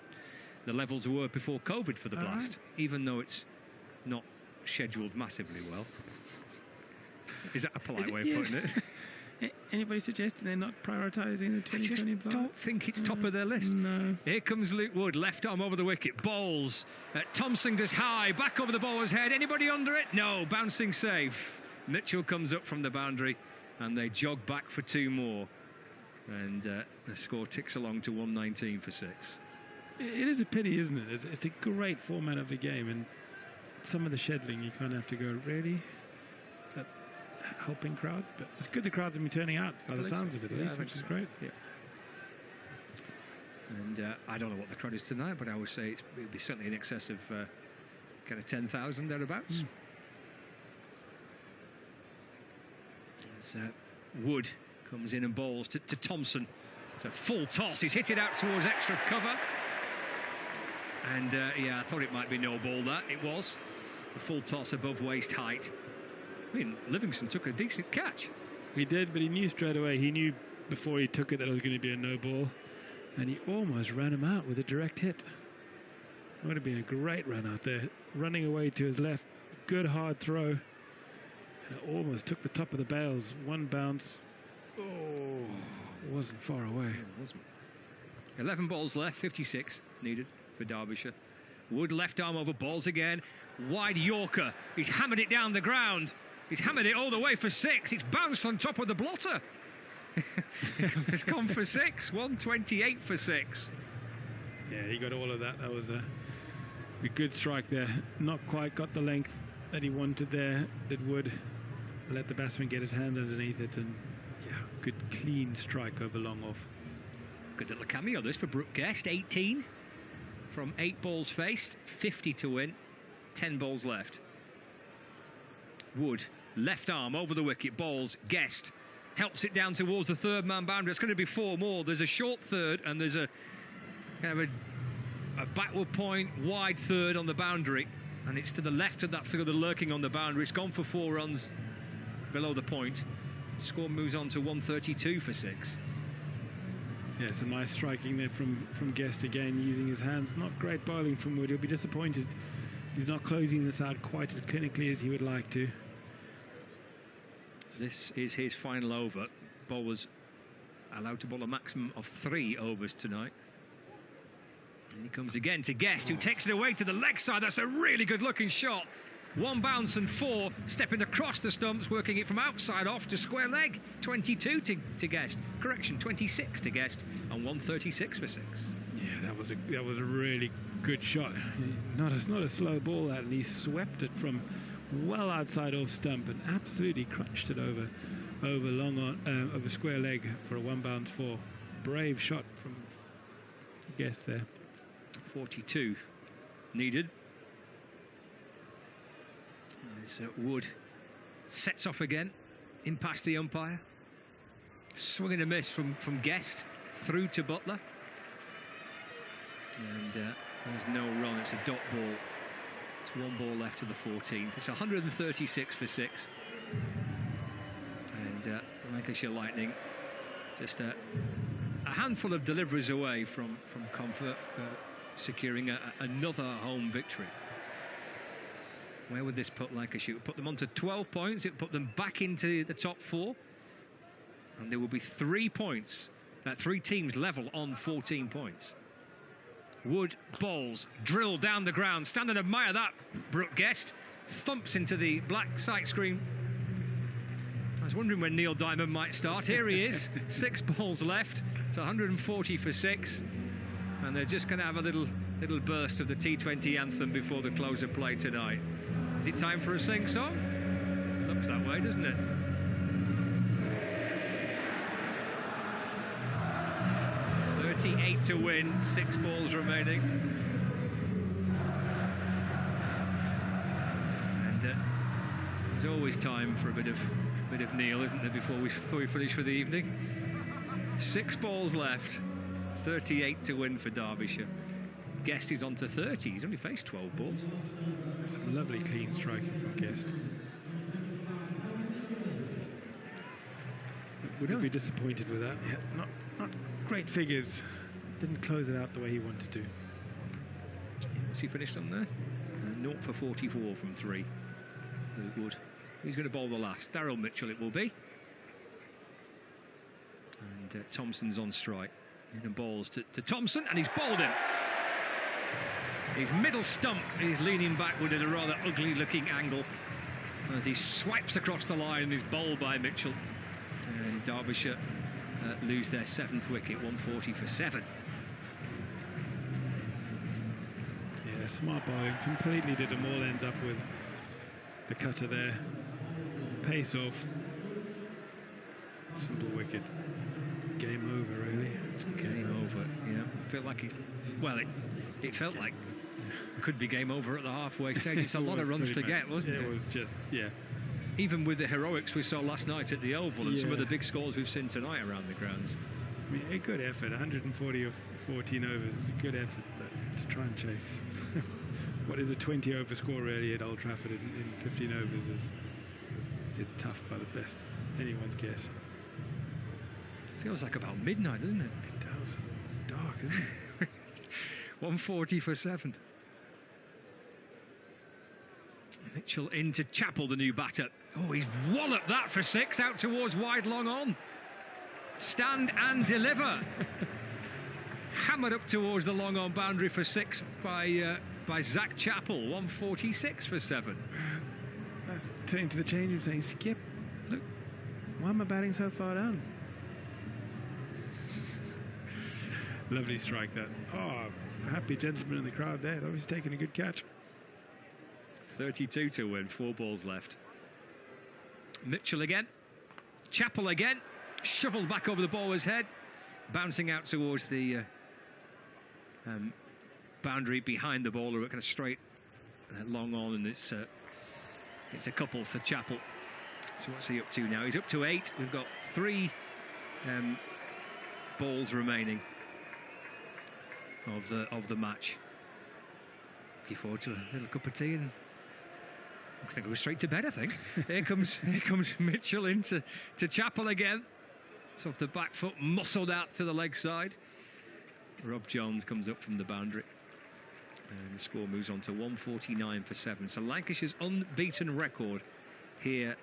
the levels were before COVID for the Blast, even though it's not scheduled massively well. Is that a polite way of putting it? Anybody suggesting they're not prioritising the 2020 Blast? I don't think it's top of their list. No. Here comes Luke Wood, left arm over the wicket, bowls. Thompson goes high, back over the bowler's head. Anybody under it? No, bouncing safe. Mitchell comes up from the boundary, and they jog back for 2 more. And the score ticks along to 119 for 6. It is a pity, isn't it? It's a great format of the game, and some of the scheduling, you kind of have to go, really? Is that helping crowds? But it's good the crowds have been turning out by the sounds of it, at least, which is great. Yeah. And I don't know what the crowd is tonight, but I would say it'd be certainly in excess of kind of 10,000 thereabouts. As Wood comes in and bowls to Thompson. It's a full toss. He's hit it out towards extra cover. And yeah, I thought it might be no ball. That it was a full toss above waist height. I mean, Livingston took a decent catch. He did, but he knew straight away. He knew before he took it that it was going to be a no ball, and he almost ran him out with a direct hit. It would have been a great run out there, running away to his left. Good hard throw, and it almost took the top of the bails. One bounce. Oh, wasn't far away. It wasn't. 11 balls left, 56 needed for Derbyshire. Wood left arm over balls again. Wide Yorker. He's hammered it down the ground. He's hammered it all the way for 6. It's bounced on top of the blotter. It's gone for 6. 128 for 6. Yeah, he got all of that. That was a good strike there. Not quite got the length that he wanted there. That Wood let the batsman get his hand underneath it, and yeah, good clean strike over long off. Good little cameo this for Brooke Guest. 18 from 8 balls faced, 50 to win, 10 balls left. Wood, left arm over the wicket, bowls. Guest helps it down towards the third man boundary. It's going to be 4 more. There's a short third and there's a kind of a backward point, wide third on the boundary, and it's to the left of that fielder lurking on the boundary. It's gone for 4 runs below the point. Score moves on to 132 for 6. Yeah, some nice striking there from Guest again, using his hands. Not great bowling from Wood. He'll be disappointed he's not closing this out quite as clinically as he would like to. This is his final over. Bowlers allowed to bowl a maximum of 3 overs tonight. And he comes again to Guest, who takes it away to the leg side. That's a really good looking shot. 1 bounce and 4, stepping across the stumps, working it from outside off to square leg. 22 to Guest. Correction, 26 to Guest, and 136 for 6. Yeah, that was a really good shot. Not a slow ball, that, and he swept it from well outside off stump and absolutely crunched it over long on over square leg for a 1 bounce 4. Brave shot from Guest there. 42 needed. As Wood sets off again, in past the umpire. Swing and a miss from Guest through to Butler. And there's no run. It's a dot ball. It's 1 ball left to the 14th. It's 136 for 6. And Lancashire Lightning just a handful of deliveries away from comfort, securing another home victory. Where would this put Lancashire? It would put them on to 12 points. It would put them back into the top 4. And there will be 3 points, 3 teams level on 14 points. Wood bowls, drill down the ground. Stand and admire that, Brooke Guest. Thumps into the black sight screen. I was wondering when Neil Diamond might start. Here he is, 6 balls left. It's 140 for 6. And they're just going to have a little burst of the T20 anthem before the close of play tonight. Is it time for a sing-song? Looks that way, doesn't it? .38 to win, 6 balls remaining. And there's always time for a bit of Neil, isn't there, before we finish for the evening? 6 balls left, 38 to win for Derbyshire. Guest is on to 30. He's only faced 12 balls. Some lovely clean striking from Guest. Would he be disappointed with that? Yeah, not great figures. Didn't close it out the way he wanted to. What's he finished on there? 0 for 44 from 3. Wood. Who's going to bowl the last? Daryl Mitchell it will be. And Thompson's on strike. And bowls to Thompson, and he's bowled him. His middle stump is leaning backward at a rather ugly looking angle as he swipes across the line and is bowled by Mitchell. And Derbyshire lose their 7th wicket, 140 for 7. Yeah, smart bowling, completely did them all. Ends up with the cutter there. Pace off. Simple wicket. game over, really. Game over, yeah. Felt like it felt like it could be game over at the halfway stage. It's a lot of runs to get, wasn't it? It was just, yeah. Even with the heroics we saw last night at the Oval and some of the big scores we've seen tonight around the grounds. I mean, a good effort. 140 of 14 overs is a good effort, but to try and chase what is a 20 over score really at Old Trafford in 15 overs is tough by the best anyone's guess. Feels like about midnight, doesn't it? It does. Dark, isn't it? 140 for 7. Mitchell into Chappell, the new batter. Oh, he's walloped that for 6 out towards wide, long on. Stand and deliver. Hammered up towards the long on boundary for 6 by Zach Chappell. 146 for 7. That's turning to the change room saying, Skip, look, why am I batting so far down? Lovely strike that. Oh, happy gentleman in the crowd there. That was taking a good catch. 32 to win, 4 balls left. Mitchell again. Chappell again. Shuffled back over the bowler's head. Bouncing out towards the boundary behind the bowler. Kind of straight long on, and it's a couple for Chappell. So what's he up to now? He's up to 8. We've got 3 balls remaining of the match. Looking forward to a little cup of tea, and I think we'll go straight to bed, I think. Here comes Mitchell into Chappell again. It's off the back foot, muscled out to the leg side. Rob Jones comes up from the boundary. And the score moves on to 149 for 7. So Lancashire's unbeaten record here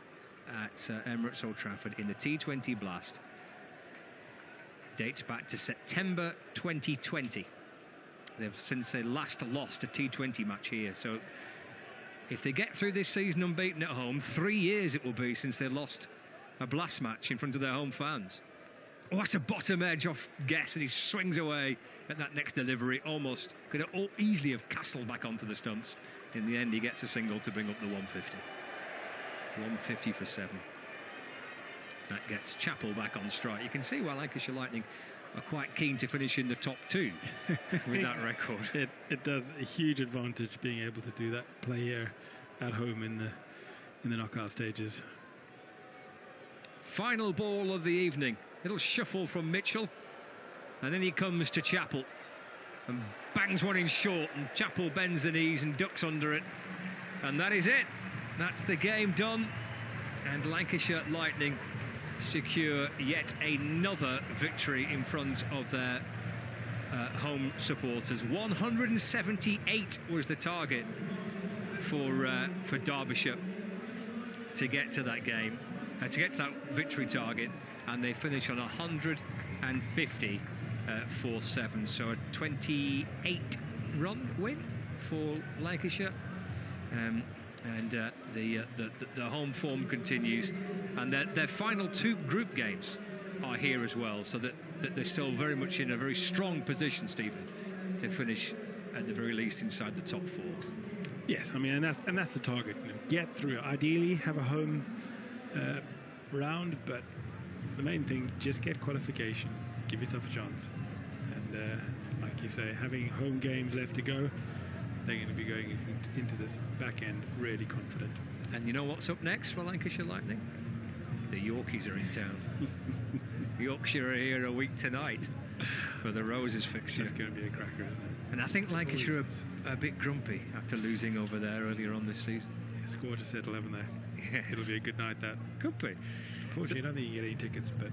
at Emirates Old Trafford in the T20 Blast dates back to September 2020. Since they last lost a T20 match here. So if they get through this season unbeaten at home, 3 years it will be since they lost a Blast match in front of their home fans. Oh, that's a bottom edge off guess, and he swings away at that next delivery. Almost could have easily have castled back onto the stumps. In the end, he gets a single to bring up the 150. 150 for 7. That gets Chappell back on strike. You can see why Lancashire Lightning are quite keen to finish in the top 2 with that record. It does a huge advantage being able to do that play here at home in the knockout stages. Final ball of the evening. Little shuffle from Mitchell, and then he comes to Chappell and bangs one in short, and Chappell bends the knees and ducks under it, and that is it. That's the game done, and Lancashire Lightning secure yet another victory in front of their home supporters. 178 was the target for Derbyshire to get to that game, to get to that victory target, and they finish on 150 for 7. So a 28-run win for Lancashire. And the home form continues, and their final 2 group games are here as well, so that they're still very much in a very strong position, Stephen, to finish at the very least inside the top 4. Yes, I mean, and that's the target. You know, get through. Ideally, have a home round, but the main thing, just get qualification, give yourself a chance, and like you say, having home games left to go. They're going to be going into this back end really confident. And you know what's up next for Lancashire Lightning? The Yorkies are in town. Yorkshire are here a week tonight for the Roses fixture. It's going to be a cracker, isn't it? And I think Lancashire are a bit grumpy after losing over there earlier on this season. Yeah, score to settle 11 there. Yes. It'll be a good night, that. Could be. Unfortunately, I don't think you get any tickets, but...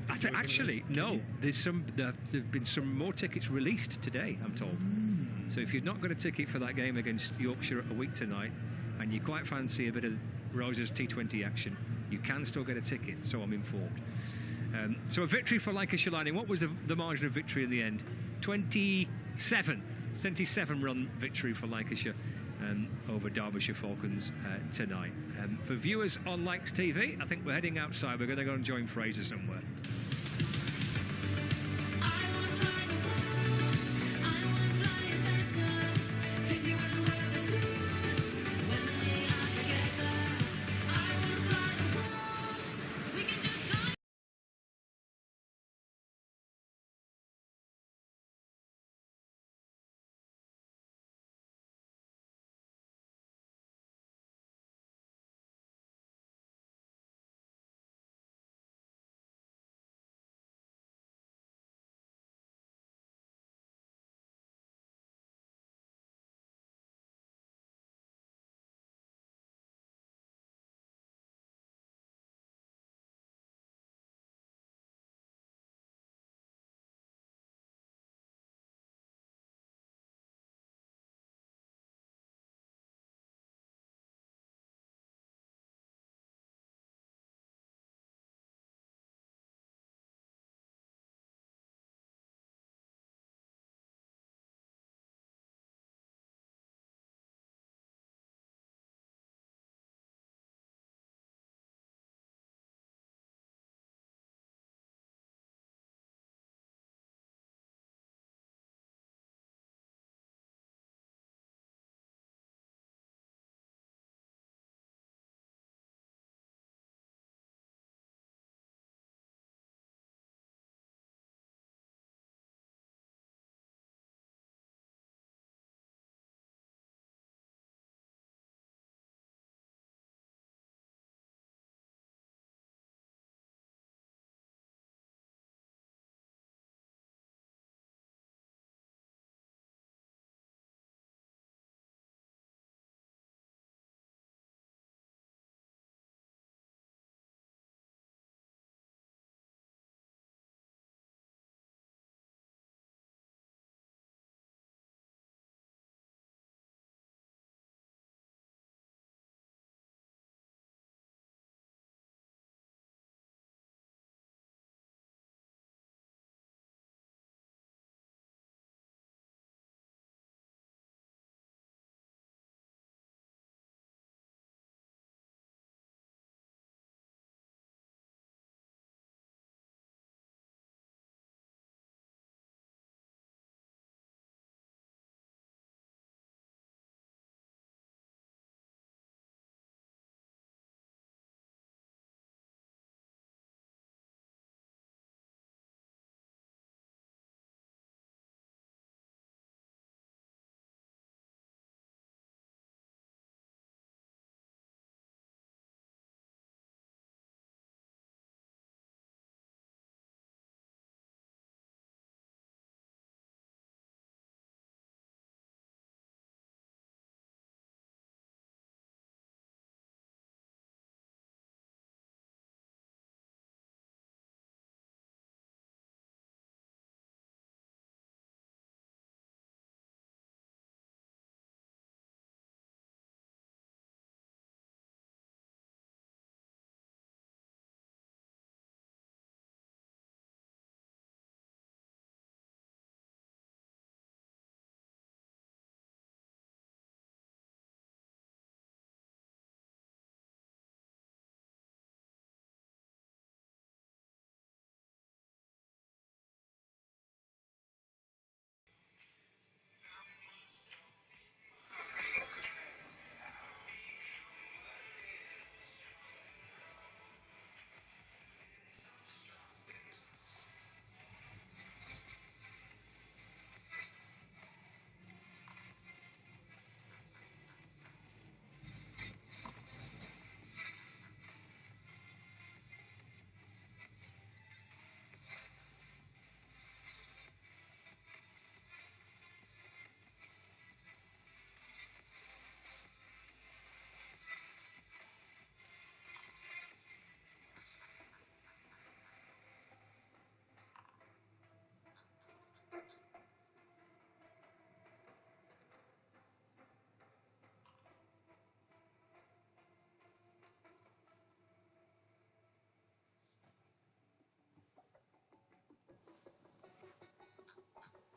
I think actually, no. There've been some more tickets released today, I'm told. So if you've not got a ticket for that game against Yorkshire a week tonight, and you quite fancy a bit of Roses T20 action, you can still get a ticket, so I'm informed. So a victory for Lancashire Lightning. What was the margin of victory in the end? 77-run victory for Lancashire over Derbyshire Falcons tonight. For viewers on Lancs TV, I think we're heading outside. We're going to go and join Fraser somewhere.